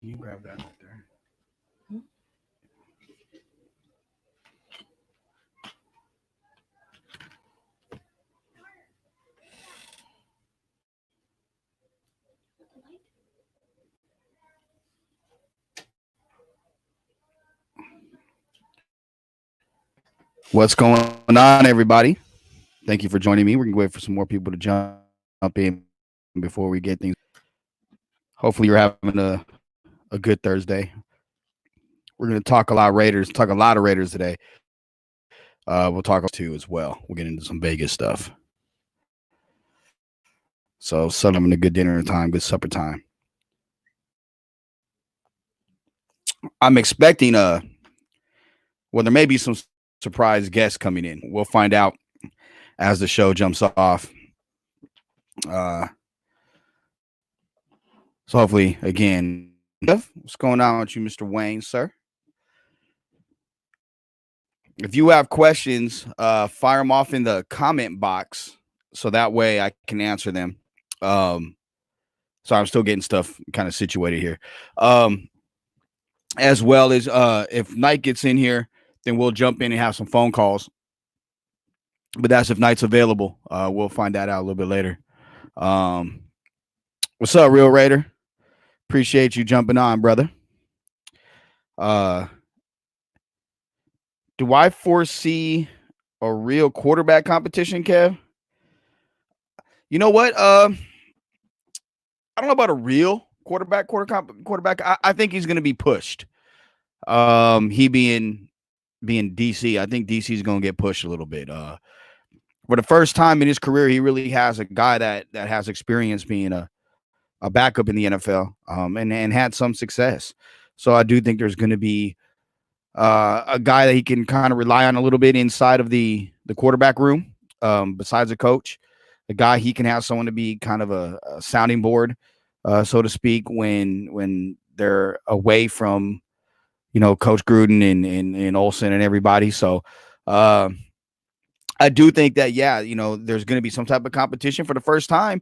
You grab that right there. What's going on, everybody? Thank you for joining me. We're going to wait for some more people to jump in before we get things. Hopefully, you're having a good Thursday. We're going to talk a lot of Raiders today. We'll talk about too as well. We'll get into some Vegas stuff. So, son, having a good dinner time, good supper time. I'm expecting well, there may be some surprise guests coming in. We'll find out as the show jumps off. So hopefully, again, what's going on with you, Mr. Wayne, sir? If you have questions, fire them off in the comment box so that way I can answer them. So I'm still getting stuff kind of situated here. As well as if Knight gets in here, then we'll jump in and have some phone calls. But that's if Knight's available. We'll find that out a little bit later. What's up, Real Raider? Appreciate you jumping on, brother. Do I foresee a real quarterback competition, Kev? You know what? I don't know about a real quarterback. I think he's going to be pushed. He being DC, I think DC is going to get pushed a little bit. For the first time in his career, he really has a guy that has experience being a backup in the NFL, and had some success. So I do think there's going to be a guy that he can kind of rely on a little bit inside of the quarterback room, besides a coach. A guy he can have someone to be kind of a sounding board, so to speak, when they're away from, Coach Gruden and Olsen and everybody. So I do think that, there's going to be some type of competition for the first time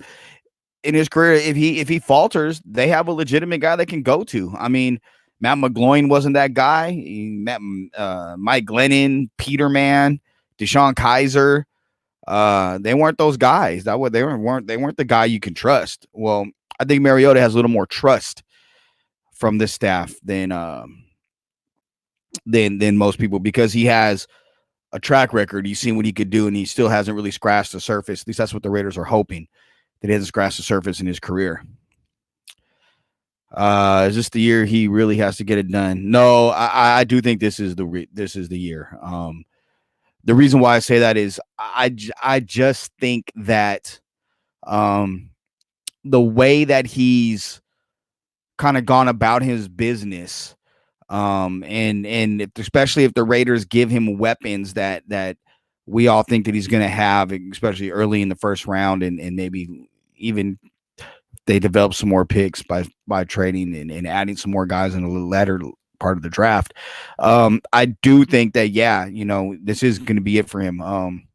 in his career. If he falters, they have a legitimate guy they can go to. I mean, Matt McGloin wasn't that guy. Mike Glennon, Peterman, Deshaun Kaiser. They weren't those guys. They weren't the guy you can trust. Well, I think Mariota has a little more trust from this staff than most people, because he has a track record. You've seen what he could do, and he still hasn't really scratched the surface. At least that's what the Raiders are hoping, that he hasn't scratched the surface in his career. Is this the year he really has to get it done? No, I do think this is the year. The reason why I say that is I just think that the way that he's kind of gone about his business, and especially if the Raiders give him weapons that we all think that he's going to have, especially early in the first round, and maybe even they develop some more picks by trading and adding some more guys in the latter part of the draft. I do think that, this is going to be it for him.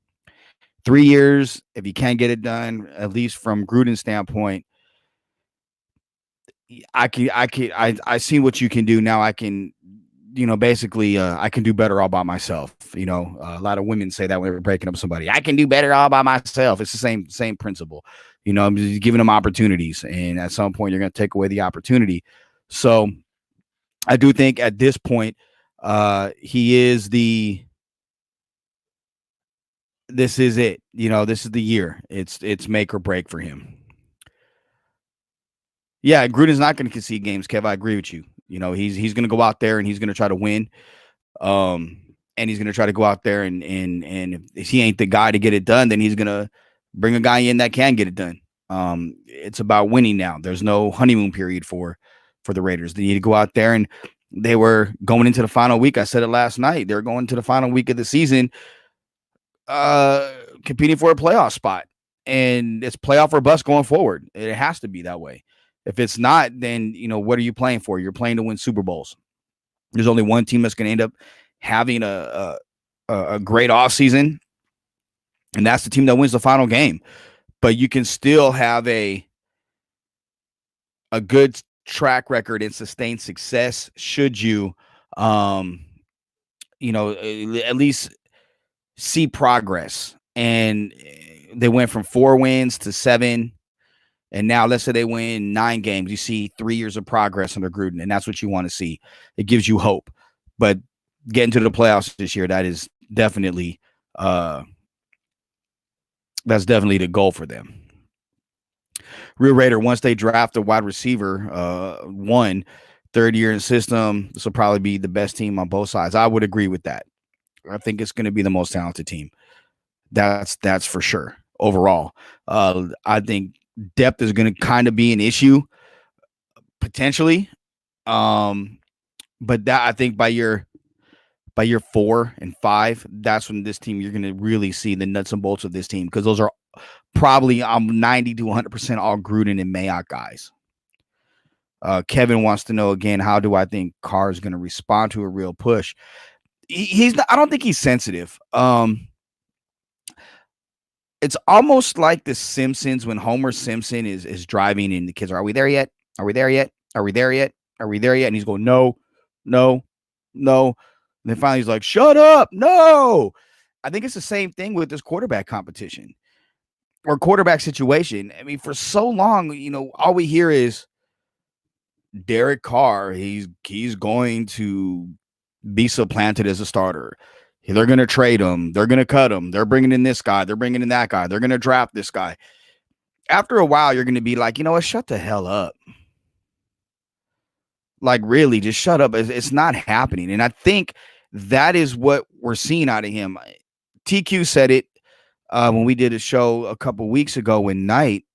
3 years, if he can't get it done, at least from Gruden's standpoint, I see what you can do now. I can, basically, I can do better all by myself. A lot of women say that when they're breaking up with somebody. I can do better all by myself. It's the same principle. I'm just giving them opportunities, and at some point, you're going to take away the opportunity. So, I do think at this point, he is this is it. This is the year. It's make or break for him. Yeah, Gruden's not going to concede games, Kev. I agree with you. He's going to go out there and he's going to try to win. And he's going to try to go out there and if he ain't the guy to get it done, then he's going to bring a guy in that can get it done. It's about winning now. There's no honeymoon period for the Raiders. They need to go out there, and they were going into the final week. I said it last night. They're going to the final week of the season, competing for a playoff spot, and it's playoff or bust going forward. It has to be that way. If it's not, then, what are you playing for? You're playing to win Super Bowls. There's only one team that's going to end up having a great offseason, and that's the team that wins the final game. But you can still have a good track record and sustained success should you, um, at least see progress. And they went from 4 wins to 7. And now let's say they win 9 games. You see 3 years of progress under Gruden, and that's what you want to see. It gives you hope. But getting to the playoffs this year, that is definitely the goal for them. Real Raider, once they draft a wide receiver, third year in system, this will probably be the best team on both sides. I would agree with that. I think it's going to be the most talented team. That's for sure. Overall, I think depth is going to kind of be an issue potentially. But that I think by year 4 and 5, that's when this team, you're going to really see the nuts and bolts of this team, because those are probably 90 to 100% all Gruden and Mayock guys. Kevin wants to know again, how do I think Carr is going to respond to a real push? He's not, I don't think he's sensitive. It's almost like the Simpsons when Homer Simpson is driving and the kids are we there yet? Are we there yet? Are we there yet? Are we there yet? And he's going, no. And then finally he's like, shut up. No. I think it's the same thing with this quarterback competition or quarterback situation. I mean, for so long, all we hear is Derek Carr. He's going to be supplanted as a starter. They're going to trade him. They're going to cut him. They're bringing in this guy. They're bringing in that guy. They're going to draft this guy. After a while, you're going to be like, you know what? Shut the hell up. Like, really, just shut up. It's not happening. And I think that is what we're seeing out of him. TQ said it when we did a show a couple weeks ago in night,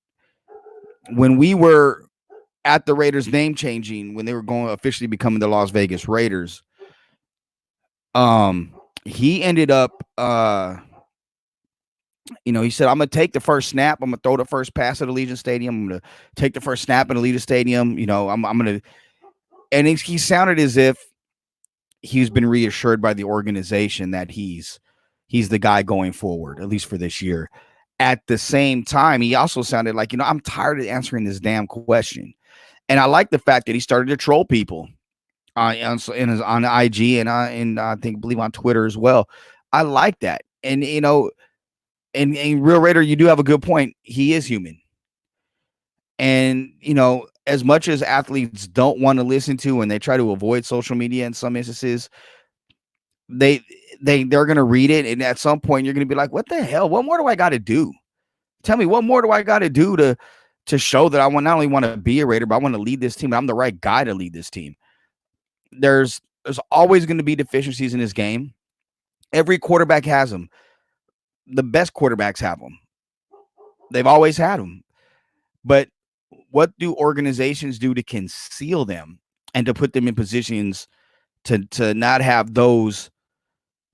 when we were at the Raiders name changing, when they were going officially becoming the Las Vegas Raiders. He ended up, he said, I'm going to take the first snap. I'm going to throw the first pass at Allegiant Stadium. I'm going to take the first snap at Allegiant Stadium. I'm going to, and he sounded as if he's been reassured by the organization that he's the guy going forward, at least for this year. At the same time, he also sounded like, I'm tired of answering this damn question. And I like the fact that he started to troll people on IG and I believe on Twitter as well. I like that. And, and Real Raider, you do have a good point. He is human. And, as much as athletes don't want to listen to and they try to avoid social media in some instances, they're going to read it. And at some point you're going to be like, what the hell? What more do I got to do? Tell me, what more do I got to do to show that I not only want to be a Raider, but I want to lead this team. I'm the right guy to lead this team. There's always going to be deficiencies in this game. Every quarterback has them. The best quarterbacks have them. They've always had them. But what do organizations do to conceal them and to put them in positions to not have those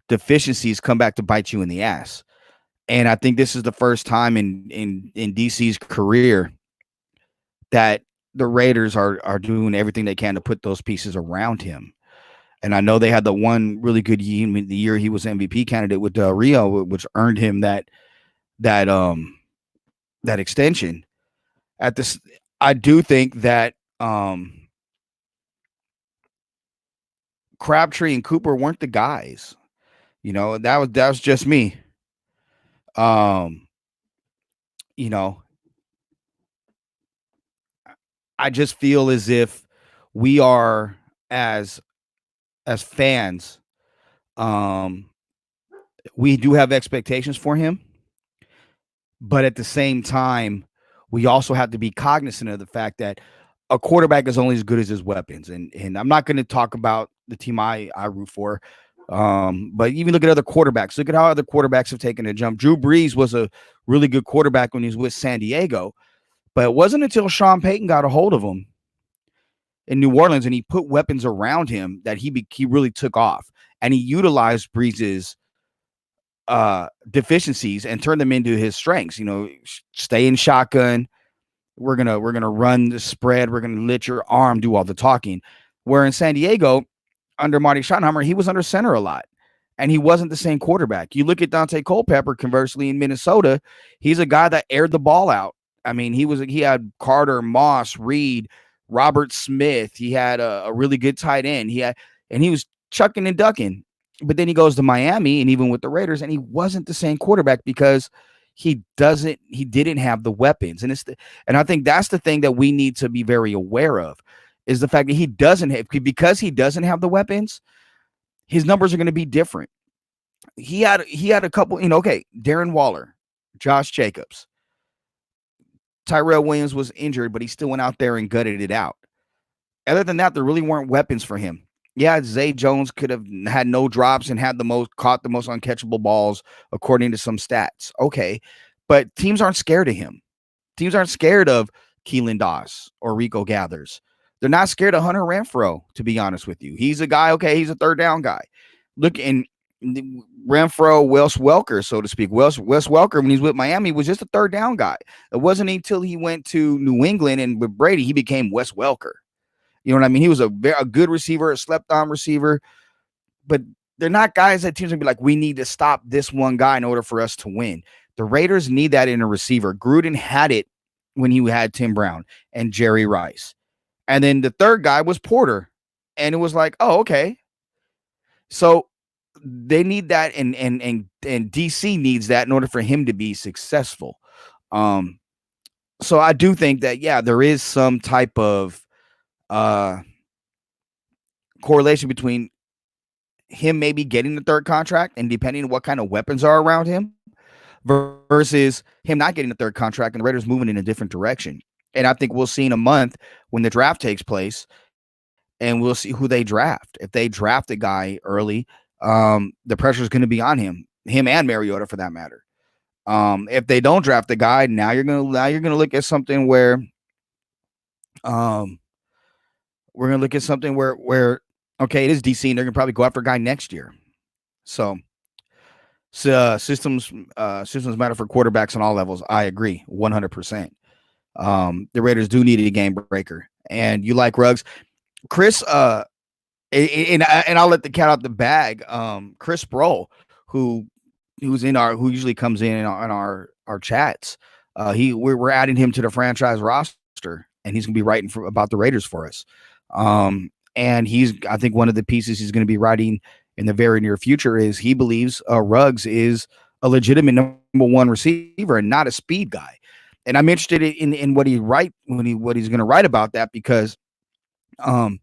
deficiencies come back to bite you in the ass? And I think this is the first time in DC's career that the Raiders are doing everything they can to put those pieces around him. And I know they had the one really good year, the year he was MVP candidate with Rio, which earned him that extension. I do think that Crabtree and Cooper weren't the guys. That was just me. I just feel as if we are as fans, we do have expectations for him, but at the same time, we also have to be cognizant of the fact that a quarterback is only as good as his weapons. And I'm not going to talk about the team I root for, but even look at other quarterbacks. Look at how other quarterbacks have taken a jump. Drew Brees was a really good quarterback when he was with San Diego, but it wasn't until Sean Payton got a hold of him in New Orleans and he put weapons around him that he really took off, and he utilized Brees's deficiencies and turned them into his strengths. Stay in shotgun. We're gonna run the spread. We're gonna let your arm do all the talking. Where in San Diego, under Marty Schottenheimer, he was under center a lot, and he wasn't the same quarterback. You look at Dante Culpepper, conversely, in Minnesota, he's a guy that aired the ball out. I mean, he had Carter, Moss, Reed Robert Smith. He had a really good tight end. And he was chucking and ducking. But then he goes to Miami and even with the Raiders, and he wasn't the same quarterback because he didn't have the weapons. And I think that's the thing that we need to be very aware of is the fact that because he doesn't have the weapons, his numbers are going to be different. He had a couple, okay, Darren Waller, Josh Jacobs, Tyrell Williams was injured, but he still went out there and gutted it out. Other than that, there really weren't weapons for him. Yeah, Zay Jones could have had no drops and caught the most uncatchable balls according to some stats. Okay, but teams aren't scared of him. Teams aren't scared of Keelan Doss or Rico Gathers. They're not scared of Hunter Renfrow, to be honest with you. He's a guy, okay, he's a third down guy. Look, in Renfrow, Wes Welker, so to speak. Wes Welker, when he's with Miami, was just a third down guy. It wasn't until he went to New England and with Brady, he became Wes Welker. You know what I mean? He was a good receiver, a slept-on receiver, but they're not guys that teams will be like, we need to stop this one guy in order for us to win. The Raiders need that in a receiver. Gruden had it when he had Tim Brown and Jerry Rice. And then the third guy was Porter. And it was like, oh, okay. So they need that, and DC needs that in order for him to be successful. So I do think that, yeah, there is some type of correlation between him maybe getting the third contract and depending on what kind of weapons are around him versus him not getting the third contract and the Raiders moving in a different direction. And I think we'll see in a month when the draft takes place and we'll see who they draft. If they draft a guy early, the pressure is going to be on him and Mariota for that matter. If they don't draft the guy, now you're gonna look at something where we're gonna look at something where okay, it is DC and they're gonna probably go after a guy next year. So systems matter for quarterbacks on all levels. I agree 100%. The Raiders do need a game breaker, and you like Ruggs, Chris. And I'll let the cat out the bag. Chris Sproul, who usually comes in on our chats. We're adding him to the franchise roster, and he's gonna be writing about the Raiders for us. And I think one of the pieces he's going to be writing in the very near future is he believes Ruggs is a legitimate number one receiver and not a speed guy. And I'm interested in what he's going to write about that because, I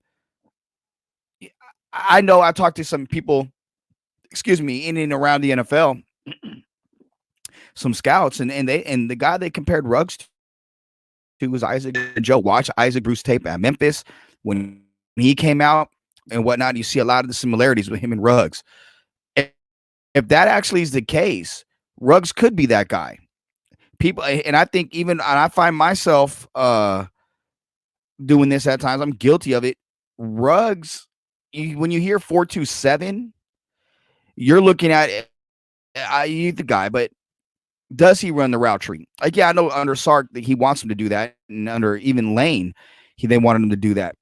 know I talked to some people, in and around the NFL, some scouts, and the guy they compared Ruggs to was Isaac Joe. Watch Isaac Bruce tape at Memphis when he came out and whatnot. You see a lot of the similarities with him and Ruggs. If that actually is the case, Ruggs could be that guy. And I think I find myself doing this at times. I'm guilty of it. Ruggs, when you hear 4.27, you're looking at it. The guy, but does he run the route tree? Like, yeah, I know under Sark that he wants him to do that, and under even Lane, they wanted him to do that.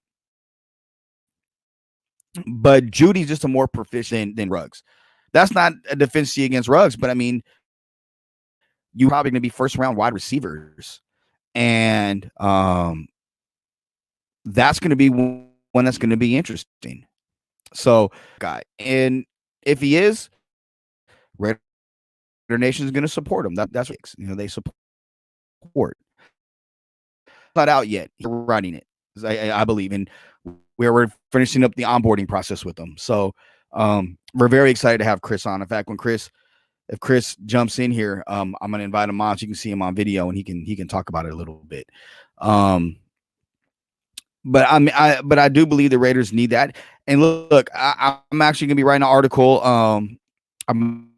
But Judy's just a more proficient than Ruggs. That's not a defense against Ruggs, but I mean, you're probably going to be first round wide receivers, and that's going to be one that's going to be interesting. So, guy, and if he is, Raider Nation is going to support him. That's what they support. Not out yet. He's writing it, I believe, and we're finishing up the onboarding process with them. So we're very excited to have Chris on. In fact, if Chris jumps in here, I'm going to invite him on so you can see him on video and he can talk about it a little bit. But I do believe the Raiders need that. And look, I'm actually going to be writing an article. I'm going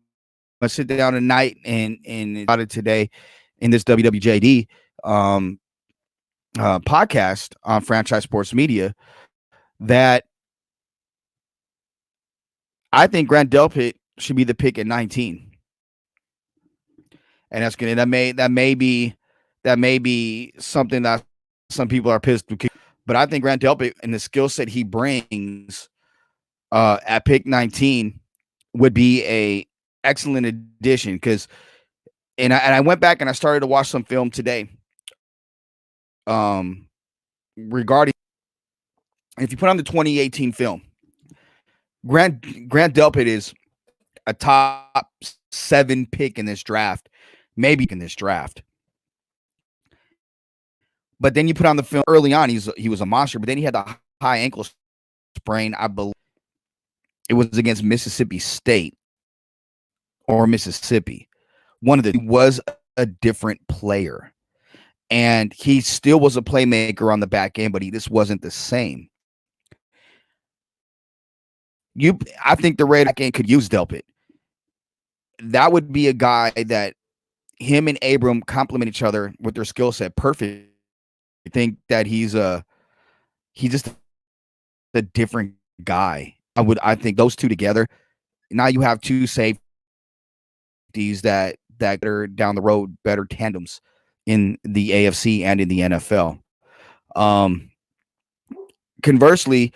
to sit down tonight and about it today in this WWJD podcast on Franchise Sports Media that I think Grant Delpit should be the pick at 19. And that may be something that some people are pissed with. But I think Grant Delpit and the skill set he brings at pick 19 would be a excellent addition. Because I went back and I started to watch some film today. regarding if you put on the 2018 film, Grant Delpit is a top 7 pick in this draft, maybe in this draft. But then you put on the film early on, he was a monster, but then he had the high ankle sprain. I believe it was against Mississippi State or Mississippi. One of the was a different player. And he still was a playmaker on the back end, but he just wasn't the same. I think the Raiders back end could use Delpit. That would be a guy that him and Abram complement each other with their skill set perfect. I think that he's just a different guy. I think those two together. Now you have two safeties that are down the road, better tandems in the AFC and in the NFL. Conversely,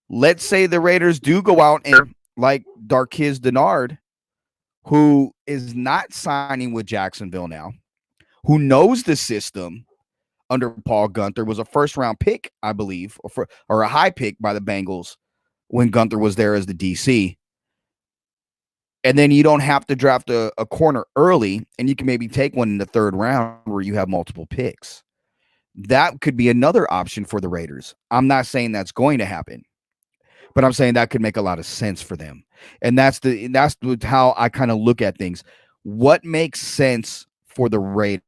let's say the Raiders do go out and like Darkiz Denard, who is not signing with Jacksonville now, who knows the system under Paul Gunther, was a first-round pick, I believe, or a high pick by the Bengals when Gunther was there as the DC. And then you don't have to draft a corner early, and you can maybe take one in the third round where you have multiple picks. That could be another option for the Raiders. I'm not saying that's going to happen, but I'm saying that could make a lot of sense for them. And that's how I kind of look at things. What makes sense for the Raiders?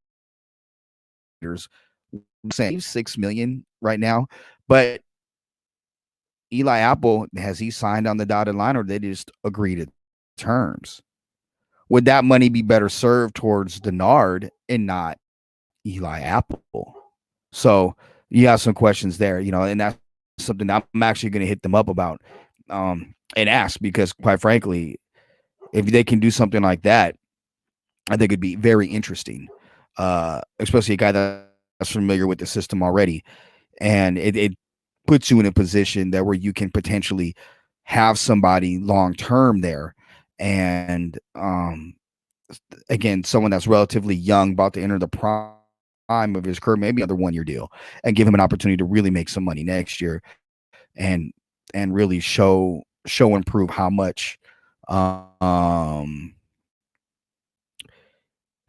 Saying $6 million right now, but Eli Apple, has he signed on the dotted line, or they just agree to terms? Would that money be better served towards Denard and not Eli Apple? So you have some questions there, and that's something I'm actually going to hit them up about and ask, because quite frankly, if they can do something like that, I think it'd be very interesting, especially a guy that's familiar with the system already. And it puts you in a position that where you can potentially have somebody long-term there. And again, someone that's relatively young, about to enter the prime of his career, maybe another 1-year deal, and give him an opportunity to really make some money next year and really show and prove how much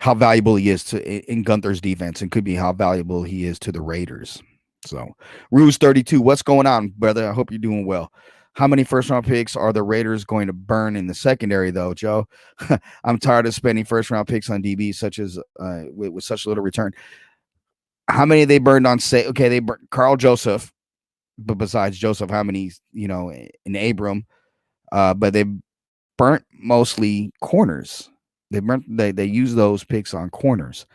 how valuable he is in Gunther's defense, and could be how valuable he is to the Raiders. So, Ruse 32, what's going on, brother? I hope you're doing well. How many first-round picks are the Raiders going to burn in the secondary, though, Joe? I'm tired of spending first-round picks on DB such as with such little return. How many they burned on? Okay, they burned Carl Joseph, but besides Joseph, how many? In Abram, but they burnt mostly corners. They use those picks on corners.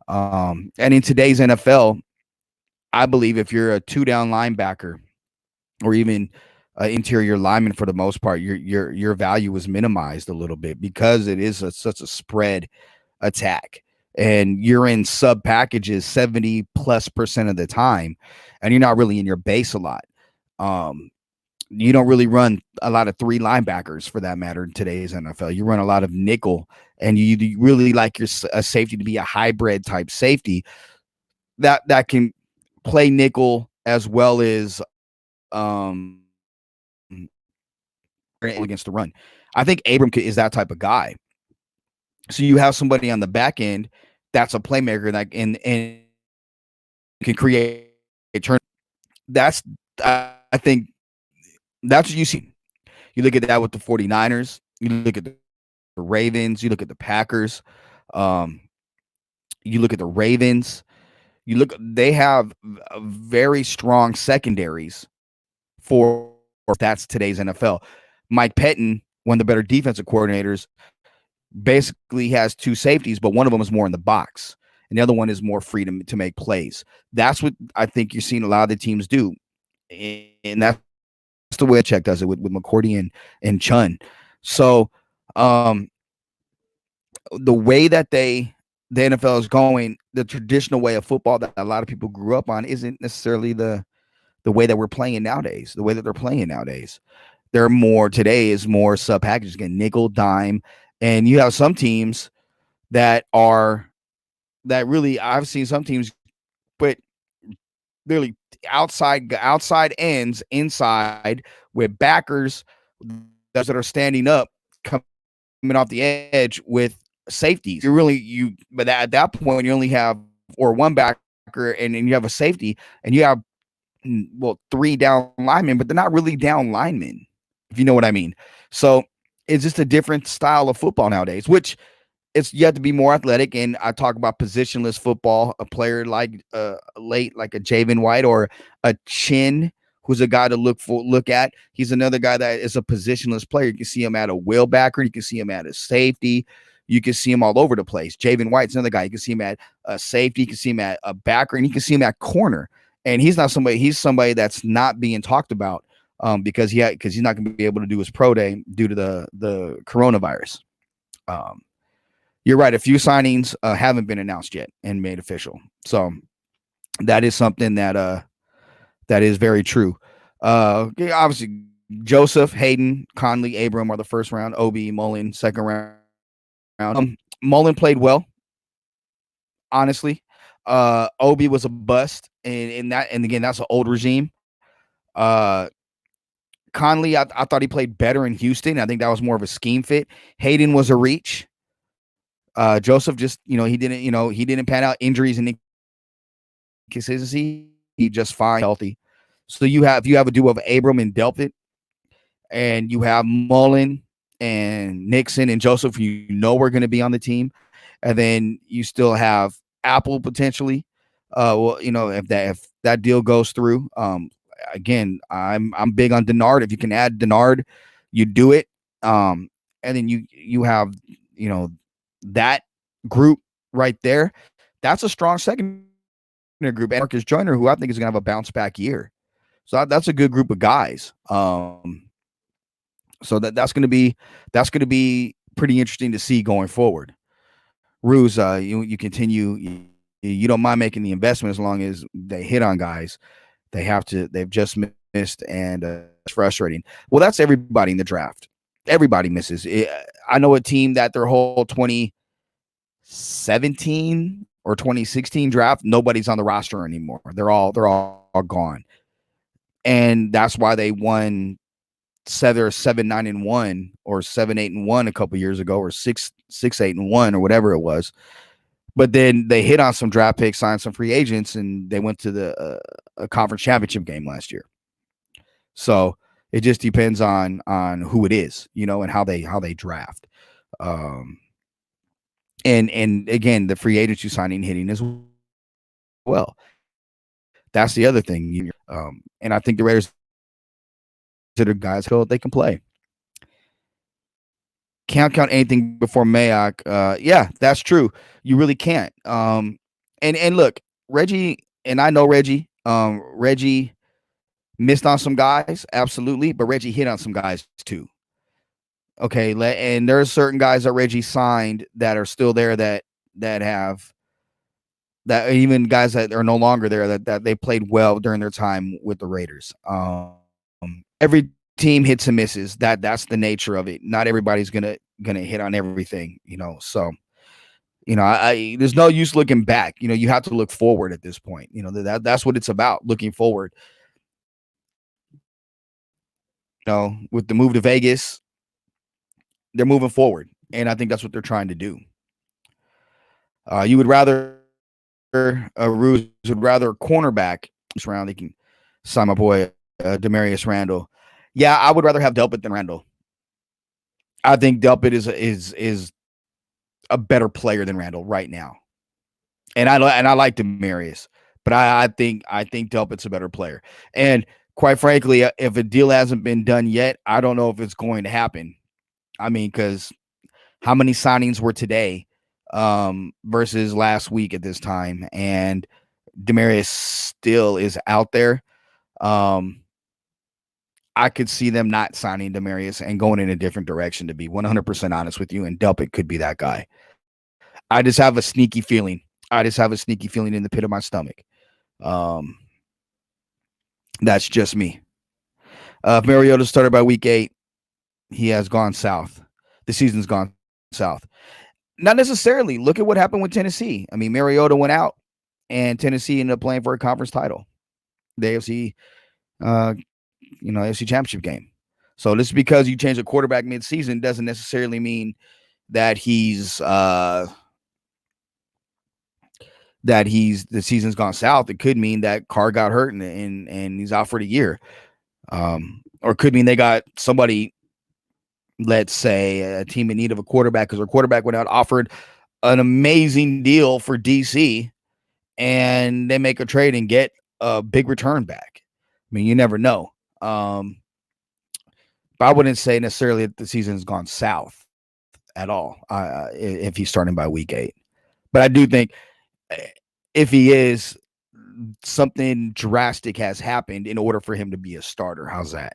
And in today's NFL, I believe if you're a 2-down linebacker or even interior lineman, for the most part, your value is minimized a little bit, because it is such a spread attack, and you're in sub packages 70+% of the time, and you're not really in your base a lot. You don't really run a lot of 3 linebackers, for that matter, in today's NFL. You run a lot of nickel, and you really like your safety to be a hybrid type safety that can play nickel as well as against the run. I think Abram is that type of guy. So you have somebody on the back end that's a playmaker that and can create a turn. That's I think that's what you see. You look at that with the 49ers, you look at the Ravens, you look at the Packers, you look at the Ravens, they have very strong secondaries for that's today's NFL. Mike Pettin, one of the better defensive coordinators, basically has 2 safeties, but one of them is more in the box, and the other one is more free to make plays. That's what I think you're seeing a lot of the teams do, and that's the way Check does it with McCourty and Chun. So the way that the NFL is going, the traditional way of football that a lot of people grew up on, isn't necessarily the way that we're playing nowadays, the way that they're playing nowadays. Today is more sub packages, again, nickel, dime. And you have some teams that really, I've seen some teams put literally outside ends inside with backers, those that are standing up, coming off the edge with safeties. But at that point you only have or one backer and then you have a safety and you have three down linemen, but they're not really down linemen, if you know what I mean. So it's just a different style of football nowadays, which you have to be more athletic. And I talk about positionless football, a player like like a Javen White or a Chin, who's a guy to look at. He's another guy that is a positionless player. You can see him at a wheelbacker, you can see him at a safety, you can see him all over the place. Javen White's another guy. You can see him at a safety, you can see him at a backer, and you can see him at corner. And he's somebody that's not being talked about because he's not going to be able to do his pro day due to the coronavirus. You're right. A few signings haven't been announced yet and made official. So that is something that is very true. Obviously, Joseph, Hayden, Conley, Abram are the first round. Obi, Mullen, second round. Mullen played well, honestly. Obi was a bust, and again, that's an old regime. Conley, I thought he played better in Houston. I think that was more of a scheme fit. Hayden was a reach. Joseph just, he didn't pan out. Injuries and inconsistency. He just fine, healthy. So you have a duo of Abram and Delpit, and you have Mullen and Nixon and Joseph. We're going to be on the team, and then you still have Apple potentially. If that deal goes through. Again, I'm big on Denard. If you can add Denard, you do it. And then you have that group right there. That's a strong secondary group. And Marcus Joyner, who I think is going to have a bounce back year. So that's a good group of guys. So that's going to be pretty interesting to see going forward. Ruse, you continue. You don't mind making the investment as long as they hit on guys. They've just missed, and it's frustrating. Well, that's everybody in the draft. Everybody misses. I know a team that their whole 2017 or 2016 draft, nobody's on the roster anymore. They're all gone. And that's why they won 7-9-1 or 7-8-1 a couple years ago, or 6-8-1 or whatever it was. But then they hit on some draft picks, signed some free agents, and they went to the a conference championship game last year. So it just depends on who it is, and how they draft. And again, the free agency signing hitting as well. That's the other thing. And I think the Raiders are guys who they can play. Can't count anything before Mayock. Yeah, that's true. You really can't. And look, Reggie, and I know Reggie. Reggie missed on some guys, absolutely, but Reggie hit on some guys too. Okay, and there are certain guys that Reggie signed that are still there that have that, even guys that are no longer there that they played well during their time with the Raiders. Every team hits and misses. That's the nature of it. Not everybody's gonna hit on everything, So, I there's no use looking back. You have to look forward at this point. That's what it's about, looking forward. With the move to Vegas, they're moving forward, and I think that's what they're trying to do. You would rather Ruse would rather a cornerback this round. They can sign my boy Demarius Randall. Yeah, I would rather have Delpit than Randall. I think Delpit is a better player than Randall right now, and I like Demarius, but I think Delpit's a better player. And quite frankly, if a deal hasn't been done yet, I don't know if it's going to happen. I mean, because how many signings were today versus last week at this time, and Demarius still is out there. I could see them not signing Demarius and going in a different direction, to be 100% honest with you, and Delpit could be that guy. I just have a sneaky feeling. In the pit of my stomach. That's just me. If Mariota started by week 8, he has gone south. The season's gone south. Not necessarily. Look at what happened with Tennessee. I mean, Mariota went out, and Tennessee ended up playing for a conference title. the AFC, uh, AFC Championship game. So just because you change a quarterback mid-season doesn't necessarily mean that he's the season's gone south. It could mean that Carr got hurt and he's out for the year. Or it could mean they got somebody, let's say a team in need of a quarterback because their quarterback went out, offered an amazing deal for DC, and they make a trade and get a big return back. I mean, you never know. But I wouldn't say necessarily that the season's gone south at all if he's starting by week 8. But I do think if he is, something drastic has happened in order for him to be a starter. How's that?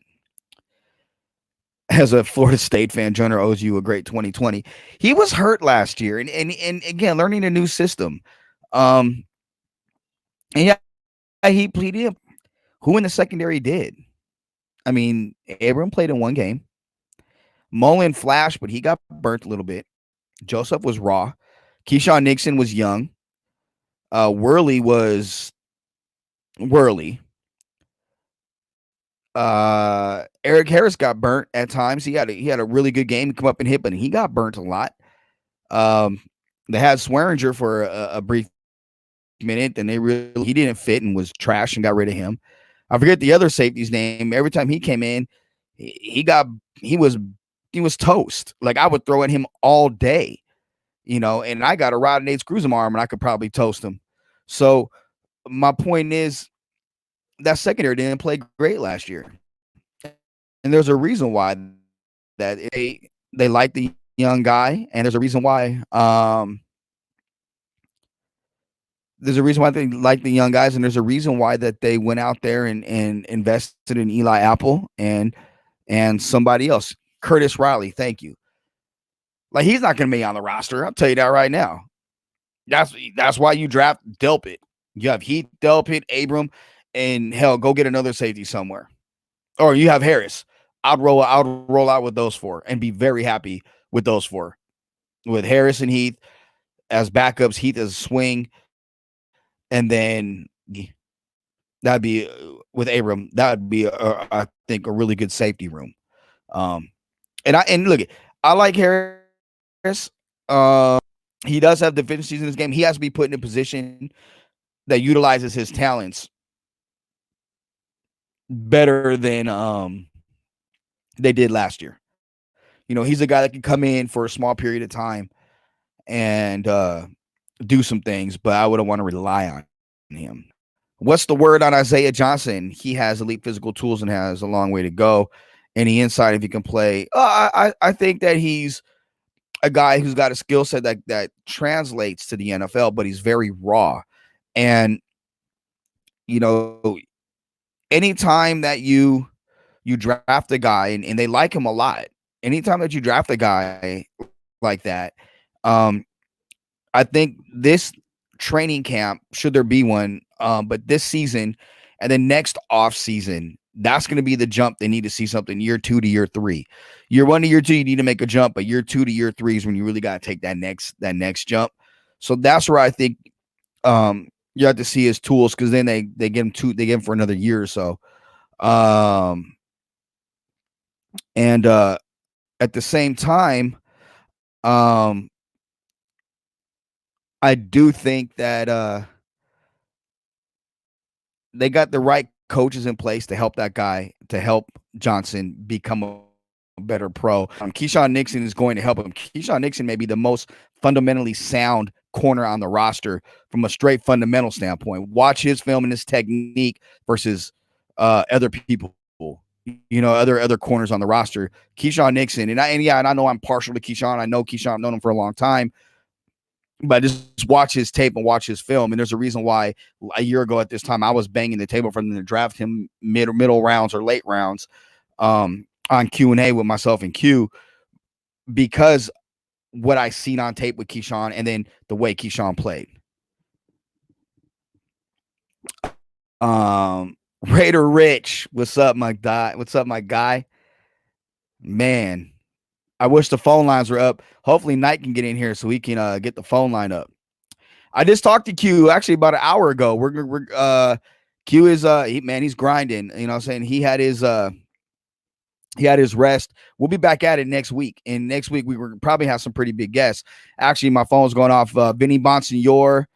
As a Florida State fan, Jonah owes you a great 2020. He was hurt last year, and again, learning a new system. And yeah, he pleaded. Who in the secondary did? I mean, Abram played in one game. Mullen flashed, but he got burnt a little bit. Joseph was raw. Keyshawn Nixon was young. Worley was Worley. Eric Harris got burnt at times. He had a really good game to come up and hit, but he got burnt a lot. They had Swearinger for a brief minute, and he didn't fit and was trash and got rid of him. I forget the other safety's name. Every time he came in, he was toast. Like, I would throw at him all day, and I got a Rod Nate's Cruising arm, and I could probably toast him. So my point is that secondary didn't play great last year, and there's a reason why that they like the young guy, and there's a reason why. There's a reason why they like the young guys, and there's a reason why that they went out there and invested in Eli Apple and somebody else, Curtis Riley. Thank you. Like, he's not going to be on the roster. I'll tell you that right now. That's why you draft Delpit. You have Heath, Delpit, Abram, and hell, go get another safety somewhere. Or you have Harris. I'd roll out with those 4 and be very happy with those 4. With Harris and Heath as backups, Heath as a swing. And then that'd be with Abram. That would be, I think, a really good safety room. And look, I like Harris. He does have deficiencies in his game. He has to be put in a position that utilizes his talents better than they did last year. He's a guy that can come in for a small period of time and do some things, but I wouldn't want to rely on him. What's the word on Isaiah Johnson? He has elite physical tools and has a long way to go. Any insight if he can play? I think that he's a guy who's got a skill set that translates to the NFL, but he's very raw. And anytime that you draft a guy and they like him a lot, anytime that you draft a guy like that, I think this training camp, should there be one, but this season and then next off season, that's going to be the jump. They need to see something year 2 to year 3. Year 1 to year 2, you need to make a jump, but year 2 to year 3 is when you really got to take that next jump. So that's where I think you have to see his tools, because then they give him for another year or so. And at the same time, I do think that they got the right coaches in place to help that guy, to help Johnson become a better pro. Keyshawn Nixon is going to help him. Keyshawn Nixon may be the most fundamentally sound corner on the roster from a straight fundamental standpoint. Watch his film and his technique versus other people, other corners on the roster. Keyshawn Nixon, and I know I'm partial to Keyshawn. I know Keyshawn, I've known him for a long time. But just watch his tape and watch his film. And there's a reason why a year ago at this time, I was banging the table for them to draft him middle rounds or late rounds on Q&A with myself and Q, because what I seen on tape with Keyshawn and then the way Keyshawn played. Raider Rich, what's up, my guy? What's up, my guy? Man, I wish the phone lines were up. Hopefully Knight can get in here so we can get the phone line up. I just talked to Q actually about an hour ago. Q is he's grinding. You know what I'm saying? He had his rest. We'll be back at it next week. And next week we will probably have some pretty big guests. Actually, my phone's going off. Vinny Bonsignor.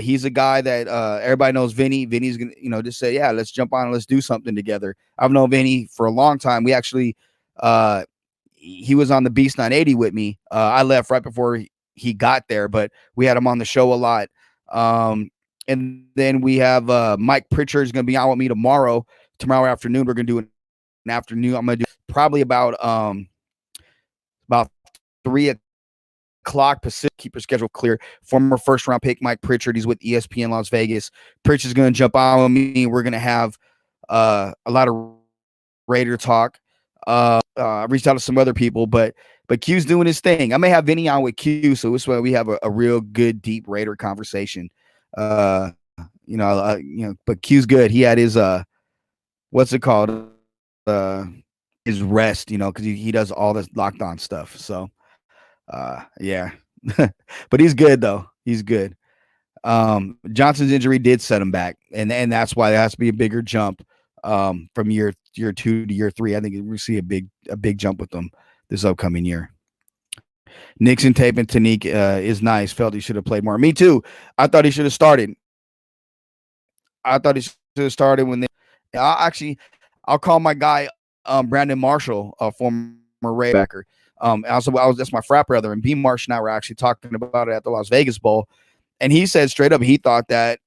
He's a guy that everybody knows. Vinny's gonna, just say, yeah, let's jump on and let's do something together. I've known Vinny for a long time. We actually he was on the Beast 980 with me. I left right before he got there, but we had him on the show a lot. And then we have Mike Pritchard is going to be on with me tomorrow afternoon. We're going to do an afternoon. I'm going to do probably about 3:00 Pacific. Keep your schedule clear. Former first round pick Mike Pritchard. He's with ESPN Las Vegas. Pritchard's going to jump on with me. We're going to have a lot of Raider talk. I reached out to some other people, but Q's doing his thing. I may have Vinny on with Q, so this way we have a real good deep Raider conversation. But Q's good. He had his what's it called? His rest, because he does all this locked on stuff. So yeah. But he's good though. He's good. Johnson's injury did set him back, and that's why there has to be a bigger jump from year 2 to year 3. I think we see a big jump with them this upcoming year. Nixon taping Tanique is nice. Felt he should have played more. Me too. I thought he should have started. When they. I'll call my guy Brandon Marshall, a former Ray backer. That's my frat brother, and B Marsh and I were actually talking about it at the Las Vegas Bowl, and he said straight up he thought that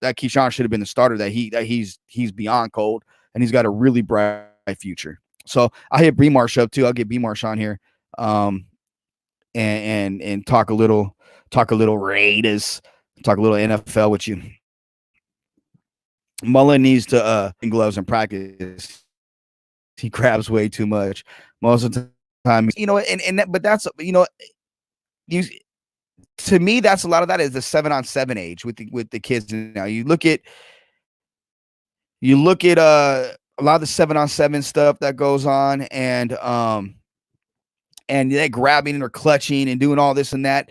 Keyshawn should have been the starter. That he's beyond cold, and he's got a really bright future. So I'll hit B Marsh up too. I'll get B Marsh on here, and talk a little Raiders, talk a little NFL with you. Mullen needs to gloves in practice. He grabs way too much most of the time, but that's to me, that's a lot of that is the 7-on-7 age with the kids now. You look at a lot of the 7-on-7 stuff that goes on, and they're grabbing or clutching and doing all this and that.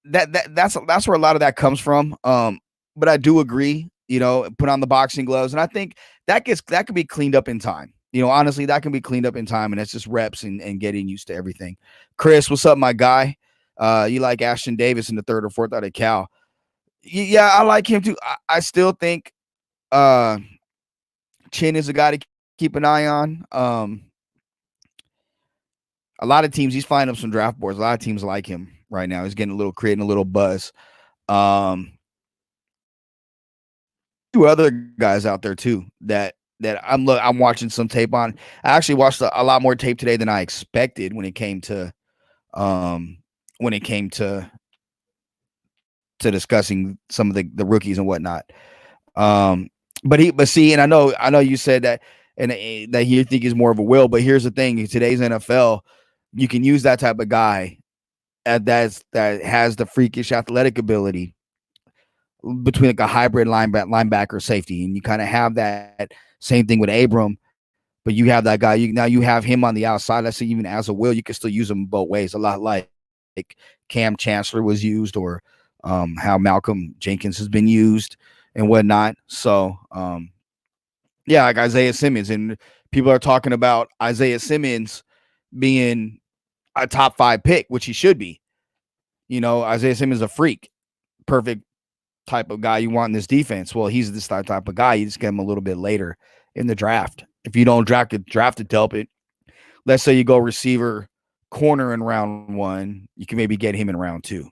That's where a lot of that comes from. But I do agree, put on the boxing gloves, and I think that could be cleaned up in time. Honestly, that can be cleaned up in time, and it's just reps and getting used to everything. Chris, what's up, my guy? You like Ashton Davis in the 3rd or 4th out of Cal? Yeah, I like him too. I still think Chin is a guy to keep an eye on. A lot of teams, he's flying up some draft boards. A lot of teams like him right now. He's creating a little buzz. Two other guys out there too that I'm watching some tape on. I actually watched a lot more tape today than I expected when it came to discussing some of the rookies and whatnot. But see, and I know you said that, and that you think he's more of a will, but here's the thing: in today's NFL, you can use that type of guy that has the freakish athletic ability between like a hybrid linebacker safety, and you kind of have that same thing with Abram, but you have that guy. You have him on the outside. Let's say even as a will, you can still use him both ways. A lot like Cam Chancellor was used, or how Malcolm Jenkins has been used and whatnot. So yeah, like Isaiah Simmons, and people are talking about Isaiah Simmons being a top 5 pick, which he should be. Isaiah Simmons is a freak, perfect type of guy you want in this defense. Well, he's this type of guy. You just get him a little bit later in the draft. If you don't draft it to help it, let's say you go receiver corner in round 1, you can maybe get him in round 2.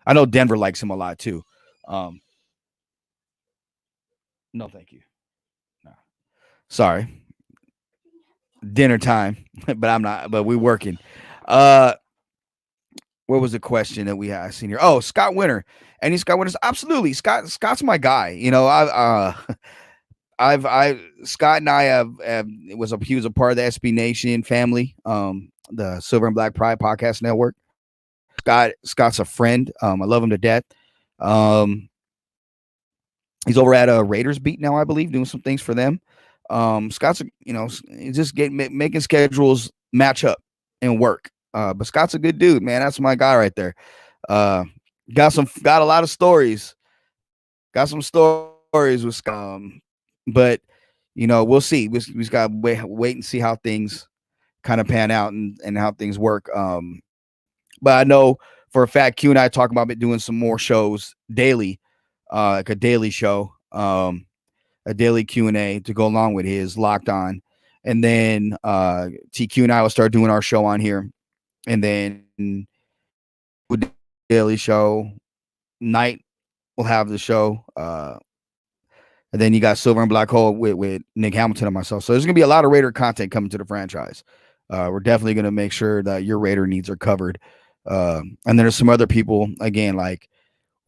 I know Denver likes him a lot too. No, thank you. No. Sorry. Dinner time, but I'm not, but we're working. What was the question that we had seen here? Oh, Scott Winter. Any Scott Winters? Absolutely. Scott's my guy. Scott and I he was a part of the SB Nation family, the Silver and Black Pride podcast network. Scott's a friend. I love him to death. He's over at a Raiders beat now, I believe, doing some things for them. Scott's, just making schedules match up and work. But Scott's a good dude, man. That's my guy right there. Got a lot of stories. Got some stories stories with but we'll see. We just got to wait and see how things kind of pan out and how things work. But I know for a fact Q and I talking about doing some more shows daily, like a daily show, a daily Q&A to go along with his Locked On. And then TQ and I will start doing our show on here. And then daily show night we'll have the show. And then you got Silver and Black Hole with Nick Hamilton and myself. So there's gonna be a lot of Raider content coming to the franchise. We're definitely gonna make sure that your Raider needs are covered. And then there's some other people again, like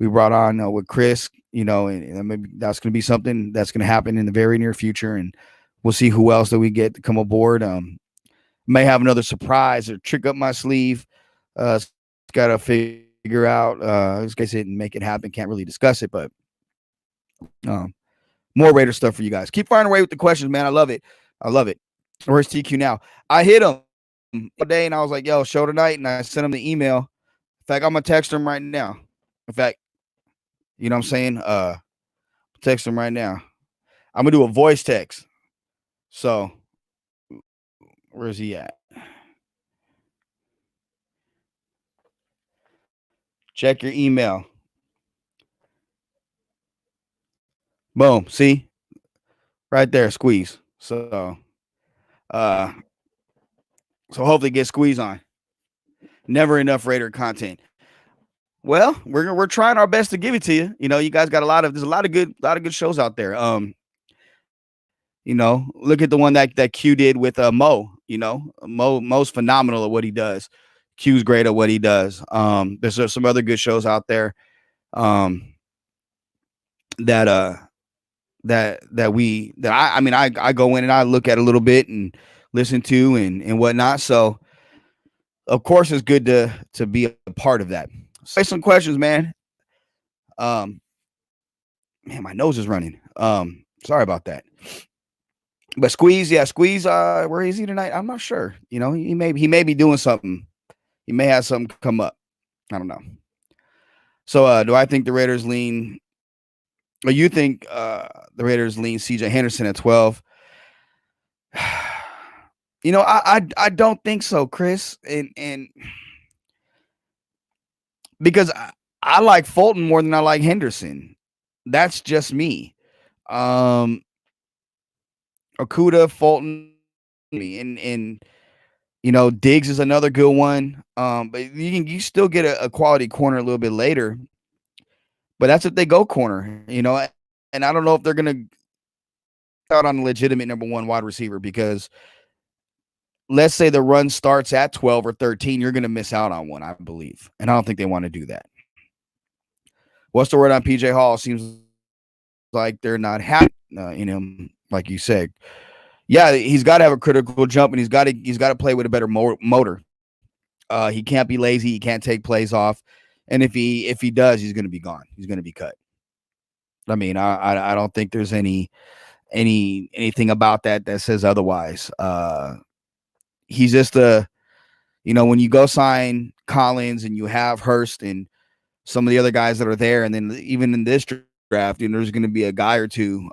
we brought on with Chris, and maybe that's gonna be something that's gonna happen in the very near future. And we'll see who else that we get to come aboard. May have another surprise or trick up my sleeve. Gotta figure out. Just guess it and make it happen. Can't really discuss it, but more Raider stuff for you guys. Keep firing away with the questions, man. I love it. I love it. Where's TQ now? I hit him all day and I was like, yo, show tonight. And I sent him the email. In fact, I'm going to text him right now. In fact, you know what I'm saying? Text him right now. I'm going to do a voice text. So, where's he at? Check your email. Boom. See? Right there, squeeze. So hopefully get squeeze on. Never enough Raider content. Well, we're trying our best to give it to you. You guys got there's a lot of good shows out there. Look at the one that Q did with Mo. Mo's phenomenal at what he does. Q's great at what he does. There's some other good shows out there. That I go in and I look at a little bit and listen to and whatnot. So of course it's good to be a part of that. Say some questions, man. Man, my nose is running. Sorry about that. But Squeeze, where is he tonight? I'm not sure. He may be doing something. He may have something come up. I don't know. So do I think the Raiders lean? Or you think the Raiders lean CJ Henderson at 12? I don't think so, Chris. And because I like Fulton more than I like Henderson. That's just me. Okuda, Fulton, and Diggs is another good one. But you still get a quality corner a little bit later. But that's if they go corner, and I don't know if they're gonna out on a legitimate number one wide receiver because let's say the run starts at 12 or 13, you're gonna miss out on one, I believe, and I don't think they want to do that. What's the word on PJ Hall? Seems like they're not happy in him, like you said. Yeah, he's got to have a critical jump, and he's got to play with a better motor. He can't be lazy. He can't take plays off, and if he does, he's going to be gone. He's going to be cut. I mean, I don't think there's anything about that says otherwise. He's just when you go sign Collins and you have Hurst and some of the other guys that are there, and then even in this draft, there's going to be a guy or two.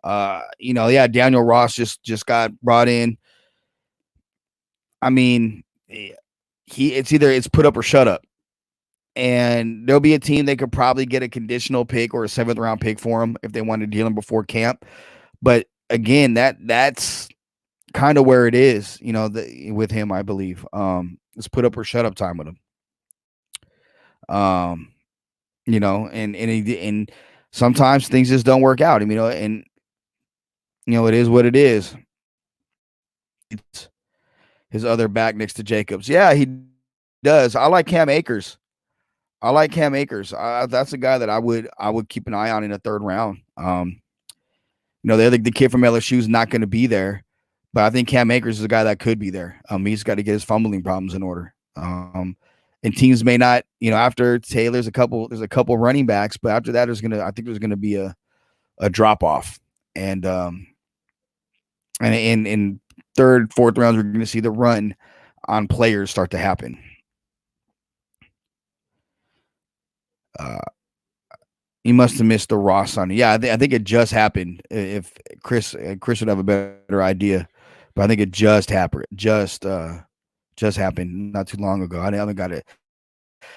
Daniel Ross just got brought in. I mean, it's put up or shut up. And there'll be a team they could probably get a conditional pick or a 7th round pick for him if they want to deal him before camp. But again, that's kind of where it is, with him, I believe. It's put up or shut up time with him. And sometimes things just don't work out. And it is what it is. It's his other back next to Jacobs. Yeah, he does. I like Cam Akers. That's a guy that I would keep an eye on in the 3rd round. The kid from LSU is not going to be there, but I think Cam Akers is a guy that could be there. He's got to get his fumbling problems in order. And teams may not, after Taylor's there's a couple running backs, but after that I think there's gonna be a drop off. And in 3rd, 4th rounds, we're gonna see the run on players start to happen. You must have missed the Ross on it. Yeah, I think it just happened. If Chris would have a better idea, but I think it just happened. Just happened not too long ago. I haven't got it.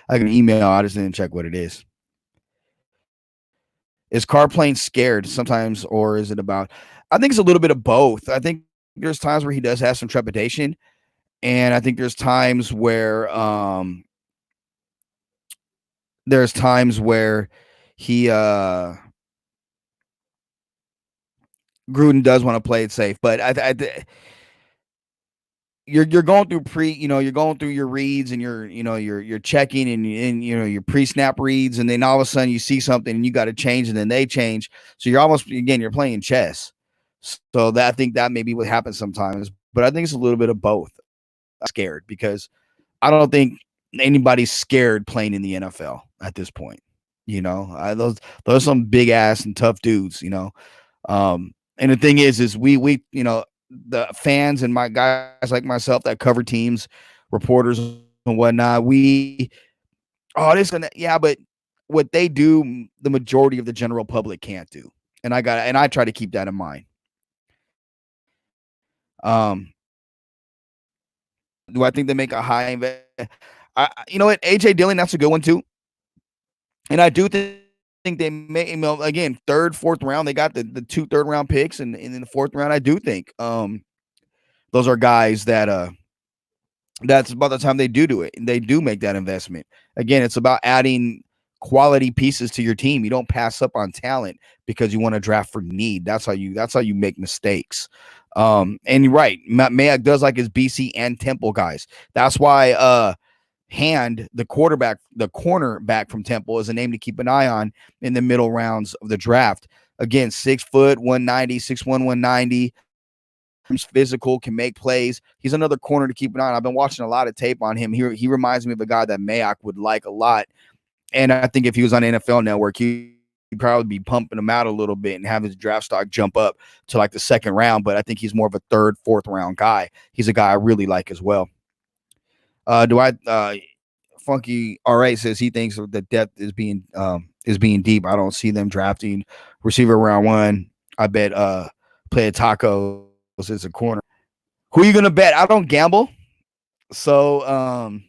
I got an email. I just didn't check what it is. Is Carr playing scared sometimes, or is it about? I think it's a little bit of both. I think there's times where he does have some trepidation, and I think there's times where he Gruden does want to play it safe, but you're going through you're going through your reads and you're checking and your pre-snap reads, and then all of a sudden you see something and you got to change, and then they change, so you're almost, again, you're playing chess. So that, I think that may be what happens sometimes, but I think it's a little bit of both. Scared because I don't think anybody's scared playing in the NFL at this point. Those are some big ass and tough dudes. And the thing is we the fans and my guys like myself that cover teams, reporters and whatnot, we this and that, yeah, but what they do, the majority of the general public can't do, and I try to keep that in mind. Um, do I think they make a high invest? You know what, AJ Dillon, that's a good one too, and I do think they may, again, third, fourth round. They got the two third-round picks, and in the fourth round, I do think those are guys that that's about the time they do it. They do make that investment. Again, it's about adding quality pieces to your team. You don't pass up on talent because you want to draft for need. That's how you make mistakes. And you're right. Mayak does like his BC and Temple guys. That's why Hand, the cornerback from Temple, is a name to keep an eye on in the middle rounds of the draft. Again, 6 foot, 190, 6'1", 190. Physical, can make plays. He's another corner to keep an eye on. I've been watching a lot of tape on him. He reminds me of a guy that Mayock would like a lot. And I think if he was on NFL Network, he'd probably be pumping him out a little bit and have his draft stock jump up to like the second round. But I think he's more of a third, fourth round guy. He's a guy I really like as well. Funky RA says he thinks the depth is being deep. I don't see them drafting receiver round one. I bet play a tacos as a corner. Who are you gonna bet? I don't gamble. So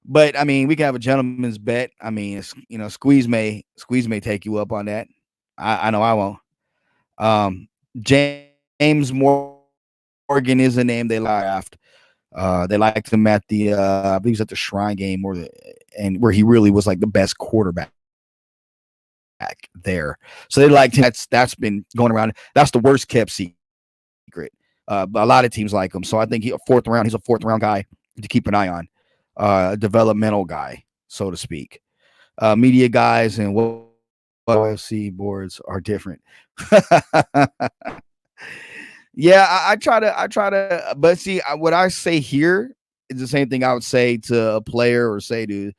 but I mean, we can have a gentleman's bet. I mean, Squeeze may take you up on that. I know I won't. James Morgan is a name they laughed. They liked him at the I believe it was at the Shrine game and where he really was like the best quarterback there. So they liked him. That's been going around. That's the worst kept secret. But a lot of teams like him. So I think he's a fourth round guy to keep an eye on. A developmental guy, so to speak. Media guys and what OFC boards are different. Yeah, I try to, but see, what I say here is the same thing I would say to a player or say to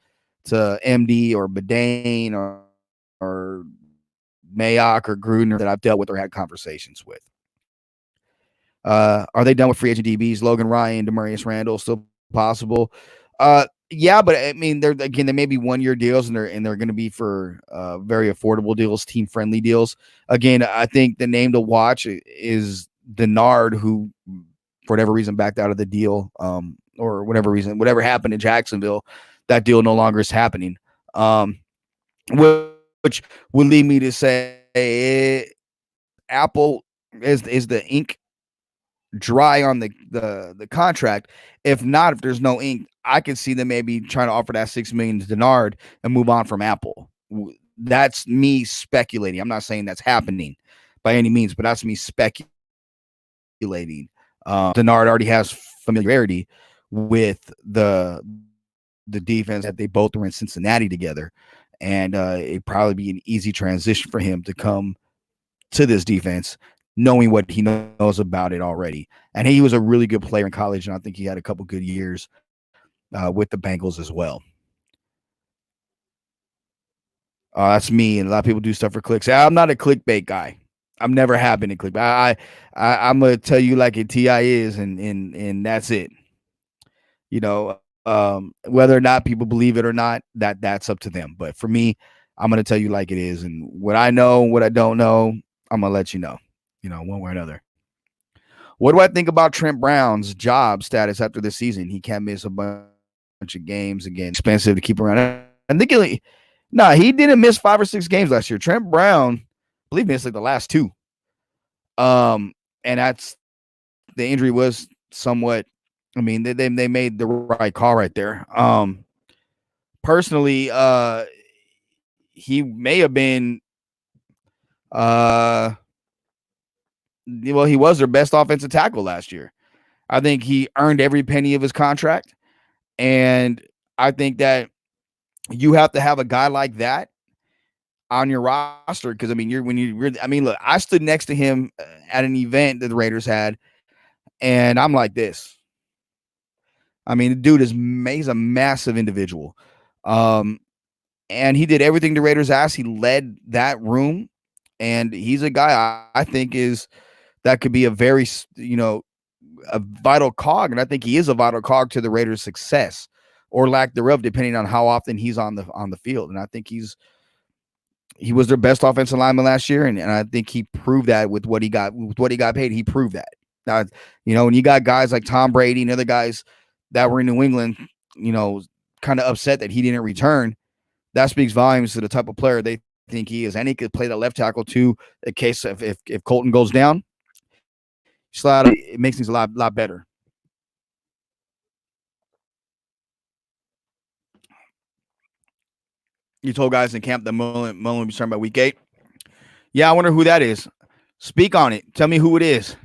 MD or Bedane or Mayock or Gruden that I've dealt with or had conversations with. Are they done with free agent DBs? Logan Ryan, Demarius Randall still possible? Yeah, but I mean, they may be 1 year deals, and they're going to be for very affordable deals, team friendly deals. Again, I think the name to watch is Denard, who for whatever reason backed out of the deal, or whatever happened in Jacksonville, that deal no longer is happening. Which would lead me to say, Apple is the ink dry on the contract. If not, if there's no ink, I could see them maybe trying to offer that $6 million to Denard and move on from Apple. That's me speculating. I'm not saying that's happening by any means, but that's me speculating. Denard already has familiarity with the defense that they both were in Cincinnati together, and it'd probably be an easy transition for him to come to this defense, knowing what he knows about it already. And he was a really good player in college, and I think he had a couple good years with the Bengals as well. That's me, and a lot of people do stuff for clicks. I'm not a clickbait guy. I've never have been a clickbait. I'm gonna tell you like a TI is, and that's it. Whether or not people believe it or not, that's up to them. But for me, I'm gonna tell you like it is, and what I know, what I don't know, I'm gonna let you know. One way or another. What do I think about Trent Brown's job status after this season? He can't miss a bunch of games again. Expensive to keep around. I think he didn't miss 5 or 6 games last year. Trent Brown, I believe, missed like the last 2. And that's the injury was somewhat. I mean, they made the right call right there. Personally, he may have been. Well, he was their best offensive tackle last year. I think he earned every penny of his contract, and I think that you have to have a guy like that on your roster because I mean, look, I stood next to him at an event that the Raiders had, and I'm like this. I mean, the dude he's a massive individual, and he did everything the Raiders asked. He led that room, and he's a guy I think that could be a very a vital cog, and I think he is a vital cog to the Raiders' success or lack thereof, depending on how often he's on the field. And I think he was their best offensive lineman last year, and I think he proved that with what he got paid. He proved that. When you got guys like Tom Brady and other guys that were in New England, kind of upset that he didn't return, that speaks volumes to the type of player they think he is. And he could play the left tackle too, in case if Colton goes down. It makes things a lot better. You told guys in camp that Mullen will be starting by week 8. Yeah, I wonder who that is. Speak on it. Tell me who it is.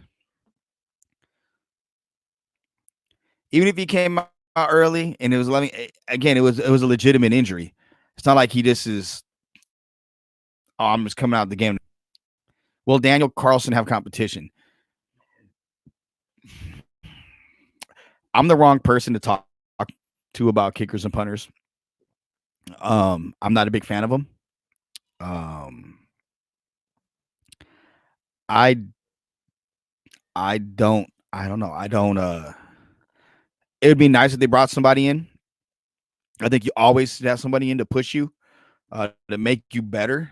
Even if he came out early and it was again, it was a legitimate injury. It's not like he just is. Oh, I'm just coming out of the game. Will Daniel Carlson have competition? I'm the wrong person to talk to about kickers and punters. I'm not a big fan of them. I don't know. It would be nice if they brought somebody in. I think you always have somebody in to push you, to make you better.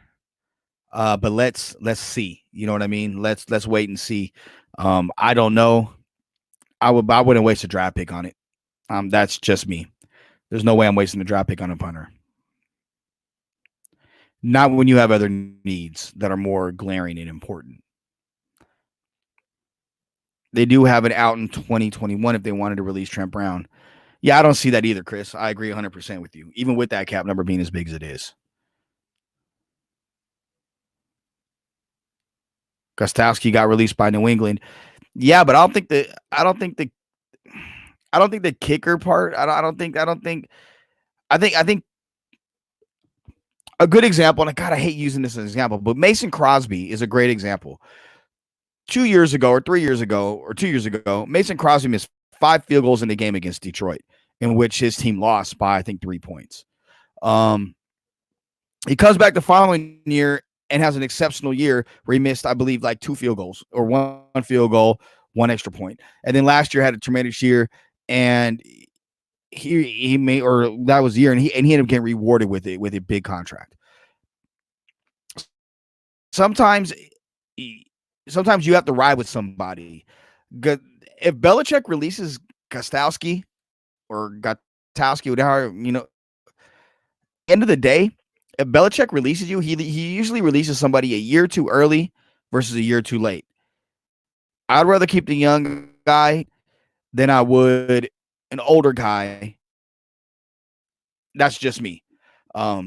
But let's see. You know what I mean? Let's wait and see. I don't know. I wouldn't waste a draft pick on it. That's just me. There's no way I'm wasting a draft pick on a punter. Not when you have other needs that are more glaring and important. They do have it out in 2021 if they wanted to release Trent Brown. Yeah, I don't see that either, Chris. I agree 100% with you, even with that cap number being as big as it is. Gostowski got released by New England. Yeah, but I don't think the kicker part. I think a good example, and I hate using this as an example, but Mason Crosby is a great example. 2 years ago, or 3 years ago, or 2 years ago, Mason Crosby missed 5 field goals in the game against Detroit, in which his team lost by, I think, 3 points. He comes back the following year and has an exceptional year where he missed, I believe, like 2 field goals or 1 field goal, 1 extra point. And then last year had a tremendous year, and he made, or that was the year, and he ended up getting rewarded with a big contract. Sometimes you have to ride with somebody. If Belichick releases Gostowski or whatever, end of the day, if Belichick releases you, he usually releases somebody a year too early versus a year too late. I'd rather keep the young guy than I would an older guy. That's just me. A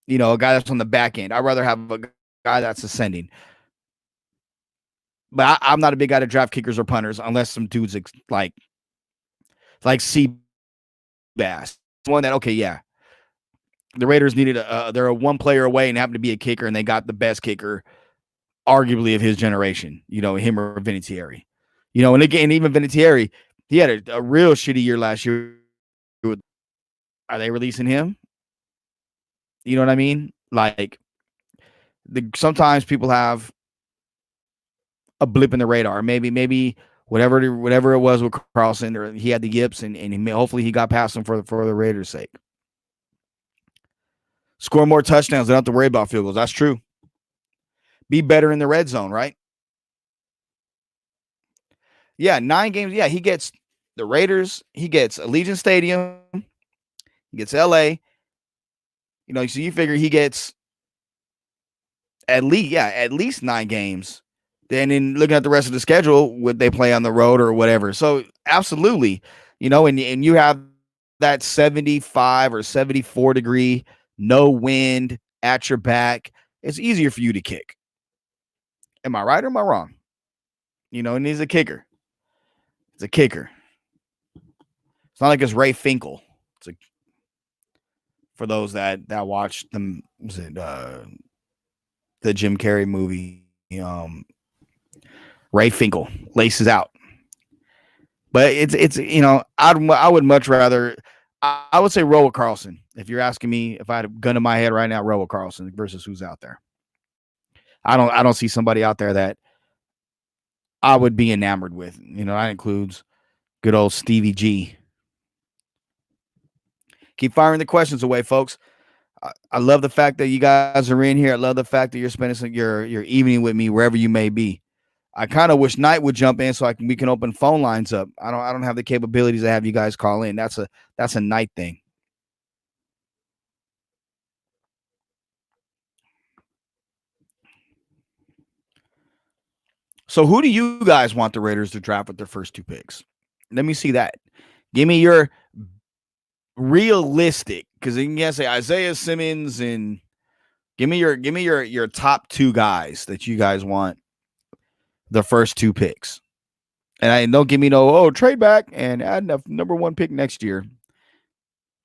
guy that's on the back end. I'd rather have a guy that's ascending. But I'm not a big guy to draft kickers or punters unless some dudes like Seabass. One that, okay, yeah. The Raiders needed they're a 1 player away and happened to be a kicker, and they got the best kicker, arguably, of his generation, him or Vinatieri. And again, even Vinatieri, he had a real shitty year last year. Are they releasing him? You know what I mean? Like, sometimes people have a blip in the radar. Maybe whatever it was with Carlson, or he had the yips, and hopefully he got past him for the Raiders' sake. Score more touchdowns. Don't have to worry about field goals. That's true. Be better in the red zone, right? Yeah, 9 games. Yeah, he gets the Raiders. He gets Allegiant Stadium. He gets LA. So you figure he gets at least 9 games. Then in looking at the rest of the schedule, would they play on the road or whatever? So absolutely, and you have that 75 or 74-degree, no wind at your back. It's easier for you to kick. Am I right or am I wrong? And he's a kicker. It's a kicker. It's not like it's Ray Finkel. It's like for those that watch them, was it the Jim Carrey movie? Ray Finkel laces out. But it's I would much rather. I would say Roa Carlson. If you're asking me if I had a gun in my head right now, Roa Carlson versus who's out there. I don't see somebody out there that I would be enamored with. That includes good old Stevie G. Keep firing the questions away, folks. I love the fact that you guys are in here. I love the fact that you're spending your evening with me wherever you may be. I kind of wish Knight would jump in so we can open phone lines up. I don't have the capabilities to have you guys call in. That's a Knight thing. So who do you guys want the Raiders to draft with their first 2 picks? Let me see that. Give me your realistic, because you can say Isaiah Simmons, and give me your top 2 guys that you guys want the first 2 picks. And don't give me no trade back and add a number 1 pick next year.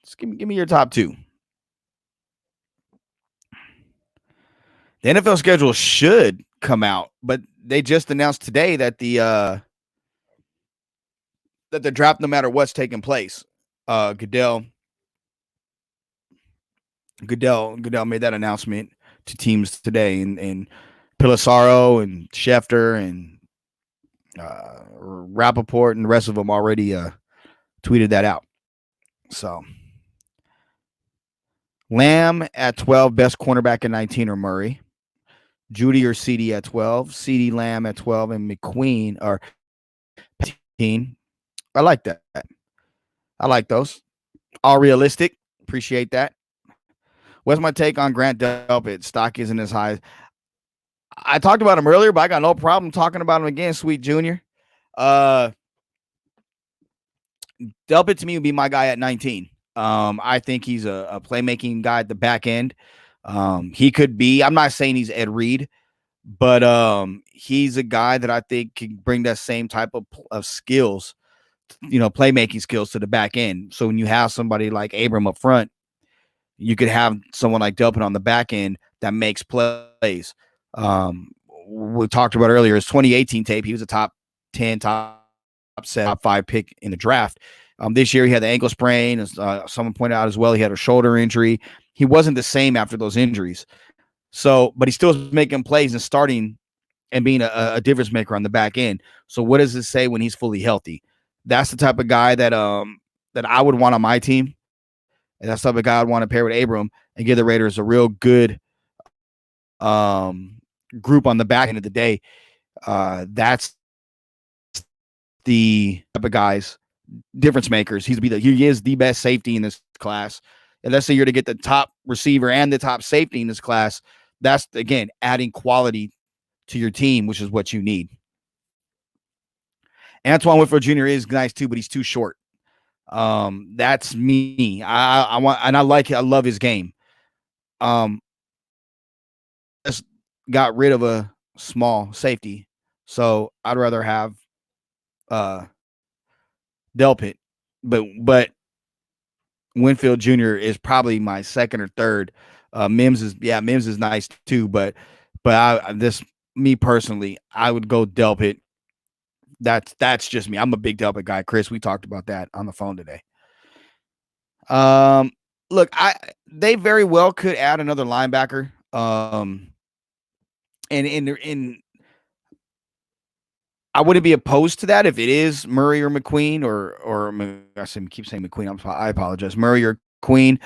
Just give me your top 2. The NFL schedule should come out, but they just announced today that the draft, no matter what's taking place, Goodell made that announcement to teams today, and Pelissaro and Schefter and Rappaport and the rest of them already tweeted that out. So Lamb at 12, best cornerback at 19 or Murray. Judy or CD at 12, CD Lamb at 12, and McQueen or 15. I like that. I like those. All realistic. Appreciate that. What's my take on Grant Delpit? Stock isn't as high. I talked about him earlier, but I got no problem talking about him again, Sweet Junior. Delpit to me would be my guy at 19. I think he's a playmaking guy at the back end. He could be, I'm not saying he's Ed Reed, but he's a guy that I think can bring that same type of skills, playmaking skills to the back end. So when you have somebody like Abram up front, you could have someone like Delpit on the back end that makes plays. We talked about earlier his 2018 tape. He was a top 10, top 7, top 5 pick in the draft. This year he had the ankle sprain. As someone pointed out as well, he had a shoulder injury. He wasn't the same after those injuries. So, but he still was making plays and starting and being a difference maker on the back end. So what does it say when he's fully healthy? That's the type of guy that I would want on my team. And that's the type of guy I'd want to pair with Abram and give the Raiders a real good group on the back end of the day. That's the type of guys, difference makers. He is the best safety in this class. And let's say you're to get the top receiver and the top safety in this class. That's, again, adding quality to your team, which is what you need. Antoine Whitfield Jr. is nice too, but he's too short. That's me. I love his game. Just got rid of a small safety, so I'd rather have Delpit, but Winfield Jr. is probably my second or third. Mims is nice too, but me personally, I would go Delpit. That's just me. I'm a big Delpit guy. Chris, we talked about that on the phone today. Look, they very well could add another linebacker. And I wouldn't be opposed to that if it is Murray or McQueen or I keep saying McQueen. I apologize. Murray or Queen.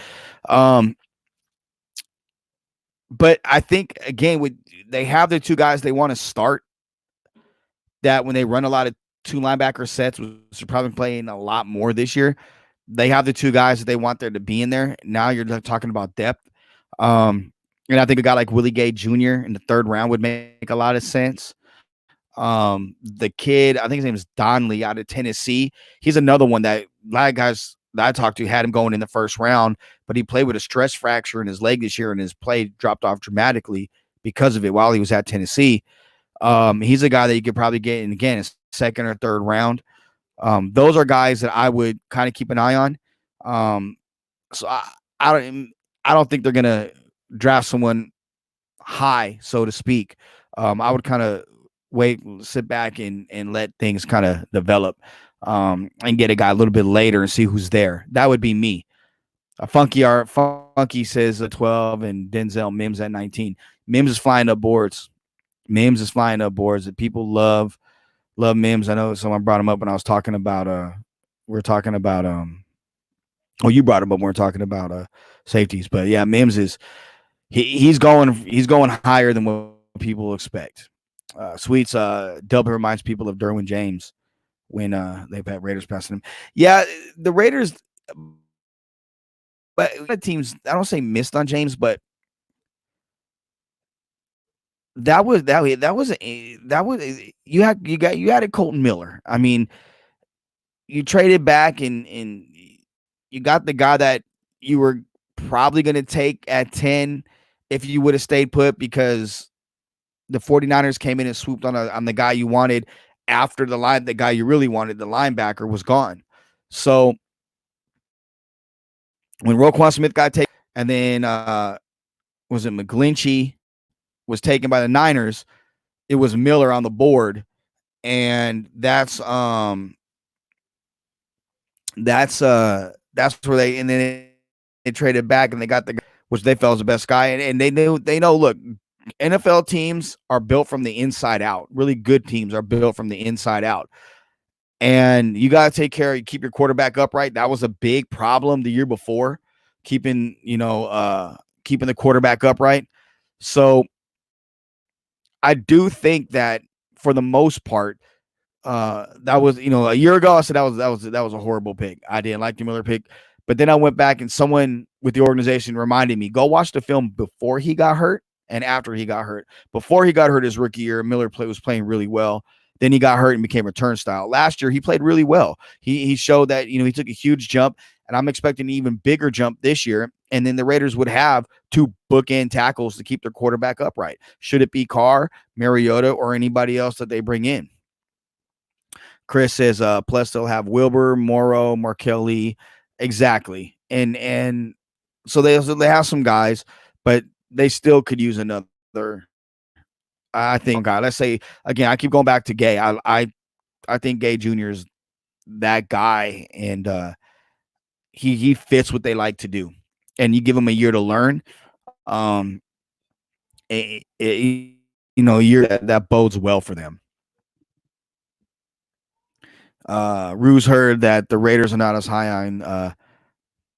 But I think again, with they have the two guys they want to start that when they run a lot of two linebacker sets, which are probably playing a lot more this year. They have the two guys that they want there to be in there. Now you're talking about depth. And I think a guy like Willie Gay Jr. in the third round would make a lot of sense. The kid, I think his name is Donley out of Tennessee. He's another one that a lot of guys that I talked to had him going in the first round, but he played with a stress fracture in his leg this year, and his play dropped off dramatically because of it while he was at Tennessee. He's a guy that you could probably get in again, second or third round. Those are guys that I would kind of keep an eye on. So I don't think they're gonna draft someone high, so to speak. I would kind of wait, sit back, and let things kind of develop, and get a guy a little bit later and see who's there. That would be me. Funky says 12 and Denzel Mims at 19. Mims is flying up boards. Mims is flying up boards that people love Mims. I know someone brought him up when I was talking about we're talking about you brought him up when we're talking about safeties, but yeah, Mims is he's going higher than what people expect. Sweets Delpit reminds people of Derwin James when they've had Raiders passing him. Yeah, the Raiders, but the teams, I don't say missed on James, but that was you had a Colton Miller. I mean, you traded back and you got the guy that you were probably going to take at 10 if you would have stayed put, because the 49ers came in and swooped on the guy you wanted after the guy you really wanted, the linebacker, was gone. So when Roquan Smith got taken, and then was it McGlinchey was taken by the Niners, it was Miller on the board, and that's where they, and then they traded back and they got the guy which they felt was the best guy, and they know look, NFL teams are built from the inside out. Really good teams are built from the inside out. And you got to keep your quarterback upright. That was a big problem the year before, keeping the quarterback upright. So I do think that for the most part, that was, a year ago I said that was a horrible pick. I didn't like the Miller pick, but then I went back and someone with the organization reminded me, go watch the film before he got hurt and after he got hurt. Before he got hurt his rookie year, Miller was playing really well. Then he got hurt and became a turnstile. Last year, he played really well. He showed that, he took a huge jump, and I'm expecting an even bigger jump this year. And then the Raiders would have two bookend tackles to keep their quarterback upright. Should it be Carr, Mariota, or anybody else that they bring in? Chris says, plus they'll have Wilbur, Morrow, Markelly. Exactly. And so they have some guys, but they still could use another. I think guy. Let's say again, I keep going back to Gay. I think Gay Jr. is that guy, and he fits what they like to do. And you give him a year to learn. A year that bodes well for them. Ruse heard that the Raiders are not as high on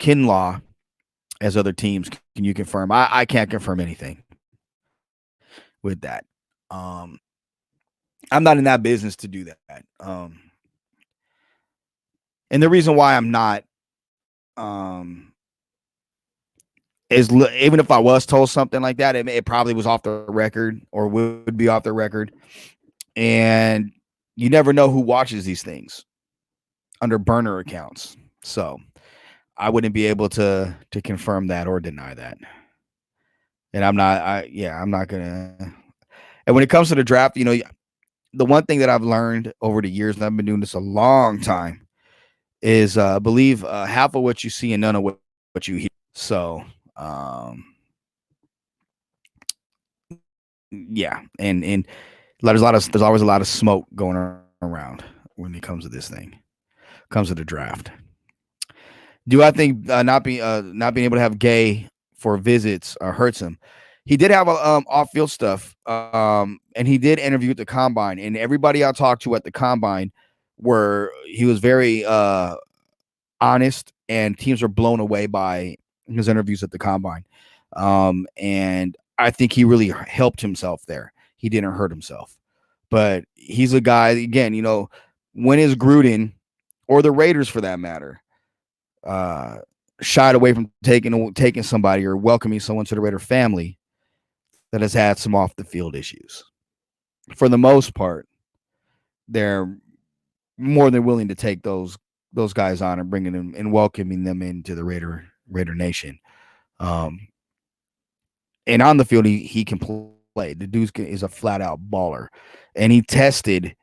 Kinlaw as other teams. Can you confirm? I can't confirm anything with that. I'm not in that business to do that. And the reason why I'm not is even if I was told something like that, it probably was off the record or would be off the record. And you never know who watches these things under burner accounts. So I wouldn't be able to confirm that or deny that. And I'm not gonna. And when it comes to the draft, the one thing that I've learned over the years, and I've been doing this a long time, is believe half of what you see and none of what you hear. So yeah, and there's always a lot of smoke going around when it comes to this thing, comes to the draft. Do I think not being able to have Gay for visits hurts him? He did have off field stuff, and he did interview at the combine, and everybody I talked to at the combine he was very honest, and teams were blown away by his interviews at the combine. And I think he really helped himself there. He didn't hurt himself. But he's a guy, again, when is Gruden, or the Raiders for that matter, uh, shied away from taking somebody or welcoming someone to the Raider family that has had some off the field issues? For the most part, they're more than willing to take those guys on and bringing them and welcoming them into the Raider Nation. Um, and on the field, he can play. The dude is a flat out baller, and he tested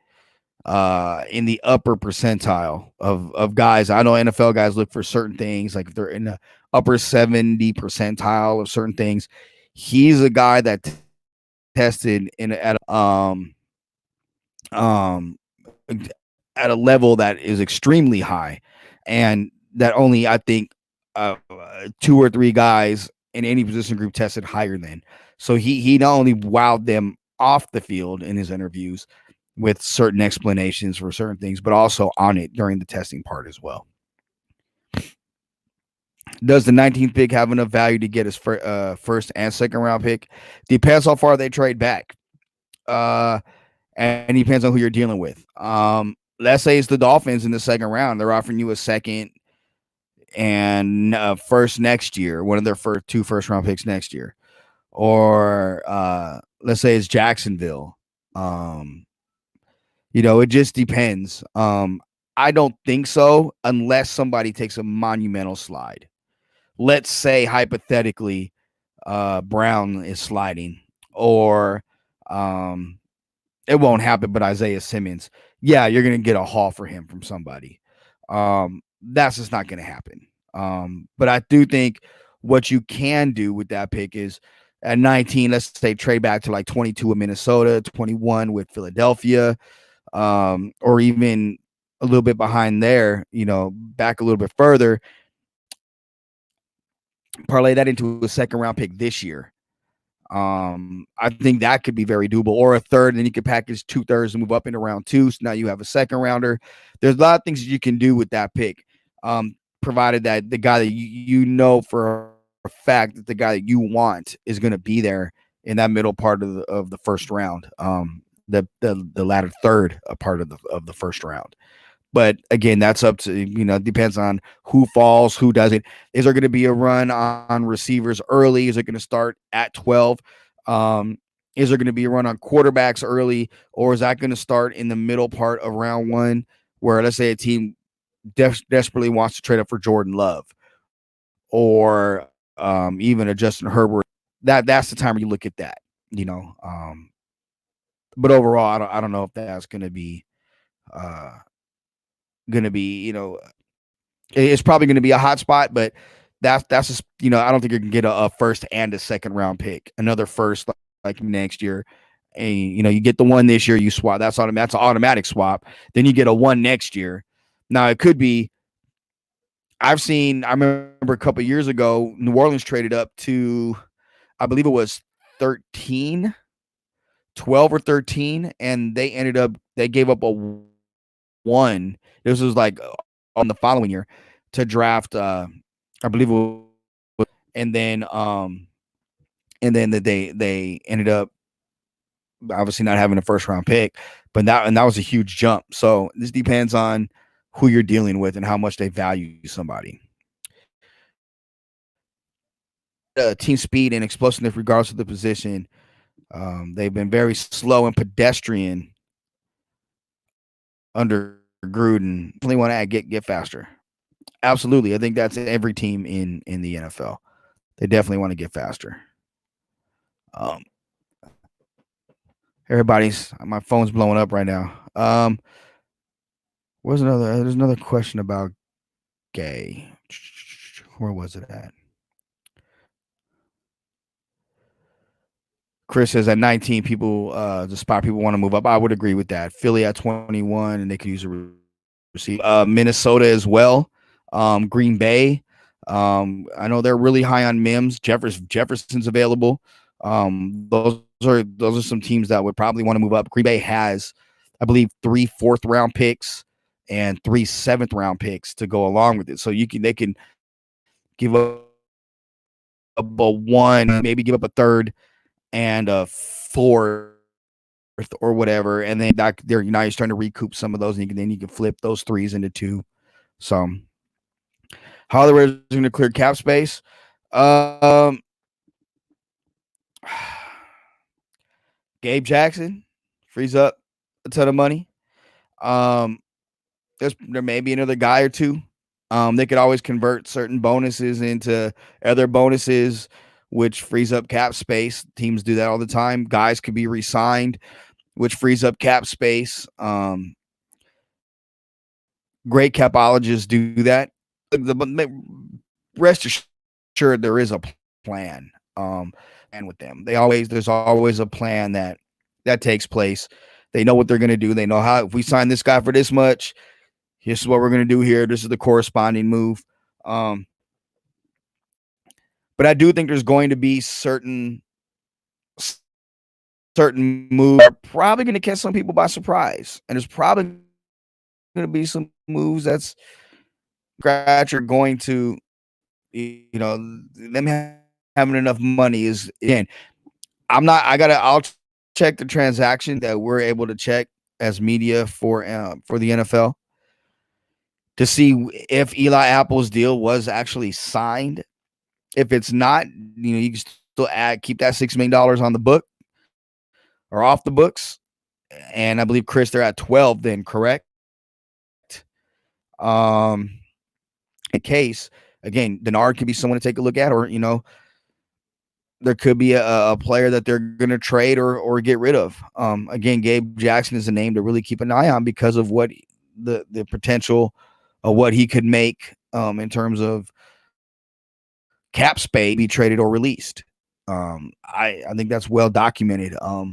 in the upper percentile of guys. I know NFL guys look for certain things, like if they're in the upper 70 percentile of certain things. He's a guy that tested um at a level that is extremely high, and that only, I think, two or three guys in any position group tested higher than. So he not only wowed them off the field in his interviews with certain explanations for certain things, but also on it during the testing part as well. Does the 19th pick have enough value to get his first and second round pick? Depends how far they trade back. And depends on who you're dealing with. Let's say it's the Dolphins in the second round. They're offering you a second and first next year, one of their two first round picks next year. Or let's say it's Jacksonville. It just depends. I don't think so unless somebody takes a monumental slide. Let's say hypothetically, Brown is sliding, or it won't happen, but Isaiah Simmons, yeah, you're going to get a haul for him from somebody. That's just not going to happen. But I do think what you can do with that pick is at 19, let's say trade back to like 22 with Minnesota, 21 with Philadelphia, or even a little bit behind there, back a little bit further, parlay that into a second round pick this year. I think that could be very doable, or a third, and then you could package 2/3 and move up into round 2. So now you have a second rounder. There's a lot of things you can do with that pick, provided that the guy that you know for a fact that the guy that you want is going to be there in that middle part of the first round, the latter third part of the first round. But again, that's up to, depends on who falls, who doesn't. Is there going to be a run on receivers early? Is it going to start at 12? Is there going to be a run on quarterbacks early? Or is that going to start in the middle part of round 1, where let's say a team desperately wants to trade up for Jordan Love, or even a Justin Herbert? That's the time where you look at that, but overall, I don't know if that's going to be it's probably going to be a hot spot, but that's just, I don't think you're going to get a first and a second round pick, another first like next year. And you get the one this year, you swap. That's an automatic swap. Then you get a one next year. Now it could be, I remember a couple of years ago, New Orleans traded up to, I believe it was 12 or 13, and they gave up a one. This was like on the following year to draft, I believe it was, and then they ended up obviously not having a first round pick, but that was a huge jump. So this depends on who you're dealing with and how much they value somebody. Team speed and explosiveness, regardless of the position. They've been very slow and pedestrian under Gruden. Definitely want to get faster. Absolutely. I think that's every team in the NFL. They definitely want to get faster. My phone's blowing up right now. There's another question about Gay. Where was it at? Chris says at 19, the spot people want to move up. I would agree with that. Philly at 21, and they could use a receiver. Minnesota as well. Green Bay. I know they're really high on Mims. Jefferson's available. Those are some teams that would probably want to move up. Green Bay has, I believe, 3 4th-round picks and 3 7th-round picks to go along with it. So they can give up a one, maybe give up a third, and a fourth or whatever, and then that they're now you're starting to recoup some of those, and then you can flip those threes into two. So Hollywood is going to clear cap space. Um, Gabe Jackson frees up a ton of money. Um, there may be another guy or two. They could always convert certain bonuses into other bonuses, which frees up cap space. Teams do that all the time. Guys could be re-signed, which frees up cap space. Great capologists do that. Rest assured, there is a plan. And with them, there's always a plan that takes place. They know what they're going to do. They know how, if we sign this guy for this much, this is what we're going to do here. This is the corresponding move. But I do think there's going to be certain moves that are probably going to catch some people by surprise. And there's probably going to be some moves that's scratch are going to, them having enough money is, again, I'll check the transaction that we're able to check as media for the NFL to see if Eli Apple's deal was actually signed. If it's not, you can still keep that $6 million on the book or off the books. And I believe, Chris, they're at 12 then, correct? In case, again, Denard could be someone to take a look at, or, there could be a player that they're going to trade or get rid of. Again, Gabe Jackson is a name to really keep an eye on because of what the potential of what he could make in terms of cap space, be traded or released. I think that's well documented. I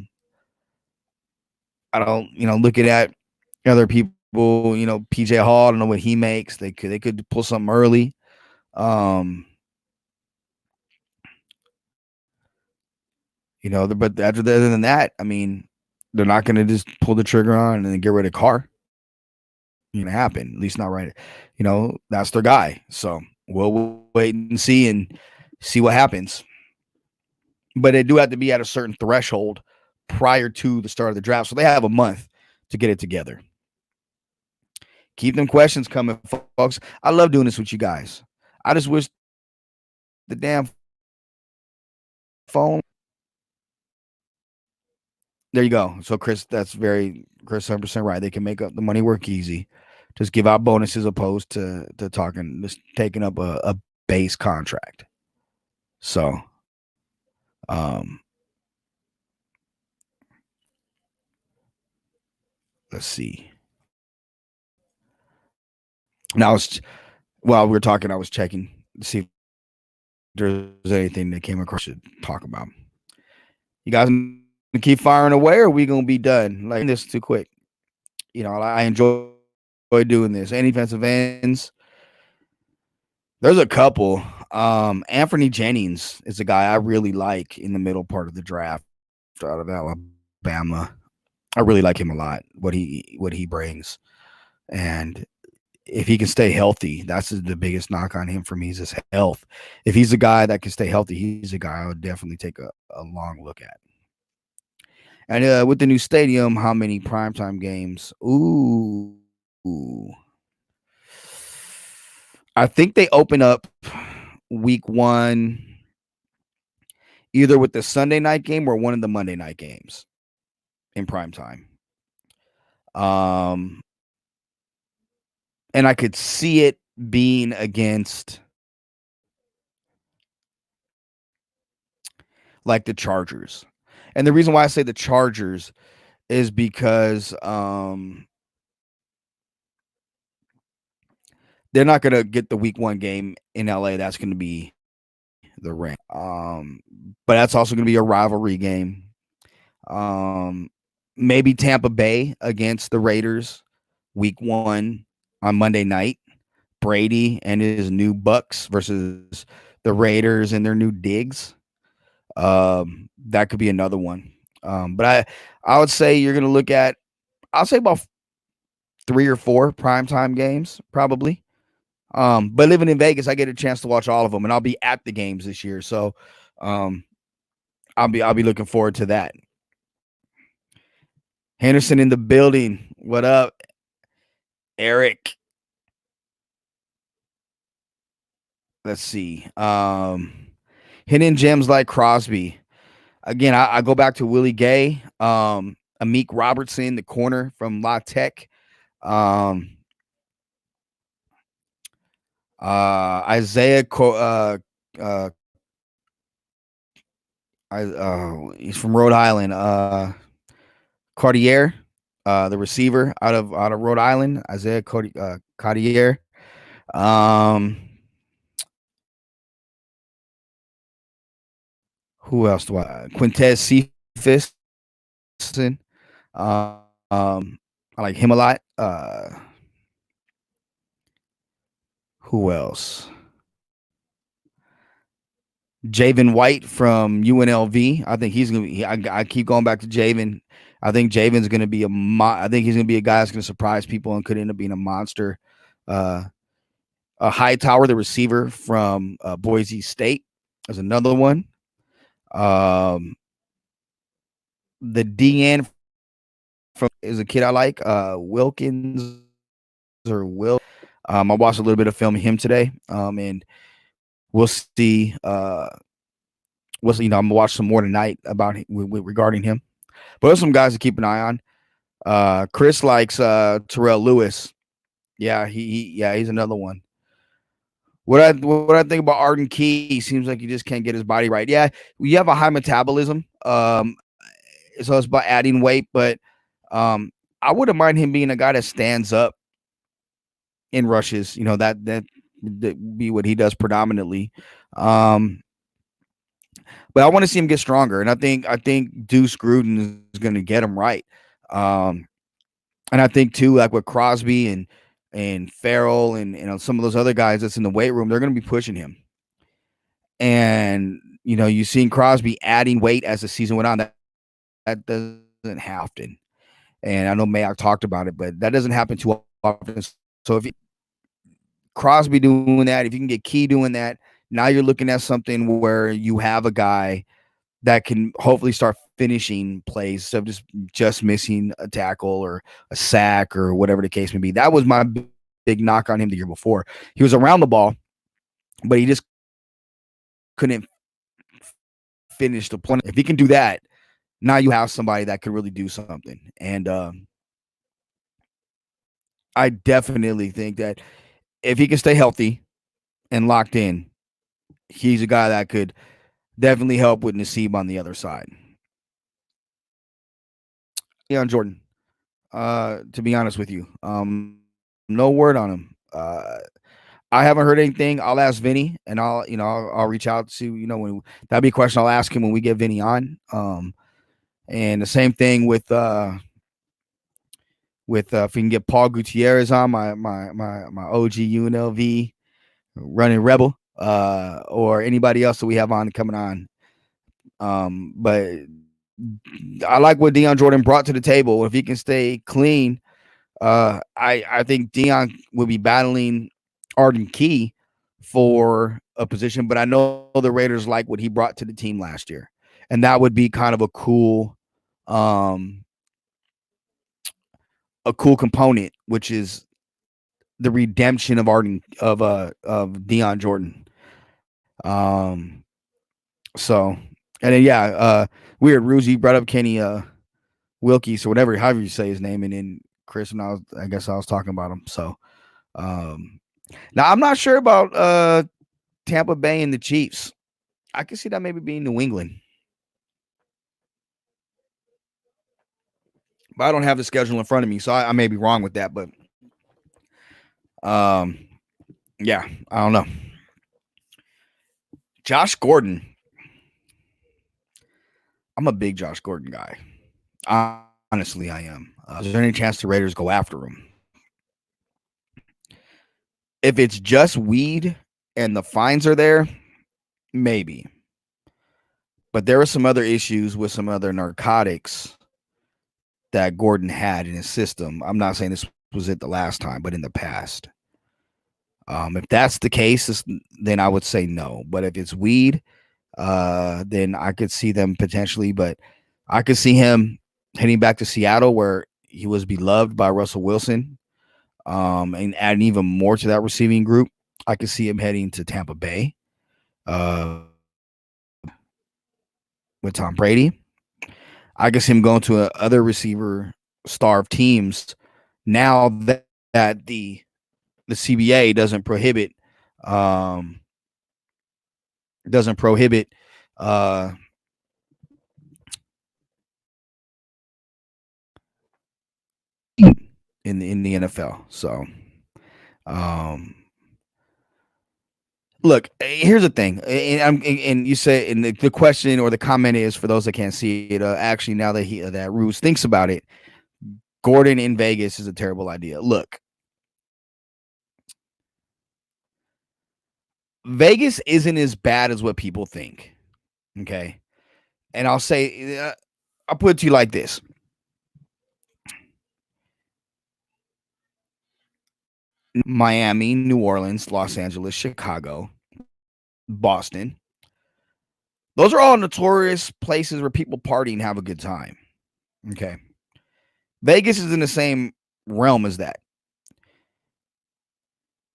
don't, looking at other people, PJ Hall, I don't know what he makes. They could pull something early. But other than that, I mean, they're not going to just pull the trigger on and then get rid of Carr. Going to happen, at least not right. That's their guy. So we'll wait and see what happens. But they do have to be at a certain threshold prior to the start of the draft. So they have a month to get it together. Keep them questions coming, folks. I love doing this with you guys. I just wish the damn phone. There you go. So Chris 100% right. They can make up the money work easy. Just give out bonuses opposed to just taking up a base contract. So, let's see. Now, while we were talking, I was checking to see if there's anything that came across to talk about. You guys keep firing away, or are we gonna be done? Like, this too quick. I enjoy doing this. Any defensive ends? There's a couple. Anthony Jennings is a guy I really like in the middle part of the draft out of Alabama. I really like him a lot. What he brings, and if he can stay healthy, that's the biggest knock on him for me is his health. If he's a guy that can stay healthy, he's a guy I would definitely take a long look at. And with the new stadium, how many primetime games? Ooh. I think they open up week 1 either with the Sunday night game or one of the Monday night games in primetime. And I could see it being against like the Chargers. And the reason why I say the Chargers is because they're not going to get the week 1 game in LA. That's going to be the Rams. But that's also going to be a rivalry game. Maybe Tampa Bay against the Raiders week 1 on Monday night. Brady and his new Bucks versus the Raiders and their new Diggs. That could be another one. But I would say you're going to look at, I'll say about 3 or 4 primetime games, probably. But living in Vegas, I get a chance to watch all of them, and I'll be at the games this year. So I'll be looking forward to that. Henderson in the building. What up, Eric? Let's see. Hidden gems like Crosby. Again, I go back to Willie Gay, Amik Robertson, the corner from La Tech, um, Isaiah. He's from Rhode Island. Cartier, the receiver out of Rhode Island, Isaiah Cartier. Um, who else do Quintez Cephas. I like him a lot. Who else? Javen White from UNLV. I think he's gonna be. I keep going back to Javen. I think Javen's gonna be I think he's gonna be a guy that's gonna surprise people and could end up being a monster. A Hightower, the receiver from Boise State, is another one. The DN from is a kid I like. Wilkins or Will. I watched a little bit of film of him today. And we'll see. I'm gonna watch some more tonight about regarding him. But there's some guys to keep an eye on. Chris likes Terrell Lewis. Yeah, he's another one. What I think about Arden Key, he seems like he just can't get his body right. Yeah, you have a high metabolism. So it's about adding weight, but I wouldn't mind him being a guy that stands up in rushes. That be what he does predominantly. But I want to see him get stronger, and I think Deuce Gruden is going to get him right. And I think too, like with Crosby and Farrell and some of those other guys that's in the weight room, they're going to be pushing him. And you've seen Crosby adding weight as the season went on. That doesn't happen. And I know Mayock talked about it, but that doesn't happen too often. So if Crosby doing that, if you can get Key doing that, now you're looking at something where you have a guy that can hopefully start finishing plays instead of just missing a tackle or a sack or whatever the case may be. That was my big knock on him the year before. He was around the ball, but he just couldn't finish the point. If he can do that, now you have somebody that could really do something. And I definitely think that if he can stay healthy and locked in, he's a guy that could definitely help with Nassib on the other side. Yeah, Jordan. To be honest with you, no word on him. I haven't heard anything. I'll ask Vinny, and I'll reach out to when that'd be a question I'll ask him when we get Vinny on. And the same thing with if we can get Paul Gutierrez on, my OG UNLV running Rebel, or anybody else that we have on coming on. But I like what Dion Jordan brought to the table. If he can stay clean, I think Dion will be battling Arden Key for a position, but I know the Raiders like what he brought to the team last year, and that would be kind of a cool component, which is the redemption of Dion Jordan. So, and then weird Ruzi brought up Kenny Wilkes or whatever, however you say his name, and then Chris and I guess I was talking about him. So, now I'm not sure about Tampa Bay and the Chiefs. I can see that maybe being New England, but I don't have the schedule in front of me, so I may be wrong with that. But yeah, I don't know. Josh Gordon. I'm a big Josh Gordon guy. Honestly, I am. Is there any chance the Raiders go after him? If it's just weed and the fines are there, maybe. But there were some other issues with some other narcotics that Gordon had in his system. I'm not saying this was it the last time, but in the past. If that's the case, then I would say no. But if it's weed, then I could see them potentially. But I could see him heading back to Seattle, where he was beloved by Russell Wilson, and adding even more to that receiving group. I could see him heading to Tampa Bay, with Tom Brady. I could see him going to other receiver starved teams now that the CBA um doesn't prohibit uh in the NFL. So um look, here's the thing, and you say, and the question or the comment is for those that can't see it. Actually, now that Ruse thinks about it, Gordon in Vegas is a terrible idea. Look, Vegas isn't as bad as what people think. Okay, and I'll put it to you like this: Miami, New Orleans, Los Angeles, Chicago, Boston. Those are all notorious places where people party and have a good time. Okay. Vegas is in the same realm as that.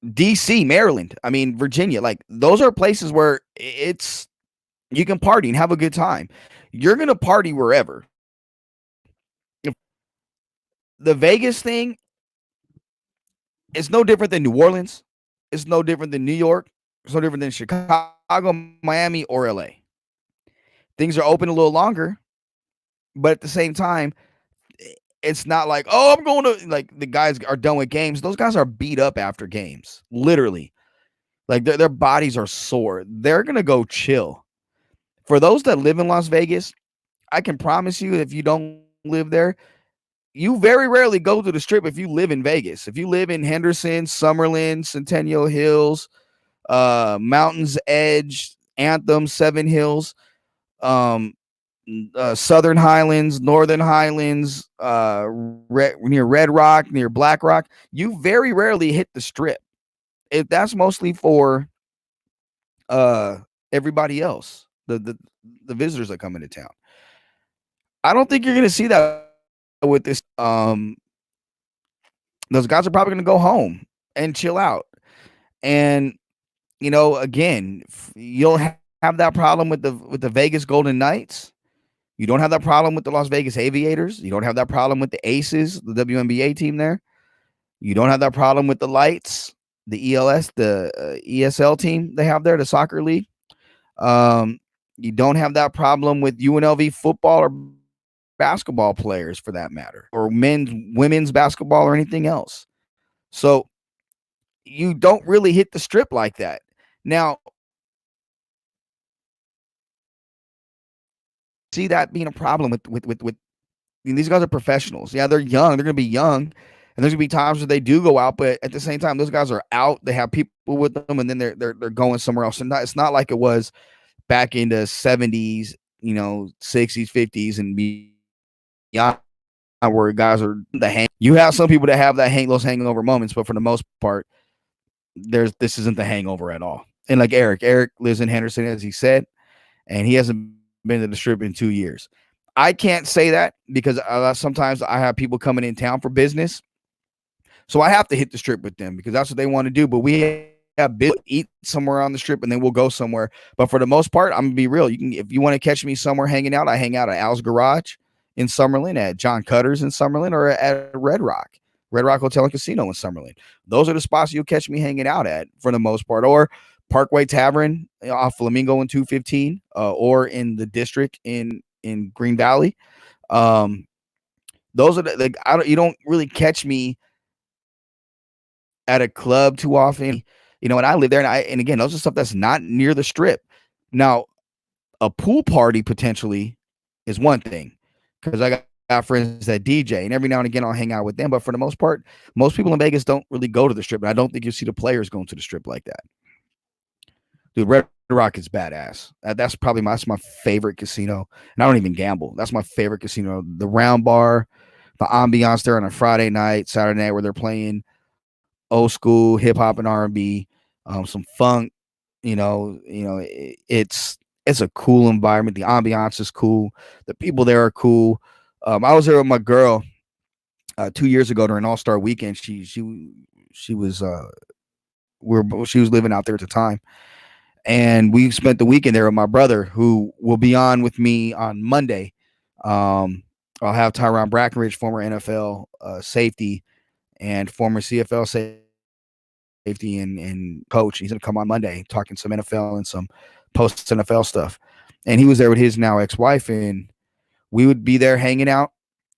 DC, Maryland, I mean, Virginia, like those are places where you can party and have a good time. You're going to party wherever. The Vegas thing is no different than New Orleans. It's no different than New York. It's no different than Chicago, Miami, or LA. Things are open a little longer, but at the same time, it's not like, oh, I'm going to, like, the guys are done with games. Those guys are beat up after games, literally. Like their bodies are sore. They're gonna go chill. For those that live in Las Vegas, I can promise you, if you don't live there, you very rarely go to the strip if you live in Vegas. If you live in Henderson, Summerlin, Centennial Hills, Mountains Edge, Anthem, Seven Hills, um, Southern Highlands, Northern Highlands, near Red Rock, near Black Rock, you very rarely hit the strip. If that's mostly for uh everybody else, the visitors that come into town. I don't think you're going to see that with this. Those guys are probably going to go home and chill out. And again, you don't have that problem with the Vegas Golden Knights. You don't have that problem with the Las Vegas Aviators. You don't have that problem with the Aces, the WNBA team there. You don't have that problem with the Lights, the ELS, the ESL team they have there, the soccer league. You don't have that problem with UNLV football or basketball players, for that matter, or women's basketball or anything else. So you don't really hit the strip like that. Now, see that being a problem with these guys are professionals. Yeah, they're young. They're going to be young, and there's going to be times where they do go out, but at the same time, those guys are out. They have people with them, and then they're going somewhere else. And it's not like it was back in the 70s, 60s, 50s, and beyond, where guys are the hang. You have some people that have those hangover moments, but for the most part, this isn't the hangover at all. And like Eric lives in Henderson, as he said, and he hasn't been to the strip in 2 years. I can't say that because sometimes I have people coming in town for business, so I have to hit the strip with them because that's what they want to do. But we have eat somewhere on the strip, and then we'll go somewhere. But for the most part, I'm gonna be real. If you want to catch me somewhere hanging out, I hang out at Al's Garage in Summerlin, at John Cutter's in Summerlin, or at Red Rock Hotel and Casino in Summerlin. Those are the spots you'll catch me hanging out at for the most part. Or Parkway Tavern off Flamingo and 215, or in the district in Green Valley. Those are you don't really catch me at a club too often. And I live there, and again, those are stuff that's not near the strip. Now, a pool party potentially is one thing, because I got friends that DJ, and every now and again I'll hang out with them. But for the most part, most people in Vegas don't really go to the strip, and I don't think you see the players going to the strip like that. Dude, Red Rock is badass. That's my favorite casino, and I don't even gamble. That's my favorite casino. The Round Bar, the ambiance there on a Friday night, Saturday night, where they're playing old school hip hop and R&B, some funk. It's it's a cool environment. The ambiance is cool. The people there are cool. I was there with my girl 2 years ago during All Star Weekend. She was she was living out there at the time, and we spent the weekend there with my brother, who will be on with me on Monday. Um, I'll have Tyron Brackenridge, former NFL safety and former CFL safety and coach. He's going to come on Monday talking some NFL and some post NFL stuff. And he was there with his now ex-wife, and we would be there hanging out.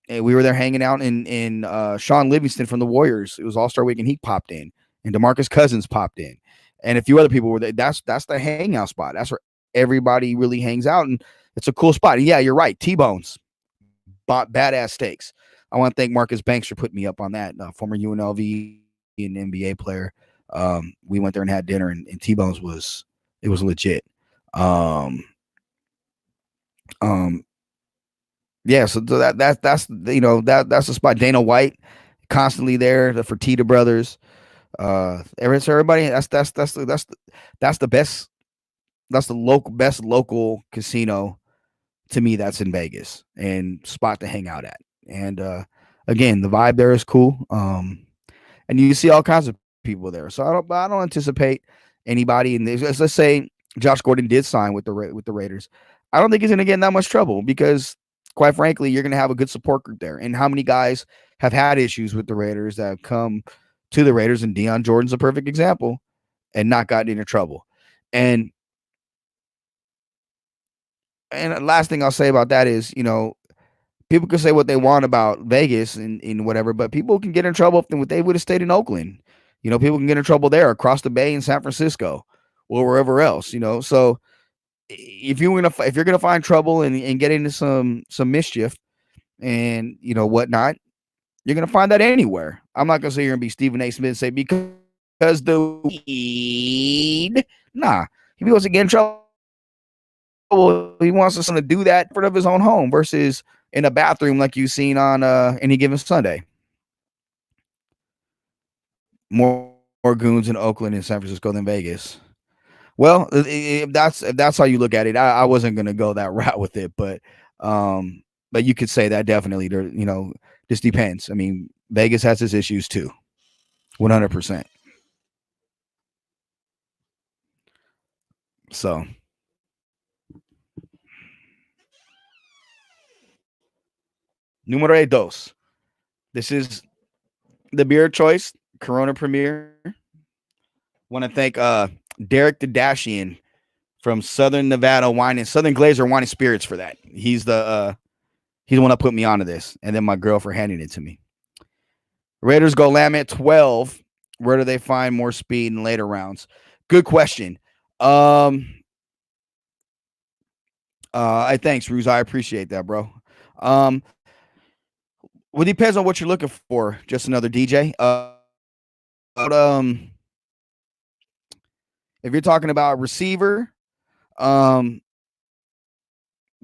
And we were there hanging out, in Sean Livingston from the Warriors. It was All-Star Week, and he popped in, and DeMarcus Cousins popped in, and a few other people were there. That's the hangout spot. That's where everybody really hangs out, and it's a cool spot. And yeah, you're right. T-Bones bought badass steaks. I want to thank Marcus Banks for putting me up on that. Former UNLV and NBA player. We went there and had dinner, and T-Bones was legit. Yeah, so that's that's the spot. Dana White constantly there, the Fertitta brothers. Everybody. That's the best. That's the best local casino to me. That's in Vegas and spot to hang out at. And again, the vibe there is cool. And you see all kinds of people there. So I don't anticipate anybody in this. Let's say Josh Gordon did sign with the Raiders. I don't think he's going to get in that much trouble because, quite frankly, you're going to have a good support group there. And how many guys have had issues with the Raiders that have come to the Raiders, and Deion Jordan's a perfect example, and not gotten into trouble. And the last thing I'll say about that is, people can say what they want about Vegas and whatever, but people can get in trouble if they would have stayed in Oakland. People can get in trouble there, across the bay in San Francisco or wherever else. So if you're gonna find trouble and get into some mischief and whatnot, you're gonna find that anywhere. I'm not gonna say you're gonna be Stephen A. Smith and say because the weed. Nah, if he wants to get in trouble, he wants us to do that in front of his own home versus in a bathroom like you've seen on Any Given Sunday. More goons in Oakland and San Francisco than Vegas. Well, if that's how you look at it, I wasn't gonna go that route with it, but you could say that definitely. There, just depends. I mean, Vegas has its issues too, 100%. So, numero dos. This is the beer choice, Corona Premier. Want to thank Derek the Dashian from Southern Nevada Wine and Southern Glazer Wine and Spirits for that. He's the one that put me onto this, and then my girl for handing it to me. Raiders go Lamb at 12. Where do they find more speed in later rounds? Good question. Thanks, Ruse. I appreciate that, bro. Well, it depends on what you're looking for. Just another DJ. If you're talking about receiver,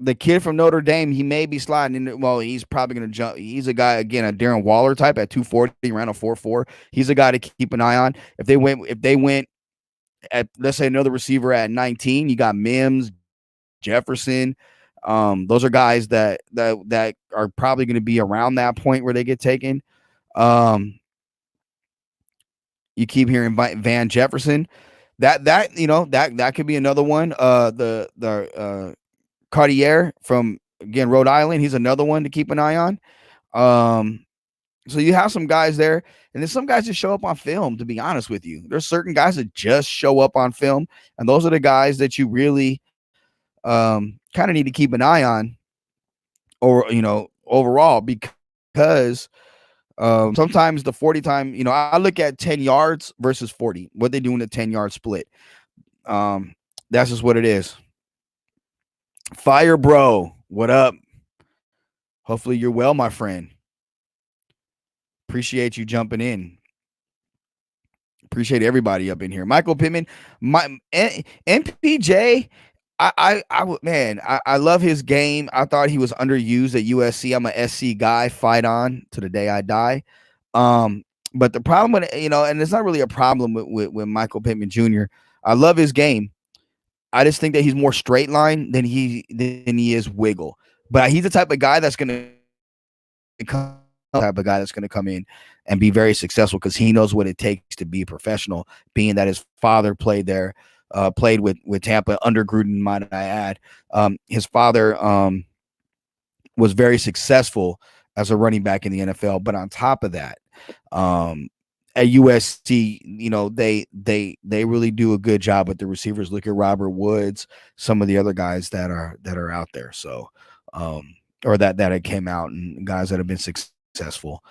the kid from Notre Dame, he may be sliding in. Well, he's probably going to jump. He's a guy, again, a Darren Waller type at 240, ran a 4.4. He's a guy to keep an eye on. If they went at, let's say, another receiver at 19, you got Mims, Jefferson. Those are guys that are probably going to be around that point where they get taken. You keep hearing Van Jefferson. That could be another one. The Cartier from, again, Rhode Island. He's another one to keep an eye on. So you have some guys there, and then some guys just show up on film, to be honest with you. There's certain guys that just show up on film, and those are the guys that you really kind of need to keep an eye on, or overall, because sometimes the 40 time, I look at 10 yards versus 40, what they do in the 10-yard split. That's just what it is. Fire bro, what up? Hopefully you're well, my friend. Appreciate you jumping in. Appreciate everybody up in here. Michael Pittman, my MPJ. I love his game. I thought he was underused at USC. I'm a SC guy, fight on to the day I die. But the problem with, and it's not really a problem with Michael Pittman Jr. I love his game. I just think that he's more straight line than he is wiggle. But he's the type of guy that's gonna come in and be very successful because he knows what it takes to be a professional. Being that his father played there, played with Tampa under Gruden, might I add. His father was very successful as a running back in the NFL. But on top of that, um, at USC, they really do a good job with the receivers. Look at Robert Woods, some of the other guys that are out there. So, or that came out, and guys that have been successful.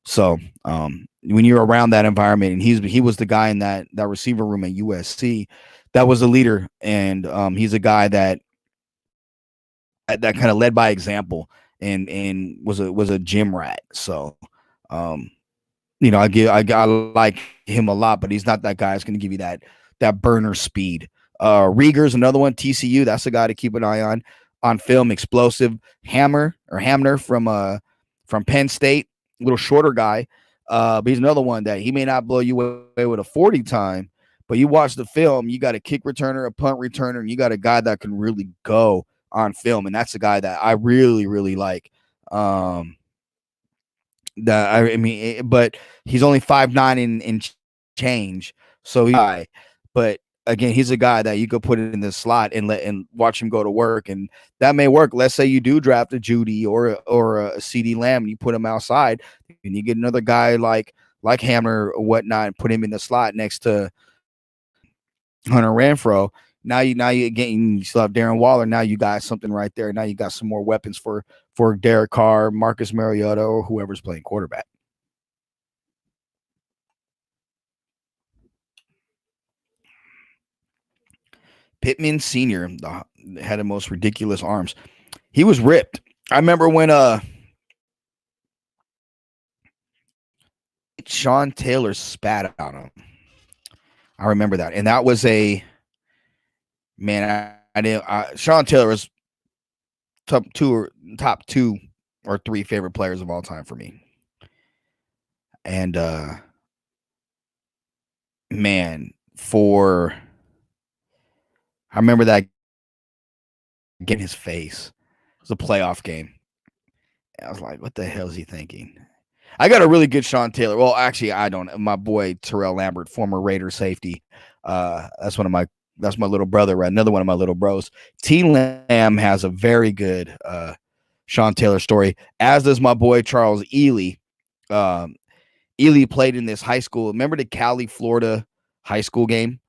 So, when you're around that environment, and he was the guy in that receiver room at USC, that was a leader, and he's a guy that kind of led by example, and was a gym rat. So, um, I like him a lot, but he's not that guy that's going to give you that burner speed. Rieger's another one. TCU, that's a guy to keep an eye on film. Explosive. Hamner from Penn State, a little shorter guy, but he's another one that he may not blow you away with a 40 time, but you watch the film, you got a kick returner, a punt returner, and you got a guy that can really go on film, and that's a guy that I really, really like. But he's only 5'9" in change, so but again, he's a guy that you could put it in the slot and watch him go to work, and that may work. Let's say you do draft a Judy or a CD Lamb, and you put him outside, and you get another guy like Hamner or whatnot, and put him in the slot next to Hunter Renfrow. Now you still have Darren Waller. Now you got something right there. Now you got some more weapons for Derek Carr, Marcus Mariota, or whoever's playing quarterback. Pittman Sr. Had the most ridiculous arms. He was ripped. I remember when Sean Taylor spat on him. I remember that, and that was a man. I didn't. Sean Taylor was top two or three favorite players of all time for me. And man, I remember that game in his face. It was a playoff game. I was like, what the hell is he thinking? I got a really good Sean Taylor. Well, actually, I don't. My boy Terrell Lambert, former Raider safety. That's my little brother, right? Another one of my little bros. T Lamb has a very good Sean Taylor story, as does my boy Charles Ely. Ely played in this high school. Remember the Cali, Florida high school game?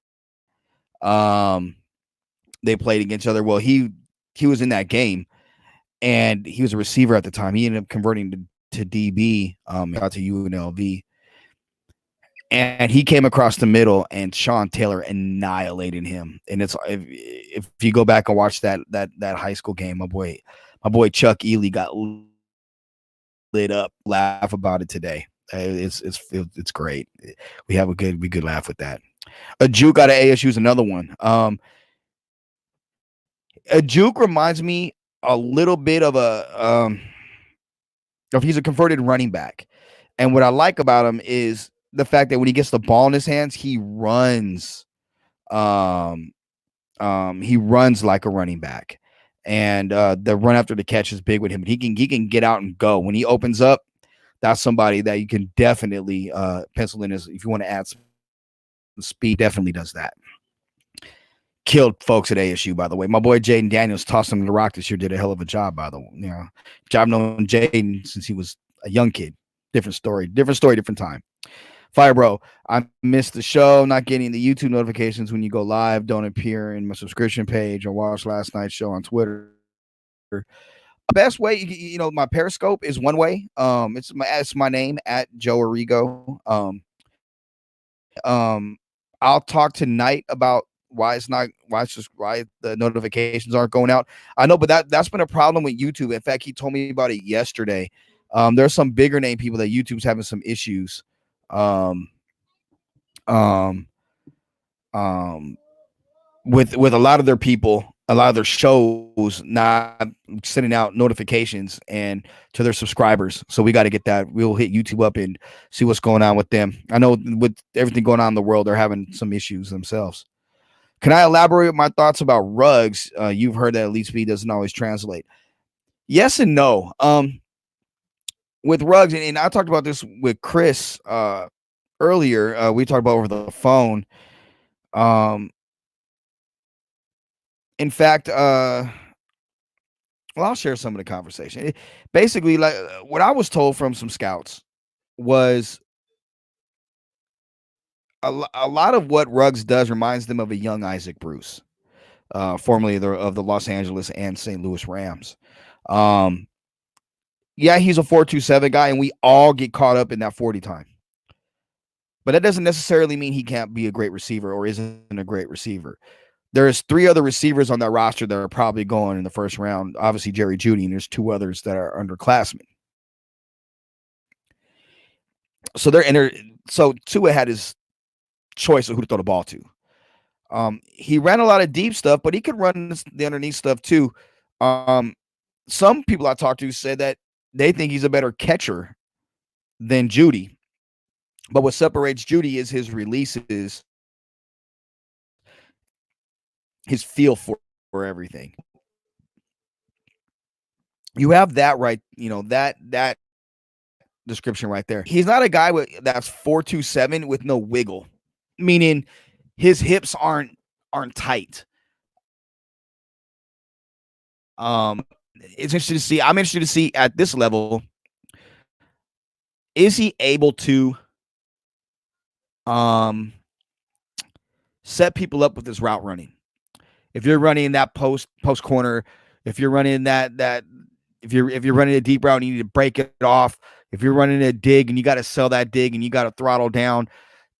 They played against each other. Well, he was in that game, and he was a receiver at the time. He ended up converting to DB, out to UNLV. And he came across the middle, and Sean Taylor annihilated him. And it's if you go back and watch that high school game, my boy Chuck Ely got lit up. Laugh about it today. It's great. We have a good laugh with that. A Juke out of ASU is another one. A Juke reminds me a little bit of he's a converted running back, and what I like about him is the fact that when he gets the ball in his hands, he runs. He runs like a running back, and the run after the catch is big with him. He can get out and go when he opens up. That's somebody that you can definitely pencil in as if you want to add some speed. Definitely does that. Killed folks at ASU, by the way. My boy Jaden Daniels tossed him to the rock this year. Did a hell of a job, by the way. I've known Jaden since he was a young kid. Different story, different time. Fire bro, I missed the show. Not getting the YouTube notifications when you go live. Don't appear in my subscription page or watch last night's show on Twitter. Best way, my Periscope is one way. It's my name at Joe Arrigo. I'll talk tonight about why the notifications aren't going out. I know, but that's been a problem with YouTube. In fact, he told me about it yesterday. There's some bigger name people that YouTube's having some issues. With a lot of their people, a lot of their shows not sending out notifications and to their subscribers. So we got to get that. We'll hit YouTube up and see what's going on with them. I know with everything going on in the world, they're having some issues themselves. Can I elaborate my thoughts about Ruggs? You've heard that elite speed doesn't always translate. Yes and no. With Ruggs, and I talked about this with Chris earlier. We talked about over the phone. Um, in fact, well, I'll share some of the conversation. Basically, like what I was told from some scouts was a lot of what Ruggs does reminds them of a young Isaac Bruce, formerly of the Los Angeles and St. Louis Rams. Um, yeah, he's a 4.27 guy, and we all get caught up in that 40 time. But that doesn't necessarily mean he can't be a great receiver or isn't a great receiver. There's 3 other receivers on that roster that are probably going in the first round. Obviously, Jerry Jeudy, and there's 2 others that are underclassmen. So so Tua had his choice of who to throw the ball to. He ran a lot of deep stuff, but he could run the underneath stuff too. Some people I talked to said that they think he's a better catcher than Jeudy. But what separates Jeudy is his releases, his feel for everything. You have that right, that description right there. He's not a guy that's 4.27 with no wiggle, meaning his hips aren't tight. It's interesting to see. I'm interested to see at this level, is he able to set people up with his route running? If you're running that post corner, if you're running that if you're running a deep route and you need to break it off, if you're running a dig and you got to sell that dig and you got to throttle down,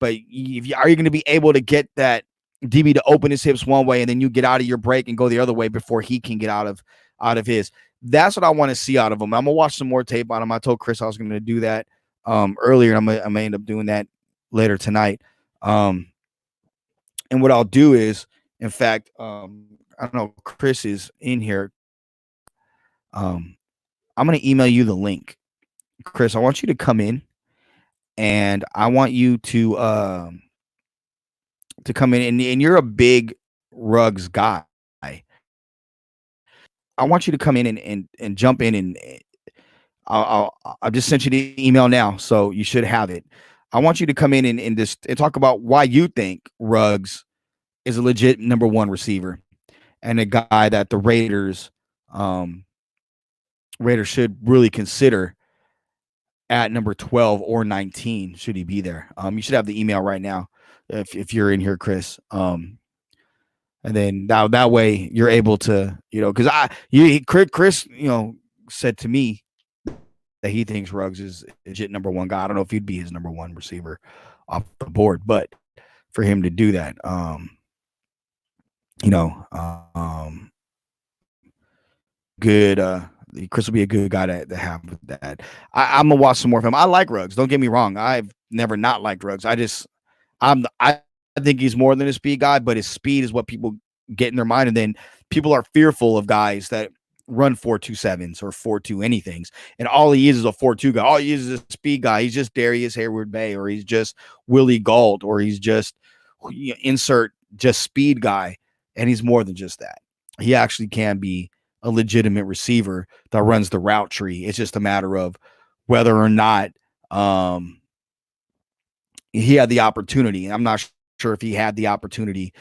but are you going to be able to get that DB to open his hips one way and then you get out of your break and go the other way before he can get out of his? That's what I want to see out of him. I'm gonna watch some more tape on him. I told Chris I was going to do that earlier. I'm gonna end up doing that later tonight. And what I'll do is, in fact, I don't know, Chris is in here. I'm going to email you the link. Chris, I want you to come in and I want you to come in and you're a big Ruggs guy. I want you to come in and jump in and I'll just sent you the email now, so you should have it. I want you to come in and just and talk about why you think Ruggs is a legit number 1 receiver and a guy that the Raiders should really consider at number 12 or 19 should he be there. You should have the email right now if you're in here, Chris. And then that way you're able to, because Chris, said to me that he thinks Ruggs is legit number 1 guy. I don't know if he'd be his number 1 receiver off the board, but for him to do that, good. Chris will be a good guy to have with that. I'm gonna watch some more of him. I like Ruggs. Don't get me wrong. I've never not liked Ruggs. I think he's more than a speed guy, but his speed is what people get in their mind, and then people are fearful of guys that run 4.27s or 4.2 anythings, and all he is a 4.2 guy. All he is a speed guy. He's just Darius Hayward Bay, or he's just Willie Gault, or he's just insert just speed guy, and he's more than just that. He actually can be a legitimate receiver that runs the route tree. It's just a matter of whether or not he had the opportunity. I'm not sure if he had the opportunity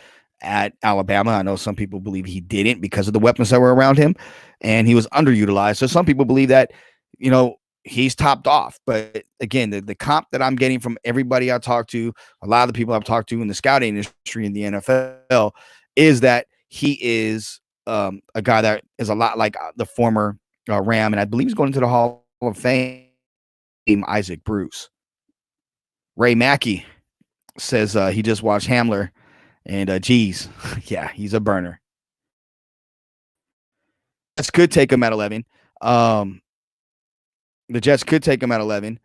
at Alabama. I know some people believe he didn't because of the weapons that were around him and he was underutilized. So some people believe that, he's topped off. But again, the comp that I'm getting from everybody I talk to, a lot of the people I've talked to in the scouting industry in the NFL, is that he is a guy that is a lot like the former Ram, and I believe he's going into the Hall of Fame, Isaac Bruce. Ray Mackey says he just watched Hamler, and geez, yeah, he's a burner. Jets could take him at 11. The Jets could take him at 11.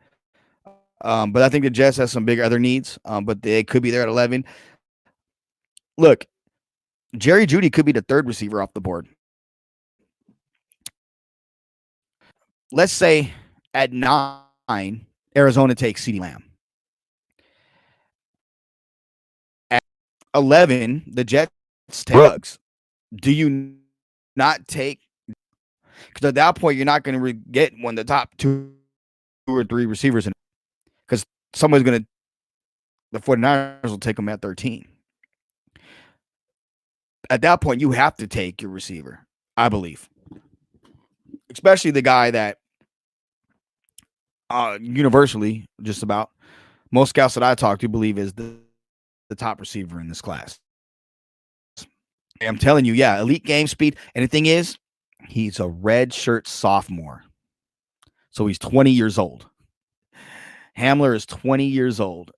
But I think the Jets have some big other needs, but they could be there at 11. Look, Jerry Jeudy could be the 3rd receiver off the board. Let's say at 9, Arizona takes CeeDee Lamb. At 11, the Jets Ruggs. Do you not take? Because at that point, you're not going to get one of the top 2 or 3 receivers, because somebody's going to, the 49ers will take them at 13. At that point, you have to take your receiver, I believe, especially the guy that universally, just about most scouts that I talk to believe is the top receiver in this class. I'm telling you, yeah, elite game speed. And the thing is, he's a redshirt sophomore. So he's 20 years old. Hamler is 20 years old.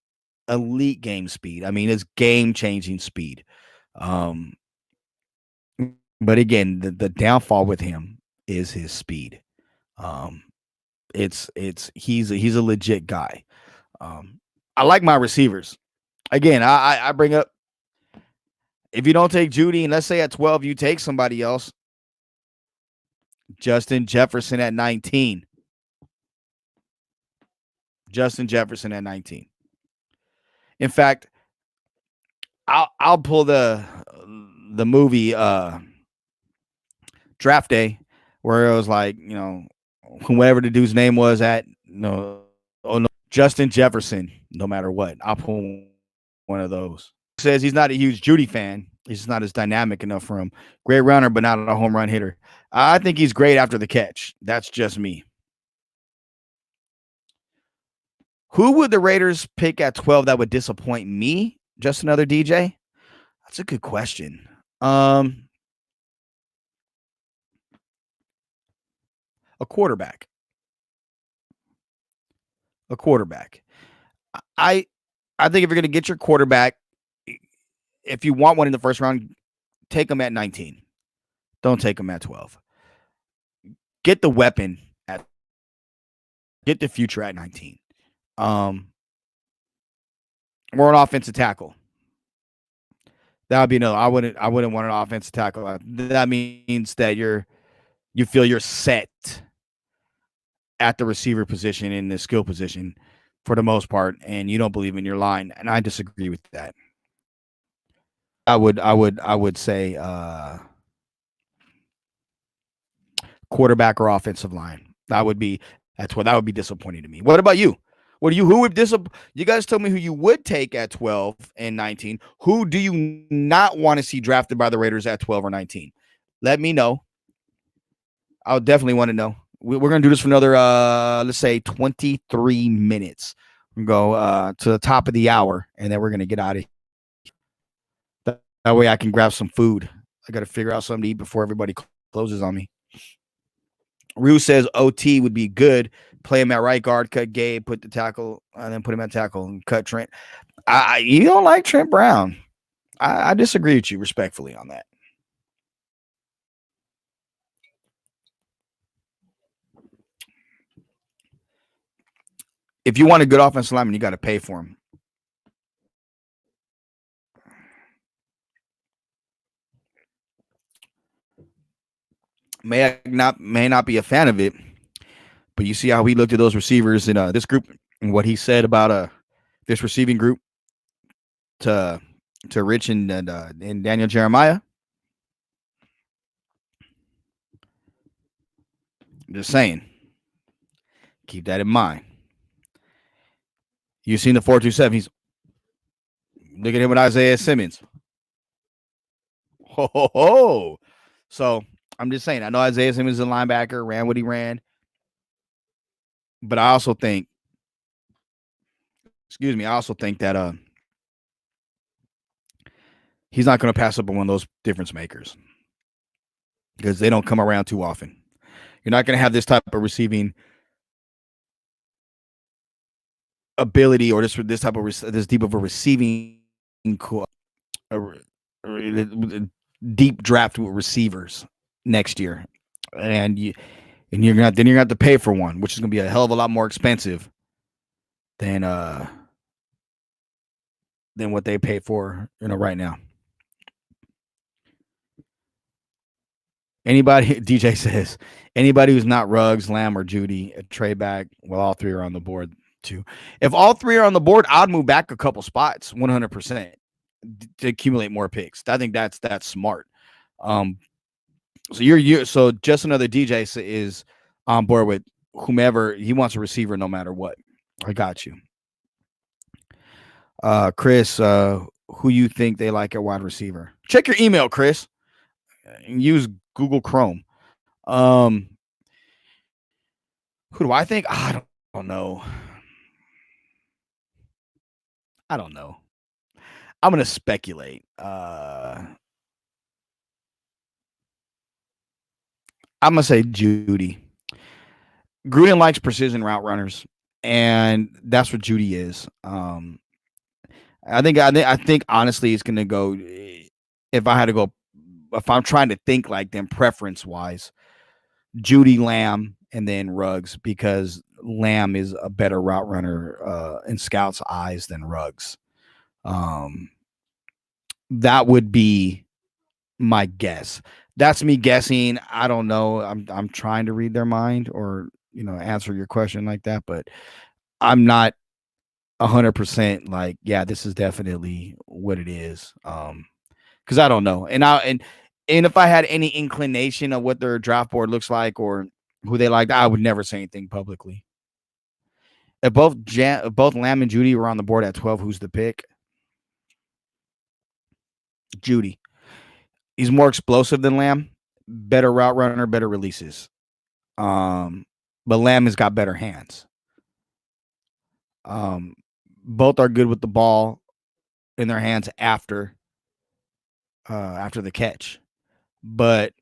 Elite game speed. I mean, it's game-changing speed. But again, the downfall with him is his speed. He's a legit guy. I like my receivers. Again, I bring up, if you don't take Judy, and let's say at 12 you take somebody else, Justin Jefferson at 19. Justin Jefferson at 19. In fact, I'll pull the movie Draft Day, where it was like, whoever the dude's name was at Justin Jefferson, no matter what. I'll pull one of those. Says he's not a huge Judy fan. He's just not as dynamic enough for him. Great runner, but not a home run hitter. I think he's great after the catch. That's just me. Who would the Raiders pick at 12 that would disappoint me? Just another DJ? That's a good question. A quarterback. A quarterback. I think if you're going to get your quarterback, if you want one in the first round, take him at 19. Don't take him at 12. Get the weapon get the future at 19. We're an offensive tackle. That would be no. I wouldn't want an offensive tackle. That means that you feel you're set at the receiver position in the skill position for the most part, and you don't believe in your line. And I disagree with that. I would say quarterback or offensive line. That would be disappointing to me. What about you? Who would you guys tell me who you would take at 12 and 19? Who do you not want to see drafted by the Raiders at 12 or 19? Let me know. I'll definitely want to know. We're going to do this for another, let's say 23 minutes. We're going to go to the top of the hour, and then we're going to get out of here. That way I can grab some food. I got to figure out something to eat before everybody closes on me. Rue says OT would be good. Play him at right guard, cut Gabe, put the tackle, and then put him at tackle and cut Trent. You don't like Trent Brown. I disagree with you respectfully on that. If you want a good offensive lineman, you got to pay for him. May not be a fan of it, but you see how he looked at those receivers in this group and what he said about this receiving group to Rich and Daniel Jeremiah. I'm just saying, keep that in mind. You seen the 4.27? He's look at him with Isaiah Simmons. Ho ho ho! So I'm just saying. I know Isaiah Simmons is a linebacker, ran what he ran, but I also think, that he's not going to pass up on one of those difference makers because they don't come around too often. You're not going to have this type of receiving ability or this deep of a receiving deep draft with receivers next year, and you're gonna have to pay for one, which is gonna be a hell of a lot more expensive than what they pay for right now. DJ says anybody who's not Ruggs, Lamb, or Judy, a trade back. Well, all three are on the board too. If all three are on the board, I'd move back a couple spots, 100%. to accumulate more picks. I think that's smart. Um, so just another DJ is on board with whomever he wants a receiver no matter what. I got you. Chris, who you think they like at wide receiver? Check your email, Chris, and use Google Chrome. Who do I think? I don't know. I don't know. I'm gonna speculate. I'm gonna say Judy. Gruden likes precision route runners, and that's what Judy is. I think honestly, it's gonna go. If I had to go, if I'm trying to think like them preference wise, Judy, Lamb, and then Ruggs, because Lamb is a better route runner in scouts' eyes than Ruggs. That would be my guess. That's me guessing. I don't know. I'm trying to read their mind or answer your question like that, but I'm not 100% like, yeah, this is definitely what it is. Because I don't know, and if I had any inclination of what their draft board looks like or who they liked, I would never say anything publicly. If both Lamb and Judy were on the board at 12, who's the pick? Judy. He's more explosive than Lamb, better route runner, better releases. But Lamb has got better hands. Both are good with the ball in their hands after the catch. But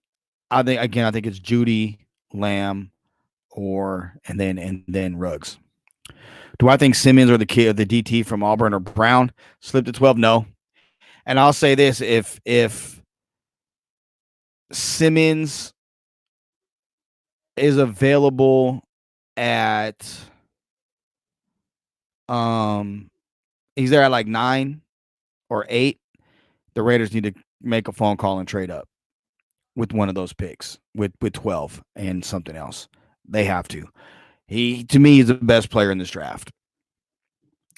I think it's Judy, Lamb, and then Ruggs. Do I think Simmons or the DT from Auburn or Brown slipped to 12? No. And I'll say this: if Simmons is available at he's there at like 9 or 8, the Raiders need to make a phone call and trade up with one of those picks with 12 and something else. They have to. He, to me, is the best player in this draft.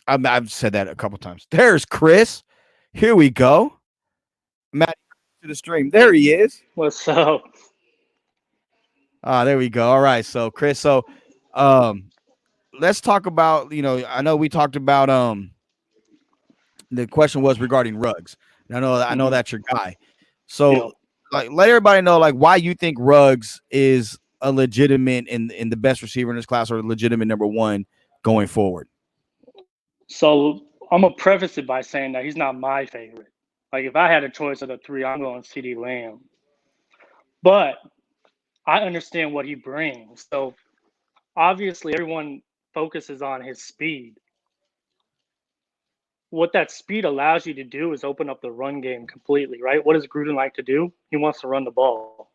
I've said that a couple times. There's Chris. Here we go. Matt to the stream. There he is. What's up? There we go. All right. So Chris, let's talk about, I know we talked about the question was regarding Ruggs. And I know that's your guy. So Yeah. like let everybody know like why you think Ruggs is a legitimate in the best receiver in this class or legitimate number 1 going forward. So I'm gonna preface it by saying that he's not my favorite. Like if I had a choice of the three, I'm going CD Lamb. But I understand what he brings. So obviously everyone focuses on his speed. What that speed allows you to do is open up the run game completely, right? What does Gruden like to do? He wants to run the ball.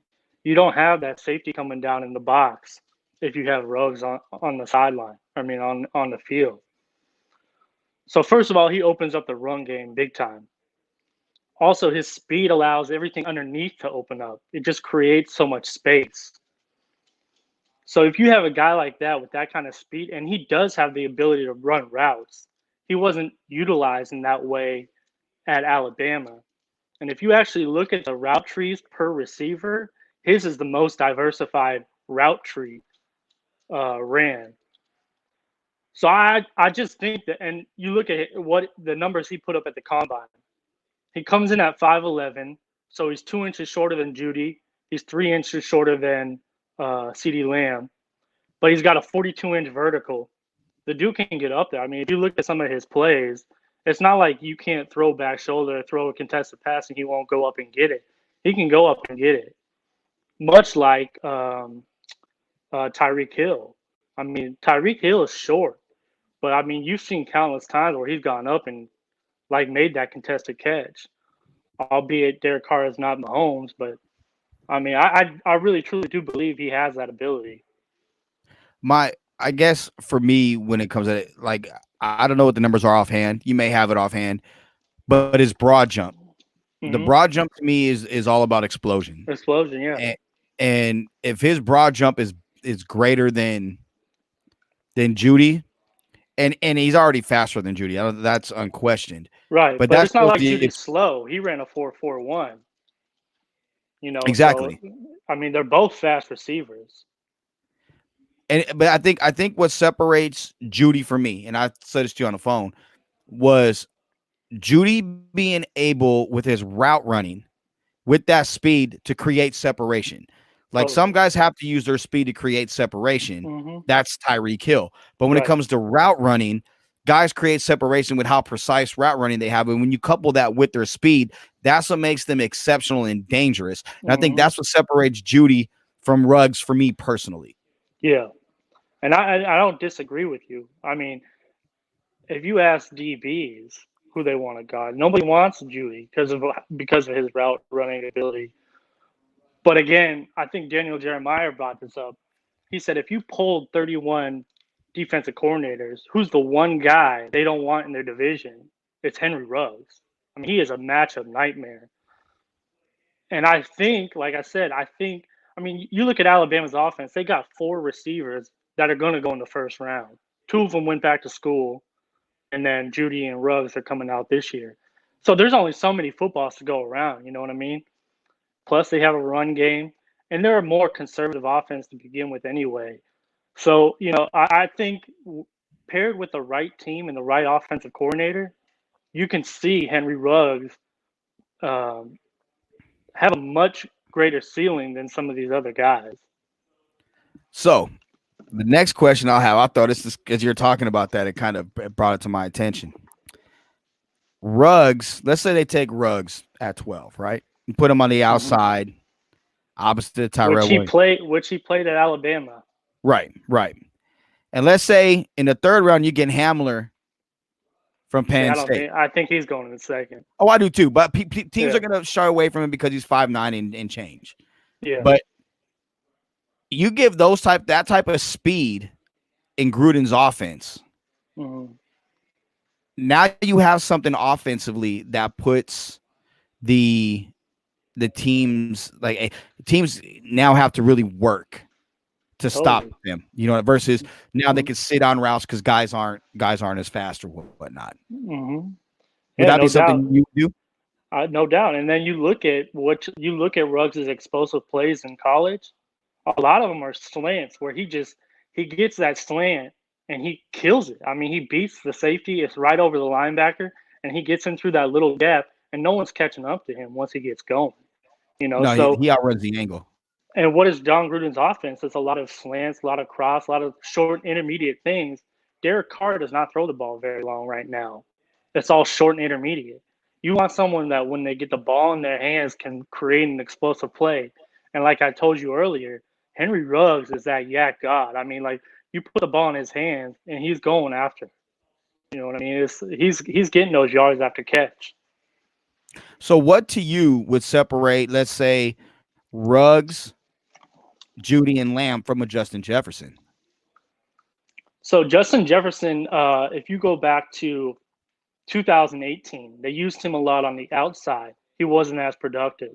You don't have that safety coming down in the box if you have Ruggs on the sideline. I mean on the field. So first of all, he opens up the run game big time. Also, his speed allows everything underneath to open up. It just creates so much space. So if you have a guy like that with that kind of speed, and he does have the ability to run routes, he wasn't utilized in that way at Alabama. And if you actually look at the route trees per receiver, his is the most diversified route tree ran. So I just think that, and you look at what the numbers he put up at the combine. He comes in at 5'11", so he's 2 inches shorter than Judy. He's 3 inches shorter than CD Lamb, but he's got a 42-inch vertical. The dude can get up there. I mean, if you look at some of his plays, it's not like you can't throw back shoulder, throw a contested pass, and he won't go up and get it. He can go up and get it, much like Tyreek Hill. I mean, Tyreek Hill is short, but I mean, you've seen countless times where he's gone up and like made that contested catch. Albeit Derek Carr is not Mahomes, but I mean, I really truly do believe he has that ability. I guess for me when it comes to it, like I don't know what the numbers are offhand. You may have it offhand, but his broad jump. The broad jump to me is all about explosion. Explosion, yeah. And if his broad jump is greater than Judy, and he's already faster than Judy. That's unquestioned. Right, But but that's it's not supposed like to be Judy's slow. He ran a 4.41. So exactly. I mean, they're both fast receivers. And but I think what separates Judy from me, and I said this to you on the phone, was Judy being able with his route running with that speed to create separation. Like some Totally. guys have to use their speed to create separation. Hmm. That's Tyreek Hill. But when it Right. comes to route running, guys create separation with how precise route running they have. And when you couple that with their speed, that's what makes them exceptional and dangerous. And I think Hmm. that's what separates Judy from Ruggs for me personally. Yeah, and I don't disagree with you. I mean, if you ask DBs who they want to guard, nobody wants Judy because of his route running ability. But again, I think Daniel Jeremiah brought this up. He said if you polled 31 defensive coordinators, who's the one guy they don't want in their division? It's Henry Ruggs. I mean, he is a matchup nightmare. And I think, like I said, I mean, you look at Alabama's offense, they got four receivers that are going to go in the first round. Two of them went back to school, and then Judy and Ruggs are coming out this year. So there's only so many footballs to go around, you know what I mean? Plus, they have a run game, and they're a more conservative offense to begin with anyway. So, I think paired with the right team and the right offensive coordinator, you can see Henry Ruggs um, have a much greater ceiling than some of these other guys. So the next question I'll have, I thought this is as you're talking about that, it kind of brought it to my attention. Ruggs, let's say they take Ruggs at 12, right? And put him on the Hmm. outside, opposite of Tyrell Williams. Which he played at Alabama. Right, right. And let's say in the third round you get Hamler from See, Penn State. I think he's going in the second. Oh, I do too. But teams Yeah, are going to shy away from him because he's 5'9" and change. yeah. But you give that type of speed in Gruden's offense. Hmm. Now you have something offensively that puts the teams teams now have to really work to stop Totally. them. Versus now they Hmm. can sit on routes because guys aren't as fast or whatnot. Hmm. Would Yeah, that be no doubt. something you do? No doubt. And then you look at Ruggs' explosive plays in college. A lot of them are slants where he gets that slant and he kills it. I mean, he beats the safety. It's right over the linebacker, and he gets in through that little gap, and no one's catching up to him once he gets going. No, So he outruns the angle. and what is John Gruden's offense? It's a lot of slants, a lot of cross, a lot of short intermediate things. Derek Carr does not throw the ball very long right now. It's all short and intermediate. You want someone that when they get the ball in their hands can create an explosive play. And like I told you earlier, Henry Ruggs is that yak god. I mean, like you put the ball in his hands and he's going after. You know what I mean? He's getting those yards after catch. So what to you would separate, let's say, Ruggs, Judy, and Lamb from a Justin Jefferson? So Justin Jefferson, if you go back to 2018, they used him a lot on the outside. He wasn't as productive.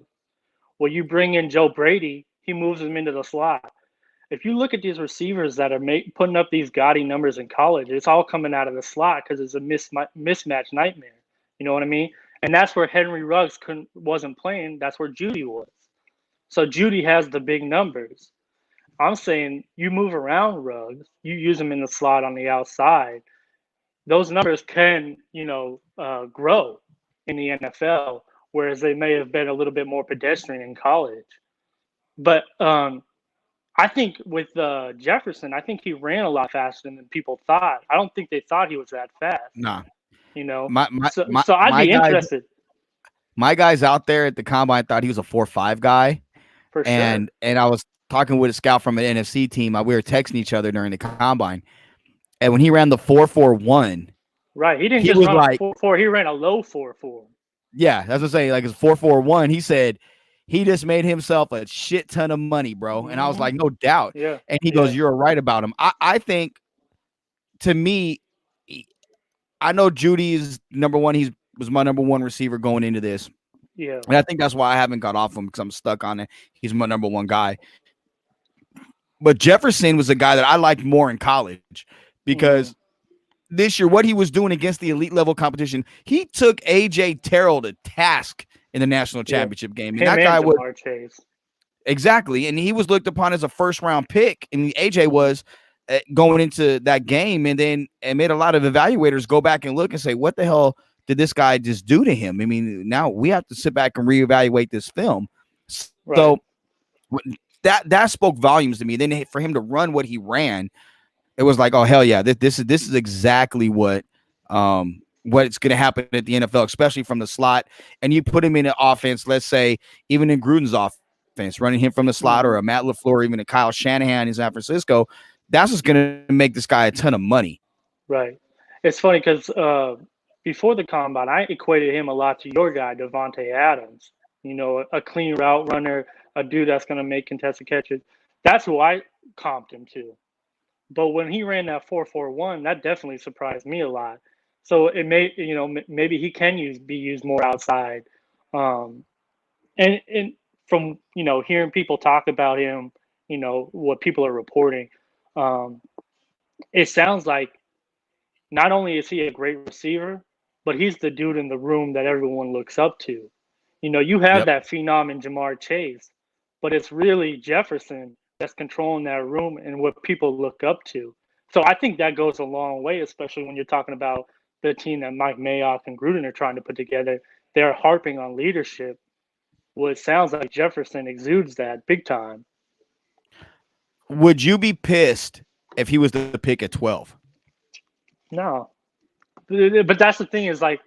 When you bring in Joe Brady, he moves him into the slot. If you look at these receivers that are putting up these gaudy numbers in college, it's all coming out of the slot because it's a mismatch nightmare. You know what I mean? And that's where Henry Ruggs wasn't playing. That's where Judy was. So Judy has the big numbers. I'm saying you move around Ruggs, you use him in the slot on the outside. Those numbers can, grow in the NFL, whereas they may have been a little bit more pedestrian in college. But I think with Jefferson, I think he ran a lot faster than people thought. I don't think they thought he was that fast. Nah, You know, my my my so I'd my be guys interested my guys out there at the combine thought he was a 4.5 guy, for sure. and I was talking with a scout from an NFC team. We were texting each other during the combine, and when he ran the 4.41, Right, he didn't he just was run a like, 4.4; he ran a low 4.4. "Yeah, that's what I'm saying." Like it's 4.41. He said he just made himself a shit ton of money, bro. And I was Hmm. like, "No doubt." Yeah, And he yeah, goes, "You're right about him." I think to me, I know Judy is number one. He was my number one receiver going into this. yeah. And I think that's why I haven't got off him because I'm stuck on it. He's my number one guy. But Jefferson was a guy that I liked more in college Hmm. because this year, what he was doing against the elite level competition, he took AJ Terrell to task in the national Yeah, championship game, and him that and guy was Jamar Chase. exactly, and he was looked upon as a first round pick, and AJ Mm-hmm. was going into that game, and then it made a lot of evaluators go back and look and say, what the hell did this guy just do to him? I mean, now we have to sit back and reevaluate this film. So Right. that spoke volumes to me. Then for him to run what he ran, it was like, oh hell yeah, this is exactly what's going to happen at the NFL, especially from the slot. And you put him in an offense, let's say even in Gruden's offense, running him from the slot, or a Mm-hmm. Matt LaFleur, even a Kyle Shanahan in San Francisco. That's just going to make this guy a ton of money. Right. It's funny because before the combine, I equated him a lot to your guy, Devontae Adams. You know, a clean route runner, a dude that's going to make contested catches. That's who I comped him to. But when he ran that 4.41, that definitely surprised me a lot. So it may, maybe he can be used more outside. Um, and from hearing people talk about him, what people are reporting, um, it sounds like not only is he a great receiver, but he's the dude in the room that everyone looks up to. You have Yep. that phenom in Jamar Chase, but it's really Jefferson that's controlling that room and what people look up to. So I think that goes a long way, especially when you're talking about the team that Mike Mayock and Gruden are trying to put together. They're harping on leadership. Well, it sounds like Jefferson exudes that big time. Would you be pissed if he was the pick at 12? No, but that's the thing is like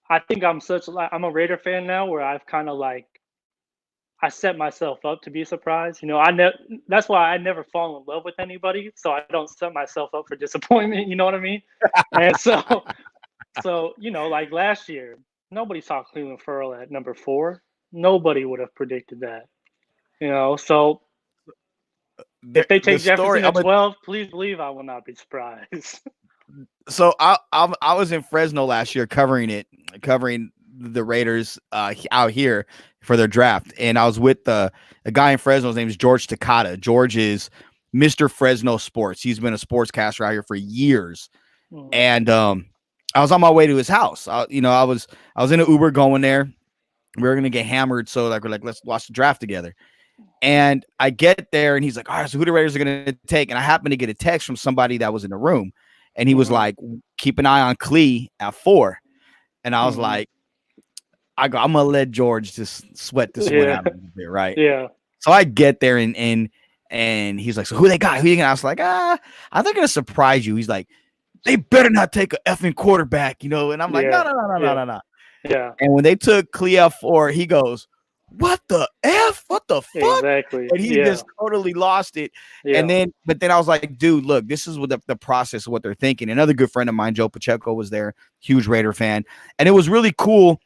I think I'm a Raider fan now where I've kind of like I set myself up to be surprised. That's why I never fall in love with anybody, so I don't set myself up for disappointment. You know what I mean? And so like last year, nobody saw Cleveland Ferrell at number 4. Nobody would have predicted that. So if they The take story Jefferson I'm at a, 12, please believe I will not be surprised. so I was in Fresno last year covering the Raiders out here for their draft, and I was with a guy in Fresno. His name is George Takata. George is Mr. Fresno Sports. He's been a sportscaster out here for years, Mhm. and I was on my way to his house. I was in an Uber going there. We were gonna get hammered, so like we're like, let's watch the draft together. And I get there, and he's like, all right, so who the Raiders are gonna take? And I happen to get a text from somebody that was in the room, and he was Mhm. like, keep an eye on Klee at 4. And I was Mhm. like, I'm gonna let George just sweat this one Yeah. out a little bit, right? Yeah. So I get there, and he's like, so who they got? Who you got? I was like, I think gonna surprise you. He's like, they better not take a effing quarterback, And I'm like, no, Yeah. no, no, no, no, Yeah. no, no. Yeah. And when they took Clea 4, he goes, "What the f? What the fuck?" Exactly. And he Yeah. just totally lost it. And Yeah. but then I was like, "Dude, look, this is what the process of what they're thinking." Another good friend of mine, Joe Pacheco, was there, huge Raider fan, and it was really cool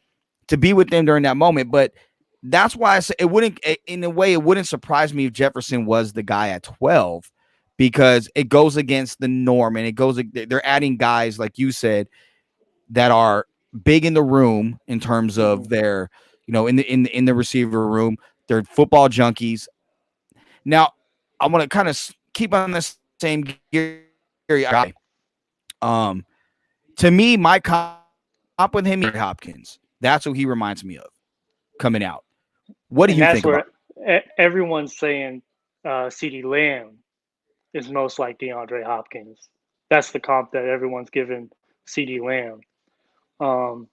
to be with them during that moment. But that's why I say it wouldn't, in a way, it wouldn't surprise me if Jefferson was the guy at 12, because it goes against the norm, and they're adding guys like you said that are big in the room in terms of Mhm. their, in the receiver room. They're football junkies. Now, I want to kind of keep on the same gear. Um, to me, my comp with him is Hopkins. That's what he reminds me of coming out. What do you think And about that's it? where everyone's saying CeeDee Lamb is most like DeAndre Hopkins. That's the comp that everyone's giving CeeDee Lamb. Um,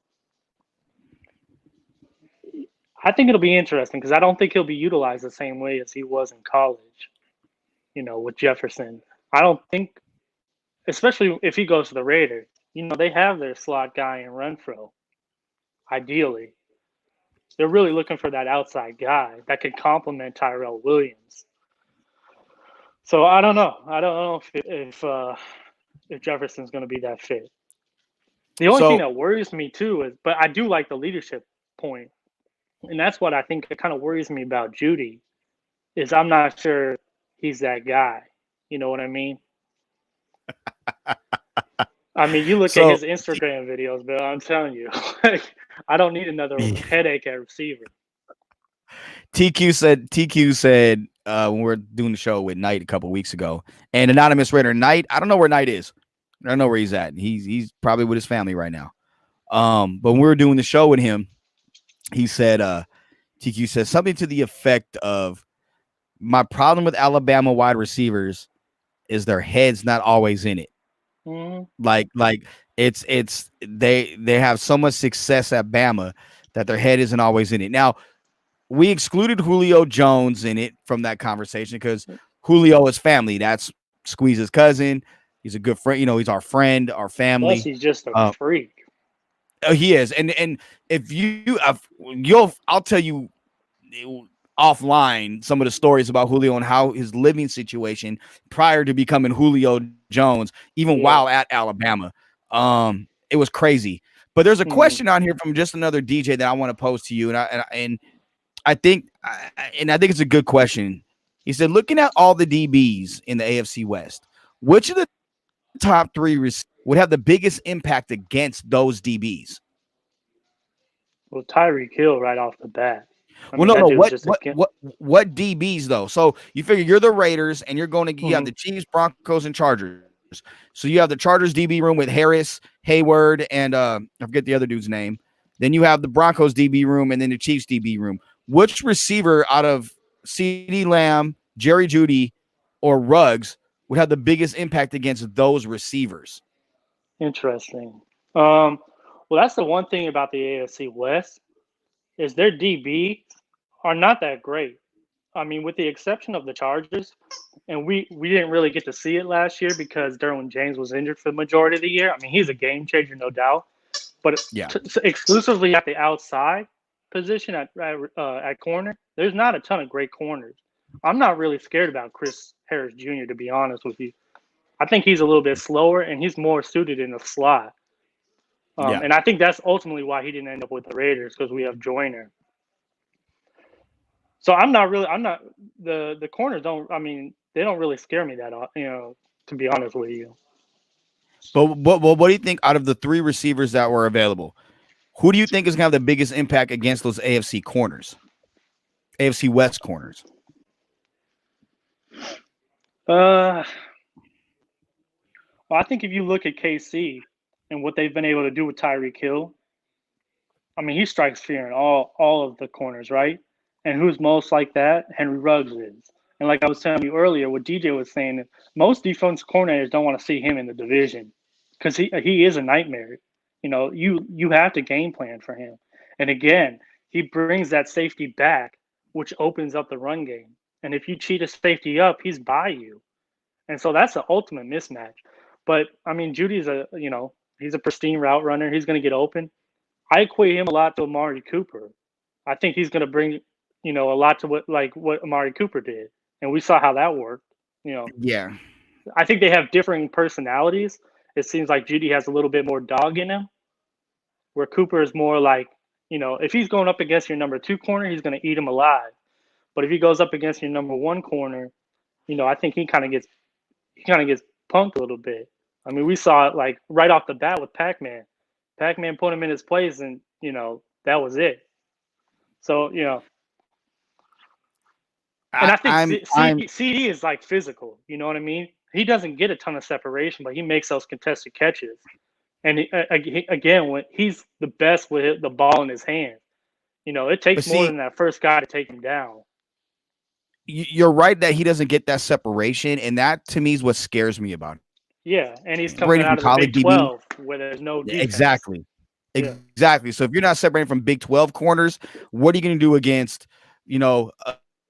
I think it'll be interesting because I don't think he'll be utilized the same way as he was in college, with Jefferson. I don't think, especially if he goes to the Raiders, they have their slot guy in Renfro, ideally. They're really looking for that outside guy that could complement Tyrell Williams. So I don't know. I don't know if Jefferson's going to be that fit. The only thing So, that worries me too is, but I do like the leadership point, and that's what I think kind of worries me about Judy is I'm not sure he's that guy. You know what I mean? I mean, you look at so his Instagram videos, but I'm telling you, like, I don't need another headache at receiver. TQ said when we were doing the show with Knight a couple weeks ago, and anonymous Raider Knight. I don't know where Knight is. I know where he's at. He's probably with his family right now. But when we were doing the show with him, he said, TQ said something to the effect of, my problem with Alabama wide receivers is their head's not always in it. Mm-hmm. Like they have so much success at Bama that their head isn't always in it. Now, we excluded Julio Jones in it from that conversation because Julio is family. That's Squeeze's cousin. He's a good friend. He's our friend, our Plus, family. he's just a freak. He is. And if I'll tell you offline some of the stories about Julio and how his living situation prior to becoming Julio Jones, even while Yeah. at Alabama. It was crazy. But there's a Mm-hmm. question on here from just another DJ that I want to pose to you, I think it's a good question. He said, looking at all the DBs in the AFC West, which of the top three receivers would have the biggest impact against those DBs? Well, Tyreek Hill right off the bat. I Well, mean, no, that no. dude's What just a what what what DBs though? So you figure you're the Raiders, and you have mm-hmm. the Chiefs, Broncos, and Chargers. So you have the Chargers DB room with Harris, Hayward, and I forget the other dude's name. Then you have the Broncos DB room, and then the Chiefs DB room. Which receiver out of CeeDee Lamb, Jerry Jeudy, or Ruggs would have the biggest impact against those receivers? Interesting. Well, that's the one thing about the AFC West is their DB are not that great. I mean, with the exception of the Chargers, and we didn't really get to see it last year because Derwin James was injured for the majority of the year. I mean, he's a game changer, no doubt. But Yeah, exclusively at the outside position at corner, there's not a ton of great corners. I'm not really scared about Chris Harris Jr. to be honest with you. I think he's a little bit slower and he's more suited in the slot. yeah. And I think that's ultimately why he didn't end up with the Raiders because we have Joyner. So I'm not the corners don't. I mean, they don't really scare me that. To be honest with you. But what do you think out of the three receivers that were available? Who do you think is going to have the biggest impact against those AFC corners, AFC West corners? Uh, well, I think if you look at KC and what they've been able to do with Tyreek Hill, I mean, he strikes fear in all of the corners, right? And who's most like that? Henry Ruggs is. And like I was telling you earlier, what DJ was saying, most defense coordinators don't want to see him in the division because he is a nightmare. You have to game plan for him. And again, he brings that safety back, which opens up the run game. And if you cheat a safety up, he's by you. And so that's the ultimate mismatch. But I mean, Judy's he's a pristine route runner. He's going to get open. I equate him a lot to Amari Cooper. I think he's going to bring, a lot to what Amari Cooper did, and we saw how that worked. You know, Yeah, I think they have differing personalities. It seems like Judy has a little bit more dog in him, where Cooper is more like, if he's going up against your number two corner, he's going to eat him alive. But if he goes up against your number one corner, I think he kind of gets punked a little bit. I mean, we saw it like right off the bat with Pac-Man. Pac-Man put him in his place, and that was it. So and I think I'm CD is like physical. You know what I mean? He doesn't get a ton of separation, but he makes those contested catches. And again, when he's the best with the ball in his hand, it but takes more see, than that first guy to take him down. you're right that he doesn't get that separation, and that to me is what scares me about him. Yeah, and he's coming Separating from out of the college Big DB, 12 where there's no defense. exactly, Yeah, exactly. So if you're not separating from Big 12 corners, what are you going to do against,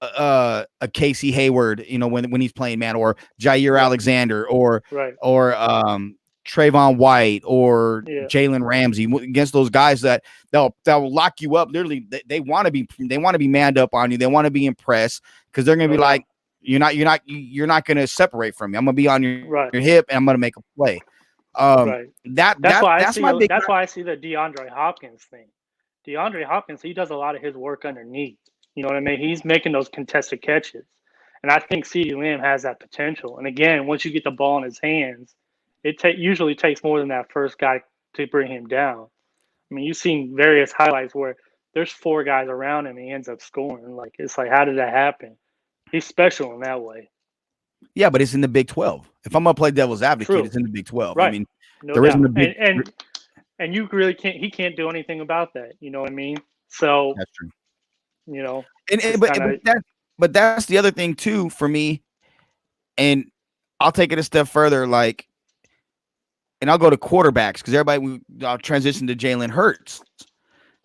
a Casey Hayward, when he's playing man, or Jair right, Alexander, or right. or um Trayvon White, or Yeah, Jalen Ramsey, against those guys that will lock you up. Literally, they want to be manned up on you. They want to be impressed because they're going to no be like, doubt. you're not going to separate from me. I'm going to be on your Right, hip, and I'm going to make a play. right. That's my big. That's why I see the DeAndre Hopkins thing. DeAndre Hopkins, he does a lot of his work underneath. You know what I mean? He's making those contested catches. And I think CeeDee Lamb has that potential. And again, once you get the ball in his hands, usually takes more than that first guy to bring him down. I mean, you've seen various highlights where there's four guys around him and he ends up scoring. Like, it's like, how did that happen? He's special in that way. Yeah, but it's in the Big 12. If I'm gonna play devil's advocate, True. it's in the Big 12. I Right. mean, No there isn't doubt. a big. And you really can't. He can't do anything about that. You know what I mean? So That's true. it's And just kind of. but that's the other thing too for me. And I'll take it a step further. Like, and I'll go to quarterbacks because I'll transition to Jalen Hurts.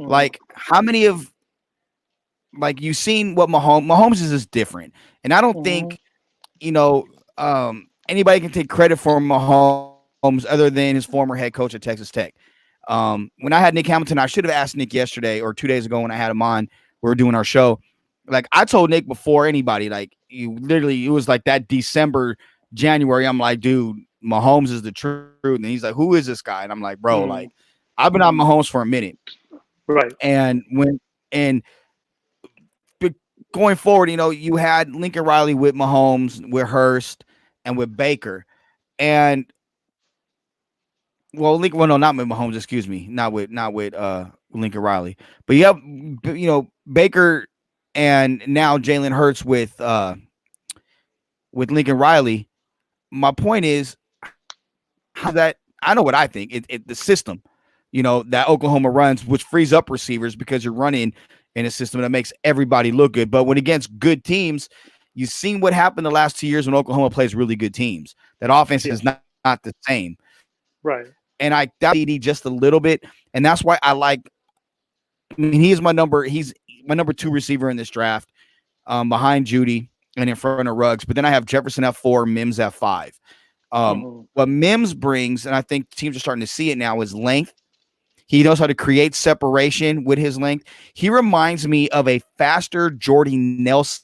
Mhm, Like, how many of like you've seen what Mahomes is different, and I don't mhm, think you know anybody can take credit for Mahomes other than his former head coach at Texas Tech. When I had Nick Hamilton, I should have asked Nick yesterday or 2 days ago when I had him on. We were doing our show. Like I told Nick before anybody, like you literally, it was like that December, January. I'm like, dude, Mahomes is the truth, and he's like, who is this guy? And I'm like, bro, like mhm. I've been on Mahomes for a minute, Right. and going forward, you had Lincoln Riley with Mahomes, with Hurst, and with Baker, and well, no, not with Mahomes. Excuse me, not with Lincoln Riley. But you have Baker, and now Jalen Hurts with Lincoln Riley. My point is, how does that? I know what I think. The system, that Oklahoma runs, which frees up receivers because you're running in a system that makes everybody look good. But when against good teams, you've seen what happened the last 2 years when Oklahoma plays really good teams. That offense Yeah. is not the same. Right. And I doubt JD just a little bit, and that's why I like. I mean, he's my number 2 receiver in this draft, behind Judy and in front of Ruggs. But then I have Jefferson at 4, Mims at 5. Mhm. What Mims brings, and I think teams are starting to see it now, is length. He knows how to create separation with his length. He reminds me of a faster Jordy Nelson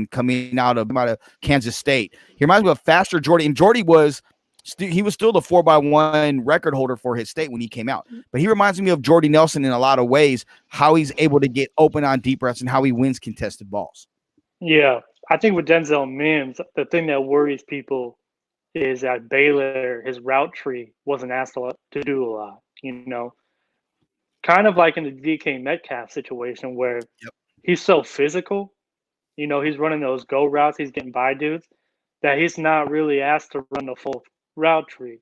coming out of Kansas State. He reminds me of a faster Jordy, and Jordy he was still the 4x1 record holder for his state when he came out. But he reminds me of Jordy Nelson in a lot of ways, how he's able to get open on deep routes and how he wins contested balls. Yeah. I think with Denzel Mims, the thing that worries people is at Baylor, his route tree wasn't asked to do a lot. Kind of like in the DK Metcalf situation where Yep. he's so physical. He's running those go routes. He's getting by dudes that he's not really asked to run the full route tree.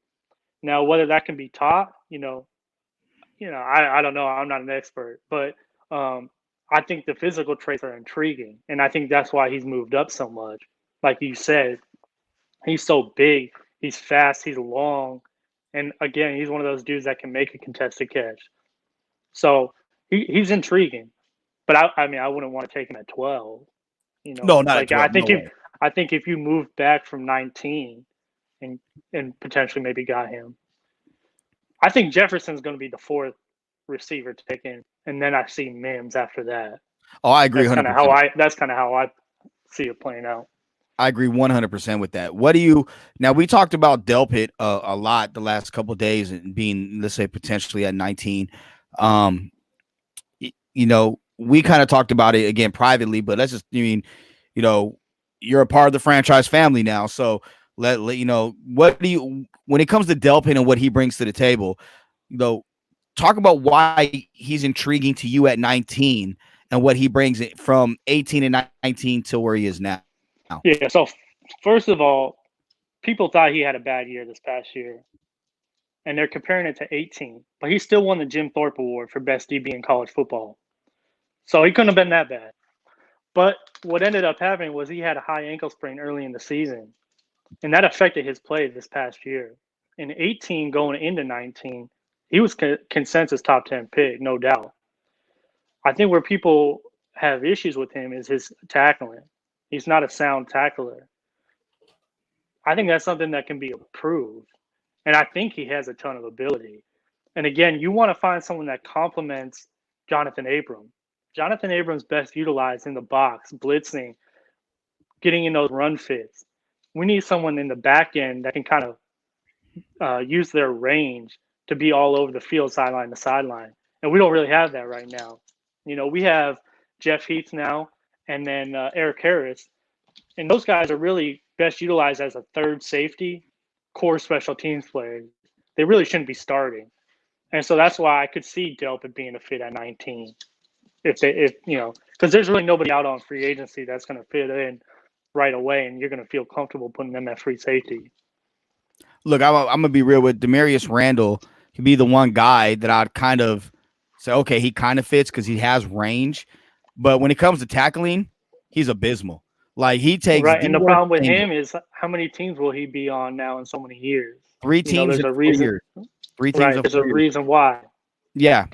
Now, whether that can be taught, I don't know. I'm not an expert, but um, I think the physical traits are intriguing, and I think that's why he's moved up so much. Like you said, he's so big, he's fast, he's long, and again, he's one of those dudes that can make a contested catch. So he's intriguing, but I mean, I wouldn't want to take him at 12. No, not at Like I 12. No think if way. I think if you moved back from 19 and potentially maybe got him, I think Jefferson's going to be the fourth receiver taken, and then I see Mims after that. Oh, I agree 100%. That's kind of how I see it playing out. I agree 100% with that. What do you now? We talked about Delpit a lot the last couple of days and being, let's say, potentially at 19. Um, we kind of talked about it again privately, but let's just, you know, you're a part of the franchise family now. So what do you, when it comes to Delpit and what he brings to the table, talk about why he's intriguing to you at 19 and what he brings it from 18 and 19 to where he is now. Yeah. So first of all, people thought he had a bad year this past year, and they're comparing it to 18, but he still won the Jim Thorpe Award for best DB in college football. So he couldn't have been that bad. But what ended up happening was he had a high ankle sprain early in the season, and that affected his play this past year. In 18 going into 19, he was consensus top 10 pick, no doubt. I think where people have issues with him is his tackling. He's not a sound tackler. I think that's something that can be improved. And I think he has a ton of ability. And again, you want to find someone that complements Jonathan Abram. Jonathan Abram's best utilized in the box, blitzing, getting in those run fits. We need someone in the back end that can kind of use their range to be all over the field, sideline to sideline. And we don't really have that right now. We have Jeff Heath now and then Eric Harris, and those guys are really best utilized as a third safety, core special teams players. They really shouldn't be starting. And so that's why I could see Delpit being a fit at 19. If because there's really nobody out on free agency that's going to fit in right away, and you're going to feel comfortable putting them at free safety. Look, I'm gonna be real with Demarius Randall. He'd be the one guy that I'd kind of say, okay, he kind of fits because he has range, but when it comes to tackling, he's abysmal. Like he takes Right, the and the worst problem with angles. him is how many teams will he be on now in so many years? Three You know, teams there's in a 4 years. reason. Three teams Right, in there's four a years. reason why. Yeah,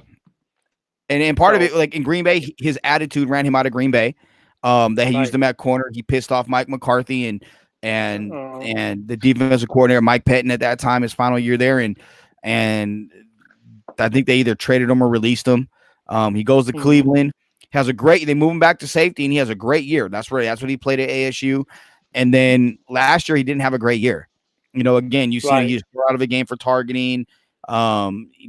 and part of it, So, like in Green Bay, his attitude ran him out of Green Bay. They used right. him at corner. He pissed off Mike McCarthy and Uh, and the defensive coordinator Mike Pettin at that time, his final year there, and I think they either traded him or released him. He goes to mm-hmm. Cleveland, has a great. They move him back to safety, and he has a great year. That's what he played at ASU. And then last year he didn't have a great year. You know, again, you see Right. he's out of a game for targeting.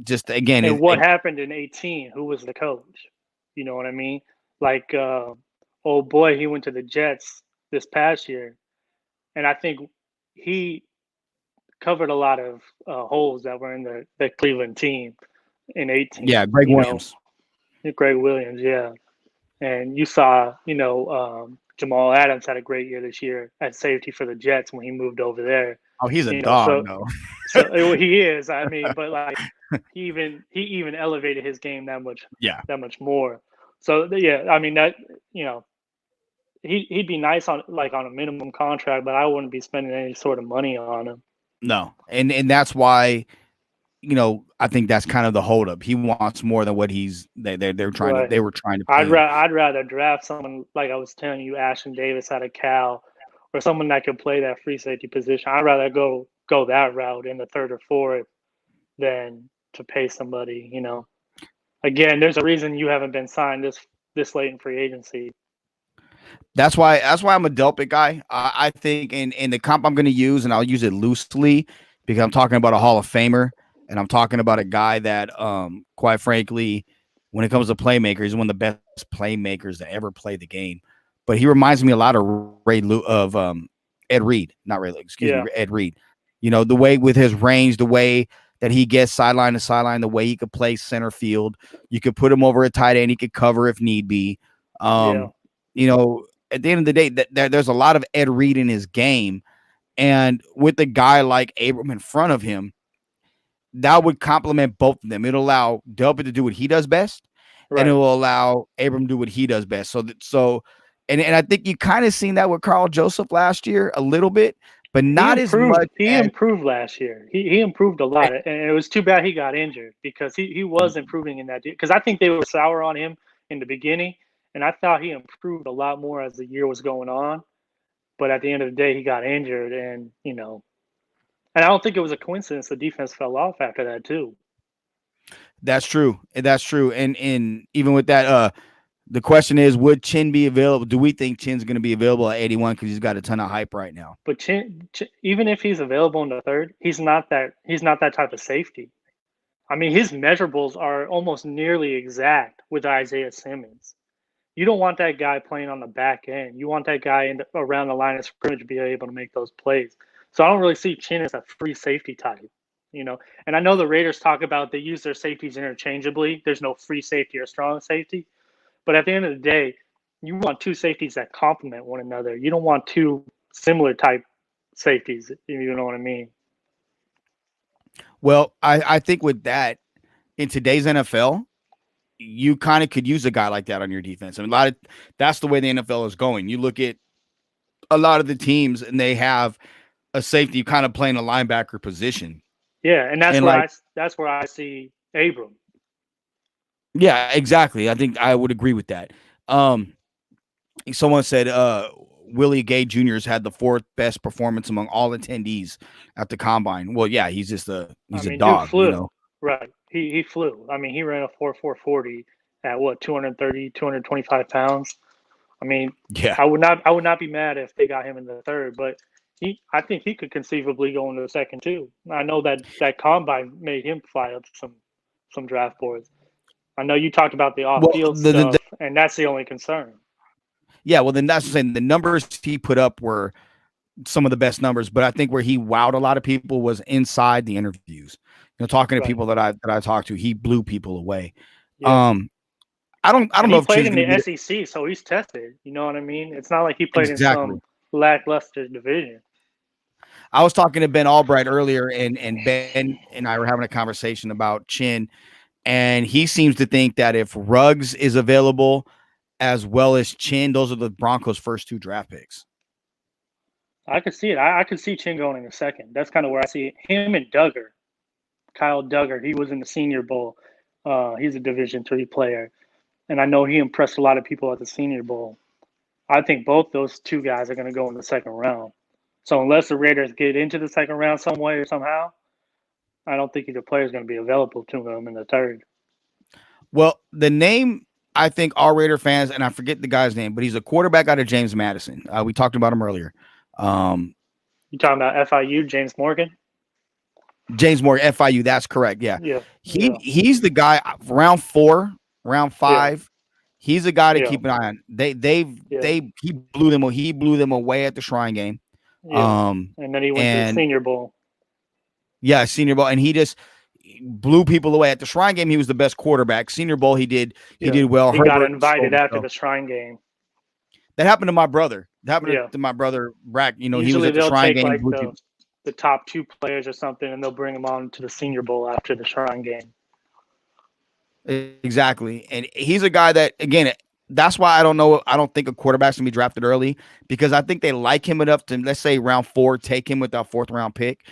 Just again, And what happened in 18? Who was the coach? You know what I mean? Like, oh boy, he went to the Jets this past year, and I think he covered a lot of holes that were in the Cleveland team in 18. yeah, Greg You know, Williams. Greg Williams, yeah. And you saw, Jamal Adams had a great year this year at safety for the Jets when he moved over there. Oh, he's a You know, dog, so though. well, he is. I mean, but like he even elevated his game Yeah, that much more. So yeah, I mean that you know he'd be nice on like on a minimum contract, but I wouldn't be spending any sort of money on him. no, and that's why I think that's kind of the holdup. He wants more than what they're trying to Right. they were trying to pay him. I'd rather draft someone like I was telling you, Ashton Davis out of Cal, or someone that could play that free safety position. I'd rather go that route in the third or fourth than to pay somebody. You know, again, there's a reason you haven't been signed this late in free agency. That's why I'm a Delpit guy. I think in the comp I'm going to use, and I'll use it loosely because I'm talking about a Hall of Famer, and I'm talking about a guy that, quite frankly, when it comes to playmakers, he's one of the best playmakers to ever play the game. But he reminds me a lot of Ed Reed, not Ray. Excuse me, Yeah, Ed Reed. You know, the way with his range, the way that he gets sideline to sideline, the way he could play center field. You could put him over a tight end. He could cover if need be. yeah, You know, at the end of the day, there's a lot of Ed Reed in his game. And with a guy like Abram in front of him, that would complement both of them. It'll allow Delpit to do what he does best, and it right. will allow Abram to do what he does best. And I think you kind of seen that with Carl Joseph last year a little bit, but He not as improved. much He as improved last year. He improved a lot, and it was too bad he got injured because he was improving in that. Because I think they were sour on him in the beginning, and I thought he improved a lot more as the year was going on. But at the end of the day, he got injured, and and I don't think it was a coincidence the defense fell off after that too. that's true. That's true. And even with that, the question is, would Chin be available? Do we think Chin's going to be available at 81 because he's got a ton of hype right now? But even if he's available in the third, he's not that type of safety. I mean, his measurables are almost nearly exact with Isaiah Simmons. You don't want that guy playing on the back end. You want that guy around the line of scrimmage to be able to make those plays. So I don't really see Chin as a free safety type. And I know the Raiders talk about they use their safeties interchangeably. There's no free safety or strong safety. But at the end of the day, you want two safeties that complement one another. You don't want two similar type safeties, if you know what I mean. Well, I think with that, in today's NFL, you kind of could use a guy like that on your defense. I mean, that's the way the NFL is going. You look at a lot of the teams, and they have a safety kind of playing a linebacker position. Yeah, and that's And where like, I see Abram. yeah, exactly. I think I would agree with that. Um, Someone said Willie Gay Jr. has had the fourth best performance among all attendees at the combine. Well, yeah, he's I a mean, dude dog, you flew. know. Right. He flew. I mean, he ran a 4.40 at what 230, 225 pounds. I mean, Yeah. I would not be mad if they got him in the third, but I think he could conceivably go into the second too. I know that combine made him fly up some draft boards. I know you talked about the Well, off-field stuff, and that's the only concern. yeah, well, then that's the saying. The numbers he put up were some of the best numbers, but I think where he wowed a lot of people was inside the interviews. You know, talking to Right. people that I talked to, he blew people away. Yeah. Um, I don't And know he if played Chin's in going to the be SEC, so he's tested. You know what I mean? It's not like he played in exactly. some lackluster division. I was talking to Ben Albright earlier, and Ben and I were having a conversation about Chin, and he seems to think that if Ruggs is available as well as Chin, those are the Broncos' first 2 draft picks. I could see it. I could see Chin going in a second. That's kind of where I see it. Him and Duggar, Kyle Duggar. He was in the Senior Bowl. He's a Division III player, and I know he impressed a lot of people at the Senior Bowl. I think both those 2 guys are going to go in the second round. So unless the Raiders get into the second round some way or somehow, I don't think either player is going to be available to them in the third. Well, the name I think all Raider fans, and I forget the guy's name, but he's a quarterback out of James Madison. We talked about him earlier. You talking about FIU, James Morgan? James Morgan, FIU. That's correct. Yeah, Yeah. he's the guy. Round 4, round 5. Yeah. He's a guy to keep an eye on. He blew them away at the Shrine game. Yeah. And then he went to the Senior Bowl. Yeah, Senior Bowl, and he just blew people away at the Shrine game. He was the best quarterback. Senior Bowl, he did well. He got invited after the Shrine game. That happened to my brother. That happened to my brother Brack. Usually he was at the Shrine game. Like the top 2 players or something, and they'll bring them on to the Senior Bowl after the Shrine game. Exactly, and he's a guy that, again, that's why I don't think a quarterback's gonna be drafted early, because I think they like him enough to, let's say, round 4, take him with that 4th round pick,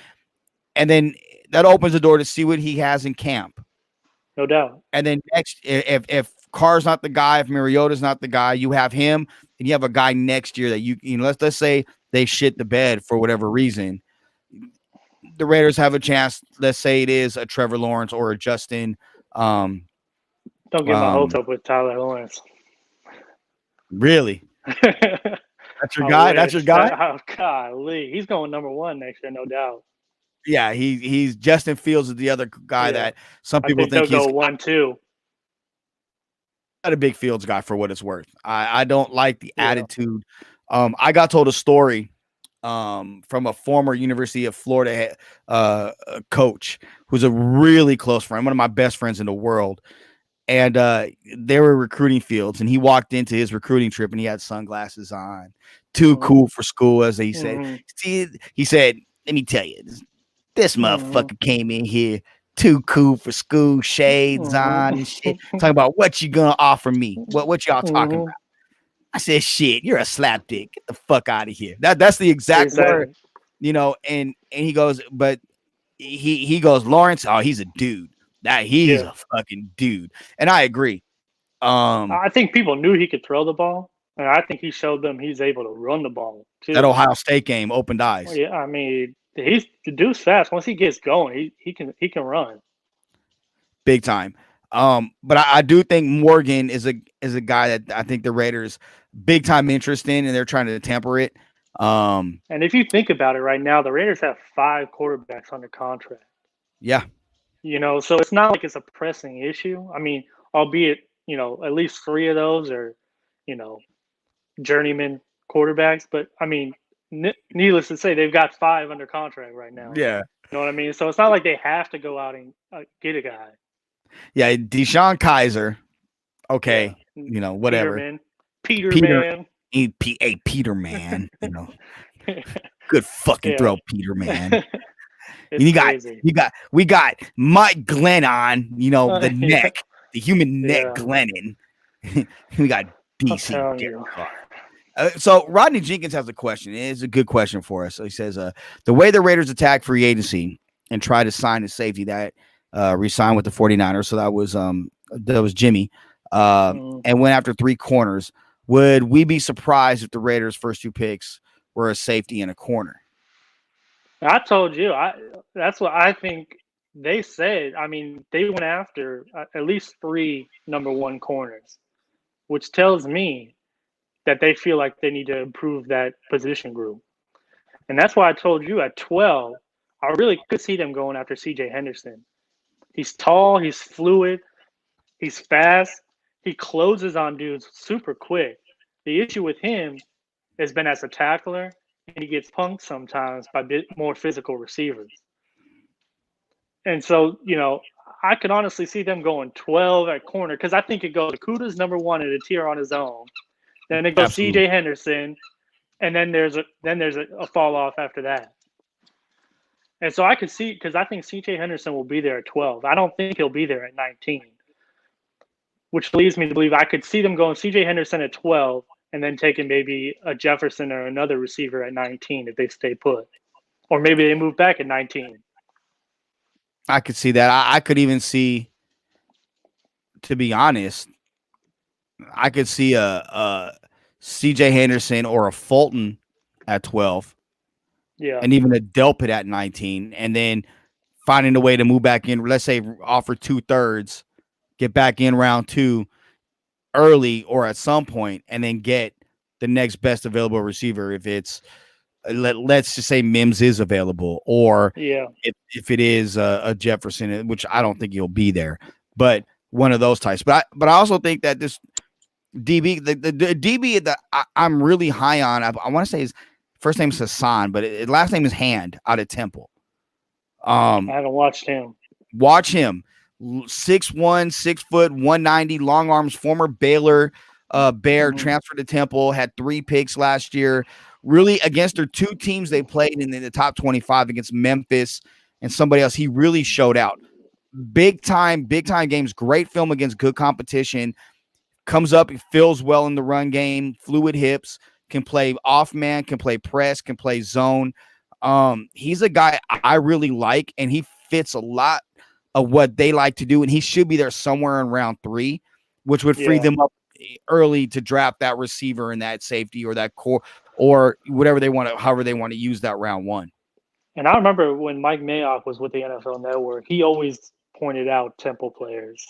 and then that opens the door to see what he has in camp. No doubt. And then next, if Carr's not the guy, if Mariota's not the guy, you have him, and you have a guy next year that you know, let's say they shit the bed for whatever reason. The Raiders have a chance. Let's say it is a Trevor Lawrence or a Justin. Don't get my hopes up with Tyler Lawrence. Really? That's your guy? That's your guy? Oh, golly. He's going number 1 next year, no doubt. Yeah, he's Justin Fields is the other guy that some people think he's go 1-2. Not a big Fields guy for what it's worth. I don't like the attitude. I got told a story from a former University of Florida coach who's a really close friend, one of my best friends in the world. And they were recruiting Fields, and he walked into his recruiting trip and he had sunglasses on, too cool for school, as he said. See, he said, let me tell you, this motherfucker came in here too cool for school, shades on and shit, talking about what you gonna offer me, what y'all talking about. I said, shit, you're a slapdick. Get the fuck out of here. That's the exact word, and he goes, but he goes, Lawrence, oh, he's a dude. He's a fucking dude. And I agree. I think people knew he could throw the ball, and I think he showed them he's able to run the ball too. That Ohio State game opened eyes. Yeah, I mean, the dude's fast. Once he gets going, he can run big time. But I do think Morgan is a guy that I think the Raiders big time interest in, and they're trying to temper it. And if you think about it right now, the Raiders have 5 quarterbacks under contract. Yeah. So it's not like it's a pressing issue. I mean, albeit, at least 3 of those are, journeyman quarterbacks. But, I mean, needless to say, they've got 5 under contract right now. Yeah. You know what I mean? So it's not like they have to go out and get a guy. Yeah, Deshaun Kaiser. Okay, whatever. Peterman. Peterman. Good fucking throw, Peterman. We got Mike Glenn on, the neck, the human neck Glennon. We got DC Derek Carr. So Rodney Jenkins has a question. It's a good question for us. So he says, the way the Raiders attack free agency and try to sign a safety that re-signed with the 49ers. So that was Jimmy. And went after 3 corners. Would we be surprised if the Raiders' first 2 picks were a safety and a corner? I told you, that's what I think they said. I mean, they went after at least 3 number 1 corners, which tells me that they feel like they need to improve that position group. And that's why I told you at 12, I really could see them going after CJ Henderson. He's tall, he's fluid, he's fast, he closes on dudes super quick. The issue with him has been as a tackler, and he gets punked sometimes by more physical receivers. And so, I could honestly see them going 12 at corner, because I think it goes Okuda's number 1 at a tier on his own. Then it goes CJ Henderson, and then there's a fall off after that. And so I could see because I think C.J. Henderson will be there at 12. I don't think he'll be there at 19, which leads me to believe I could see them going C.J. Henderson at 12 and then taking maybe a Jefferson or another receiver at 19 if they stay put, or maybe they move back at 19. I could see that. I could even see, to be honest, I could see a CJ Henderson or a Fulton at 12 Yeah, and even a Delpit at 19, and then finding a way to move back in, let's say offer 2/3, get back in round 2 early or at some point, and then get the next best available receiver. If it's, let's just say Mims is available, or yeah, if it is a Jefferson, which I don't think he'll be there, but one of those types. But I also think that this DB, the DB that I'm really high on, I want to say his first name is Hassan, but his last name is Hand, out of Temple. I haven't watched him. Watch him. 6'1", 6', 190, long arms, former Baylor Bear, transferred to Temple, had 3 picks last year. Really, against their 2 teams they played in the top 25 against Memphis and somebody else, he really showed out. Big time games, great film against good competition. Comes up, he feels well in the run game, fluid hips, can play off man, can play press, can play zone. He's a guy I really like, and he fits a lot of what they like to do, and he should be there somewhere in round 3, which would free them up early to draft that receiver and that safety or that core or whatever they want to, however they want to use that round 1. And I remember when Mike Mayock was with the NFL Network, he always pointed out Temple players,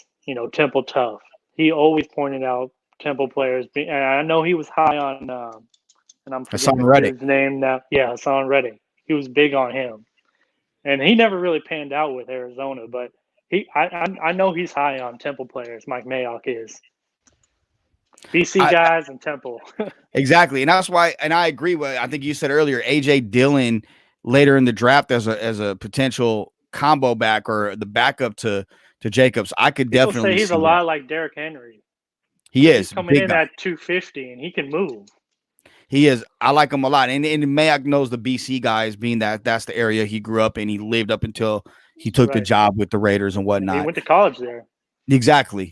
Temple tough. He always pointed out Temple players. And I know he was high on, and I'm forgetting his name now. Yeah, Hassan Reddick. He was big on him. And he never really panned out with Arizona, but I know he's high on Temple players, Mike Mayock is. BC guys and Temple. Exactly. And that's why, and I agree with, I think you said earlier, A.J. Dillon later in the draft as a potential combo back or the backup to Jacobs. I could People definitely say he's see a that. lot like Derrick Henry. He is he's coming in at 250 and he can move. He is. I like him a lot. And Mayock knows the BC guys, being that that's the area he grew up in. He lived up until he took the job with the Raiders and whatnot. He went to college there. Exactly.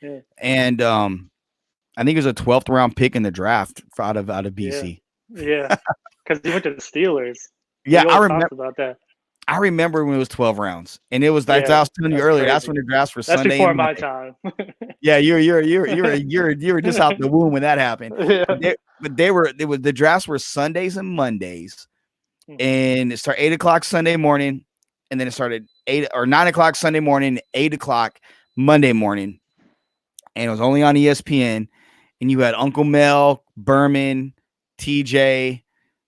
Yeah. And I think he was a 12th round pick in the draft out of BC. Yeah. Because he went to the Steelers. Yeah, I remember about that. I remember when it was 12 rounds, and it was like I was telling you earlier. Crazy. That's when the drafts were Sunday. That's before my time. Yeah, you were just out the womb when that happened. Yeah. But the drafts were Sundays and Mondays, and it started 8 o'clock Sunday morning, and then it started 8 or 9 o'clock Sunday morning, 8 o'clock Monday morning, and it was only on ESPN. And you had Uncle Mel, Berman, TJ.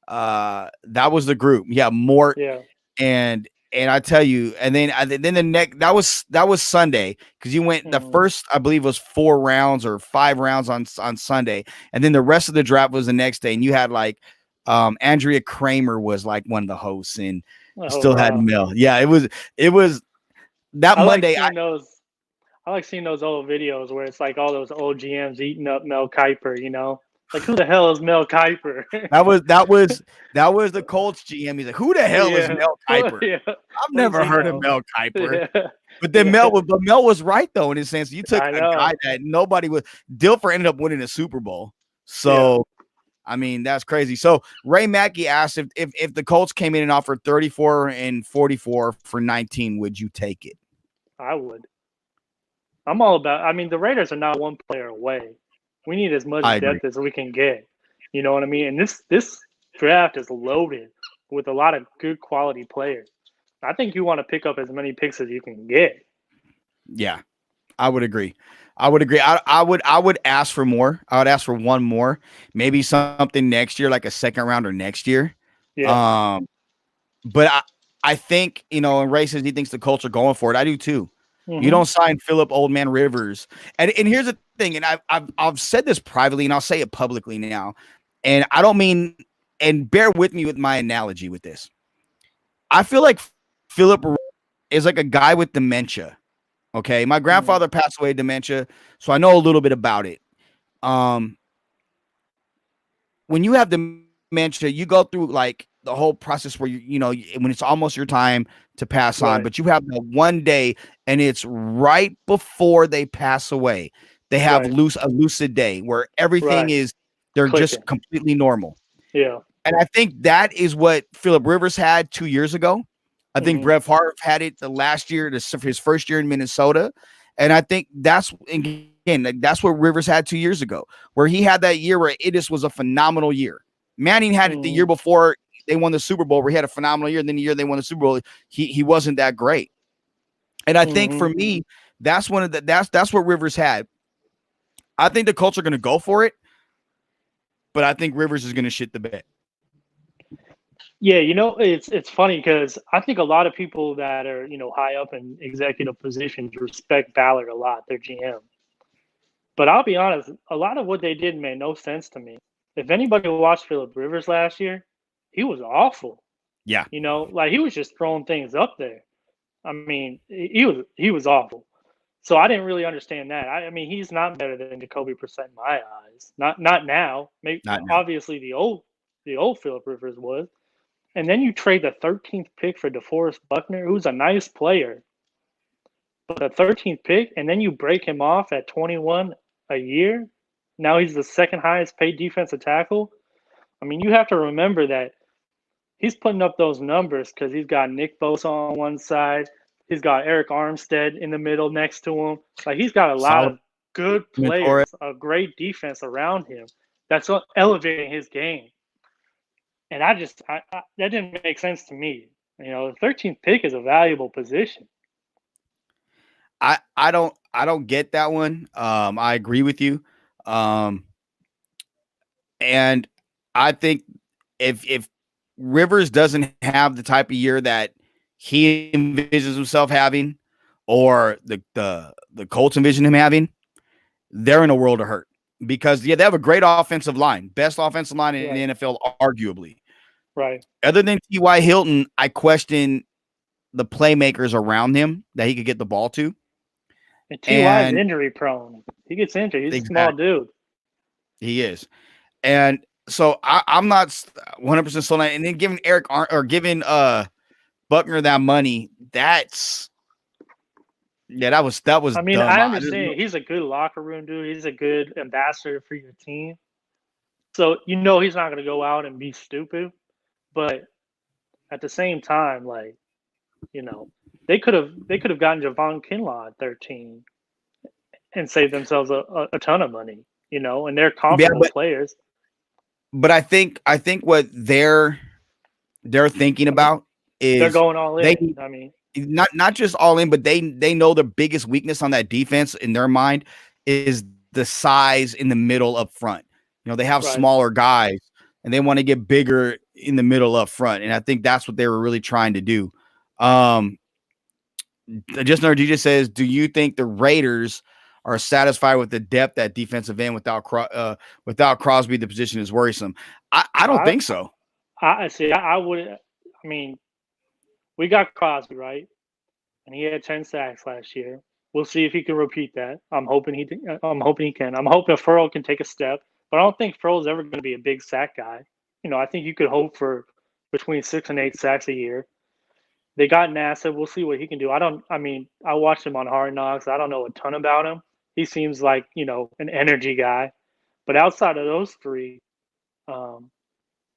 That was the group. Yeah, Mort. Yeah. And I tell you, and then the next that was Sunday, because you went the first, I believe, was 4 rounds or 5 rounds on Sunday, and then the rest of the draft was the next day, and you had like Andrea Kramer was like one of the hosts, and still had Mel. Yeah, it was that Monday. I like seeing those old videos where it's like all those old GMs eating up Mel Kiper, Like, who the hell is Mel Kiper? that was the Colts GM. He's like, who the hell is Mel Kiper? Yeah. I've never heard of Mel Kiper. Yeah. But then Mel was right though, in a sense. You took a guy that nobody was. Dilfer ended up winning a Super Bowl. So I mean, that's crazy. So Ray Mackey asked if the Colts came in and offered 34 and 44 for 19, would you take it? I would. I'm all about. I mean, the Raiders are not one player away. We need as much depth as we can get. You know what I mean? And this draft is loaded with a lot of good quality players. I think you want to pick up as many picks as you can get. Yeah, I would agree. I would ask for more. I would ask for one more, maybe something next year, like a second rounder next year. Yeah. But I think, and Ray says he thinks the Colts are going for it. I do too. Mm-hmm. You don't sign Phillip Old Man Rivers. And here's the thing, and I've said this privately, and I'll say it publicly now. And I don't mean, and bear with me with my analogy with this. I feel like Phillip is like a guy with dementia. Okay. My grandfather passed away of dementia, so I know a little bit about it. When you have dementia, dementia, you go through like the whole process where when it's almost your time to pass on, Right. but you have the one day and it's right before they pass away. They have Right. a lucid day where everything Right. is they're just Clicking. completely normal. Yeah. And I think that is what Phillip Rivers had 2 years ago. I think Hmm. Brett Favre had it the last year, his first year in Minnesota. And I think that's what Rivers had 2 years ago, where he had that year where it just was a phenomenal year. Manning had it the Hmm. year before they won the Super Bowl, where he had a phenomenal year. And then the year they won the Super Bowl, he wasn't that great. And I think Hmm. for me, that's what Rivers had. I think the Colts are going to go for it, but I think Rivers is going to shit the bed. Yeah, it's funny because I think a lot of people that are high up in executive positions respect Ballard a lot, their GM. But I'll be honest, a lot of what they did made no sense to me. If anybody watched Philip Rivers last year, he was awful. Yeah, Like he was just throwing things up there. I mean, he was awful. So I didn't really understand that. I mean, he's not better than Jacoby Brissett in my eyes. Not now. Maybe not now. obviously the old Philip Rivers was. And then you trade the 13th pick for DeForest Buckner, who's a nice player, but the 13th pick, and then you break him off at 21 a year. Now he's the second highest paid defensive tackle. I mean, you have to remember that he's putting up those numbers because he's got Nick Bosa on one side, he's got Eric Armstead in the middle next to him. Like he's got a lot Solid of good mentor. players, a great defense around him that's elevating his game. And that didn't make sense to me. The 13th pick is a valuable position. I don't get that one. I agree with you. Um, and I think if Rivers doesn't have the type of year that he envisions himself having, or the Colts envision him having, they're in a world of hurt because they have a great offensive line, best offensive line in Right. the NFL, arguably. Right. Other than T.Y. Hilton, I question the playmakers around him that he could get the ball to. And Ty is And injury prone. He gets injured. He's a small exactly, dude. he is. And so I'm not 100% sold on it. And then giving giving Buckner that money, that was I mean, dumb. I I just understand he's a good locker room dude. He's a good ambassador for your team. So he's not going to go out and be stupid. But at the same time, like you know, they could have gotten Javon Kinlaw at 13 and saved themselves a ton of money. And they're yeah, comparable players. but I think what they're thinking I mean, about they're is going all they in. I mean, not just all in, but they know the biggest weakness on that defense in their mind is the size in the middle up front. They have right. smaller guys and they want to get bigger in the middle up front. And I think that's what they were really trying to do. Just DJ says, do you think the Raiders are satisfied with the depth at defensive end without Crosby? The position is worrisome. I don't I think so. I see. I would. I mean, we got Crosby right, and he had 10 sacks last year. We'll see if he can repeat that. I'm hoping he can. I'm hoping Furl can take a step, but I don't think Furl's ever going to be a big sack guy. I think you could hope for between 6 and 8 sacks a year. They got NASA. We'll see what he can do. I mean, I watched him on Hard Knocks. I don't know a ton about him. He seems like an energy guy, but outside of those three, um,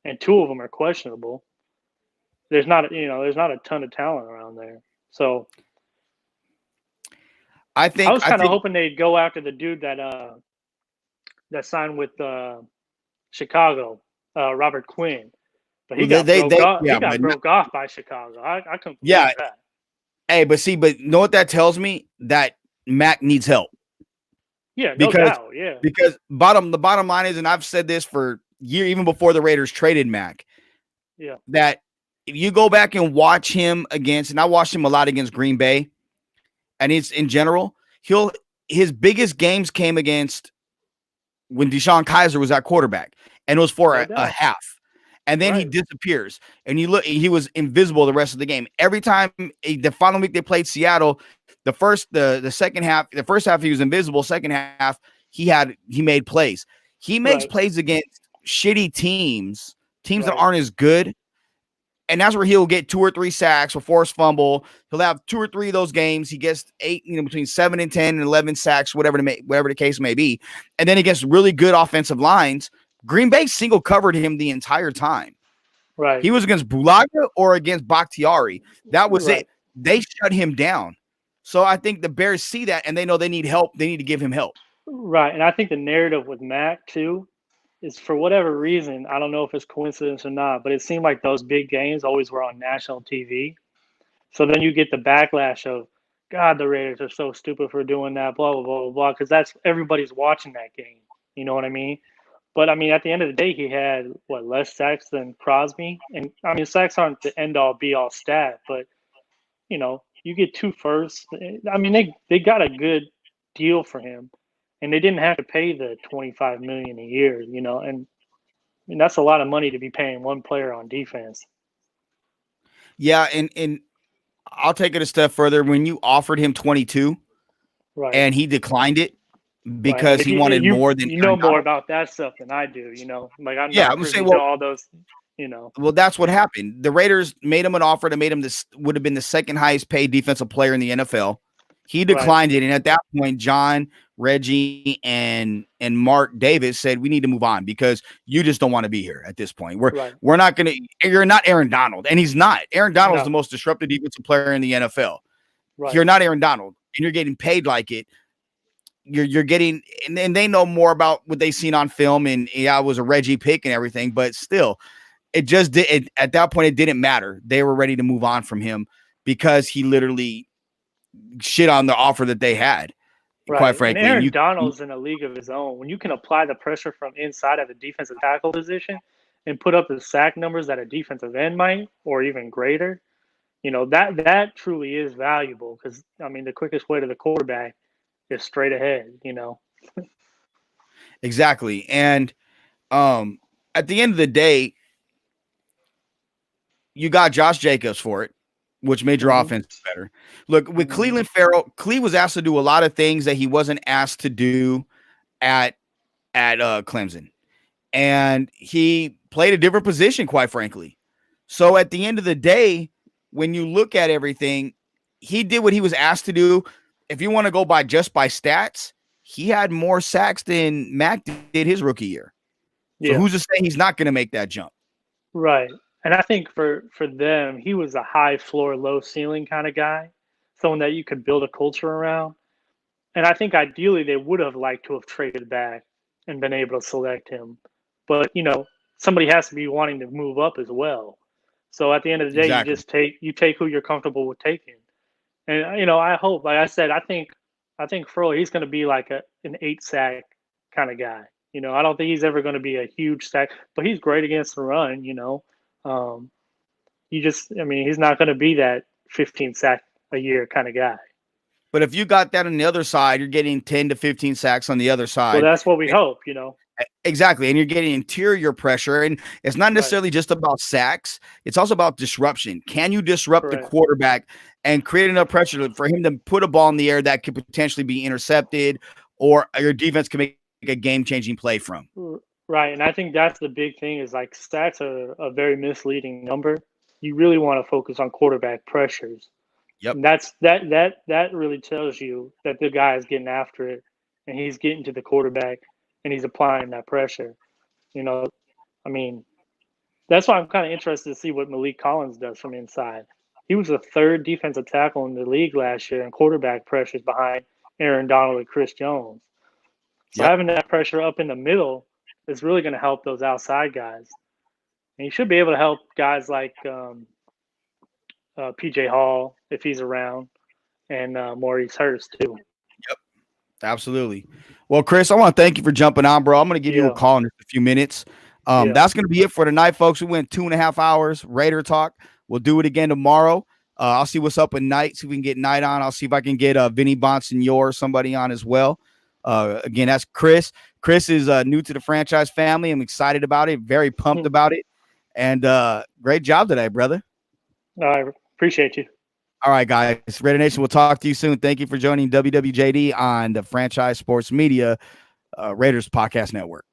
and two of them are questionable. There's not a ton of talent around there. So I I think was kind of hoping they'd go after the dude that signed with Chicago, Robert Quinn, but he got broke off. He got broke off by Chicago. I couldn't believe that. Hey, but you know what that tells me? That Mac needs help. Yeah, no Because doubt. Yeah, the bottom line is, and I've said this for year, even before the Raiders traded Mac, yeah, that if you go back and watch him against, and I watched him a lot against Green Bay, and it's in general, his biggest games came against when Deshaun Kaiser was at quarterback, and it was for a half. And then he disappears. And you look, he was invisible the rest of the game. Every time the final week they played Seattle, the second half, the first half he was invisible. Second half he made plays. He makes plays against shitty teams teams that Right. aren't as good. And that's where he'll get 2 or 3 sacks or forced fumble. He'll have 2 or 3 of those games. He gets 8, between 7 and 10 and 11 sacks, whatever the case may be. And then against really good offensive lines, Green Bay single covered him the entire time. Right. He was against Bulaga or against Bakhtiari. That was Right. it. They shut him down. So I think the Bears see that and they know they need help. They need to give him help. Right. And I think the narrative with Mac too is for whatever reason, I don't know if it's coincidence or not, but it seemed like those big games always were on national TV. So then you get the backlash of, God, the Raiders are so stupid for doing that, blah blah blah blah blah, because that's everybody's watching that game. You know what I mean? But I mean, at the end of the day, he had what less sacks than Crosby, and I mean, sacks aren't the end all be all stat, but you get 2 firsts. I mean, they got a good deal for him, and they didn't have to pay the 25 million a year. And I mean, that's a lot of money to be paying one player on defense. Yeah, and I'll take it a step further. When you offered him 22 Right. and he declined it Right. And because if he you wanted you more than you know Aaron more Donald. about that stuff than I do, like I'm Yeah, not I'm saying, privy to all those, well, that's what happened. The Raiders made him an offer that made him would have been the second highest paid defensive player in the NFL. He Right. declined it, and at that point, John, Reggie, and Mark Davis said, "We need to move on because you just don't want to be here at this point. Right. We're not going to. You're not Aaron Donald, and he's not. Aaron Donald is the No. most disruptive defensive player in the NFL. Right. You're not Aaron Donald, and you're getting paid like it. You're getting, and they know more about what they've seen on film. And yeah, it was a Reggie pick and everything, but still." It just did. At that point, it didn't matter. They were ready to move on from him because he literally shit on the offer that they had, quite Right. And frankly. And Aaron you, Donald's in a league of his own. When you can apply the pressure from inside at the defensive tackle position and put up the sack numbers that a defensive end might, or even greater, that truly is valuable because I mean the quickest way to the quarterback is straight ahead. exactly. And at the end of the day, you got Josh Jacobs for it, which made your Mm-hmm. offense better. Look, with Cleveland Farrell, Clee was asked to do a lot of things that he wasn't asked to do at Clemson. And he played a different position, quite frankly. So at the end of the day, when you look at everything, he did what he was asked to do. If you want to go by stats, he had more sacks than Mac did his rookie year. So Yeah. who's to say he's not going to make that jump? Right. And I think for them, he was a high floor, low ceiling kind of guy, someone that you could build a culture around. And I think ideally they would have liked to have traded back and been able to select him. But, somebody has to be wanting to move up as well. So at the end of the day, Exactly. you take who you're comfortable with taking. And I hope, like I said, I think Furley, he's going to be like an 8 sack kind of guy. I don't think he's ever going to be a huge sack, but he's great against the run. Um, I mean, he's not going to be that 15 sack a year kind of guy. But if you got that on the other side, you're getting 10 to 15 sacks on the other Well, side. that's what we hope. Exactly. And you're getting interior pressure. And it's not Right. necessarily just about sacks, it's also about disruption. Can you disrupt the Correct. quarterback and create enough pressure for him to put a ball in the air that could potentially be intercepted or your defense can make a game-changing play from? Right. And I think that's the big thing is like stats are a very misleading number. You really want to focus on quarterback pressures. Yep. And that really tells you that the guy is getting after it and he's getting to the quarterback and he's applying that pressure. I mean, that's why I'm kind of interested to see what Malik Collins does from inside. He was the third defensive tackle in the league last year in quarterback pressures behind Aaron Donald and Chris Jones. So Yep. having that pressure up in the middle is really going to help those outside guys. And you should be able to help guys like PJ Hall if he's around and Maurice Hurst too. Absolutely. Well, Chris, I want to thank you for jumping on, bro. I'm going to give you a call in just a few minutes. That's going to be it for tonight, folks. We went 2.5 hours Raider talk. We'll do it again tomorrow. I'll see what's up at night. See if we can get Night on. I'll see if I can get Vinny Bonsignor or somebody on as well. Again, that's Chris. Chris is new to the franchise family. I'm excited about it. Very pumped about it. And great job today, brother. I appreciate you. All right, guys. Raider Nation, we'll talk to you soon. Thank you for joining WWJD on the Franchise Sports Media Raiders Podcast Network.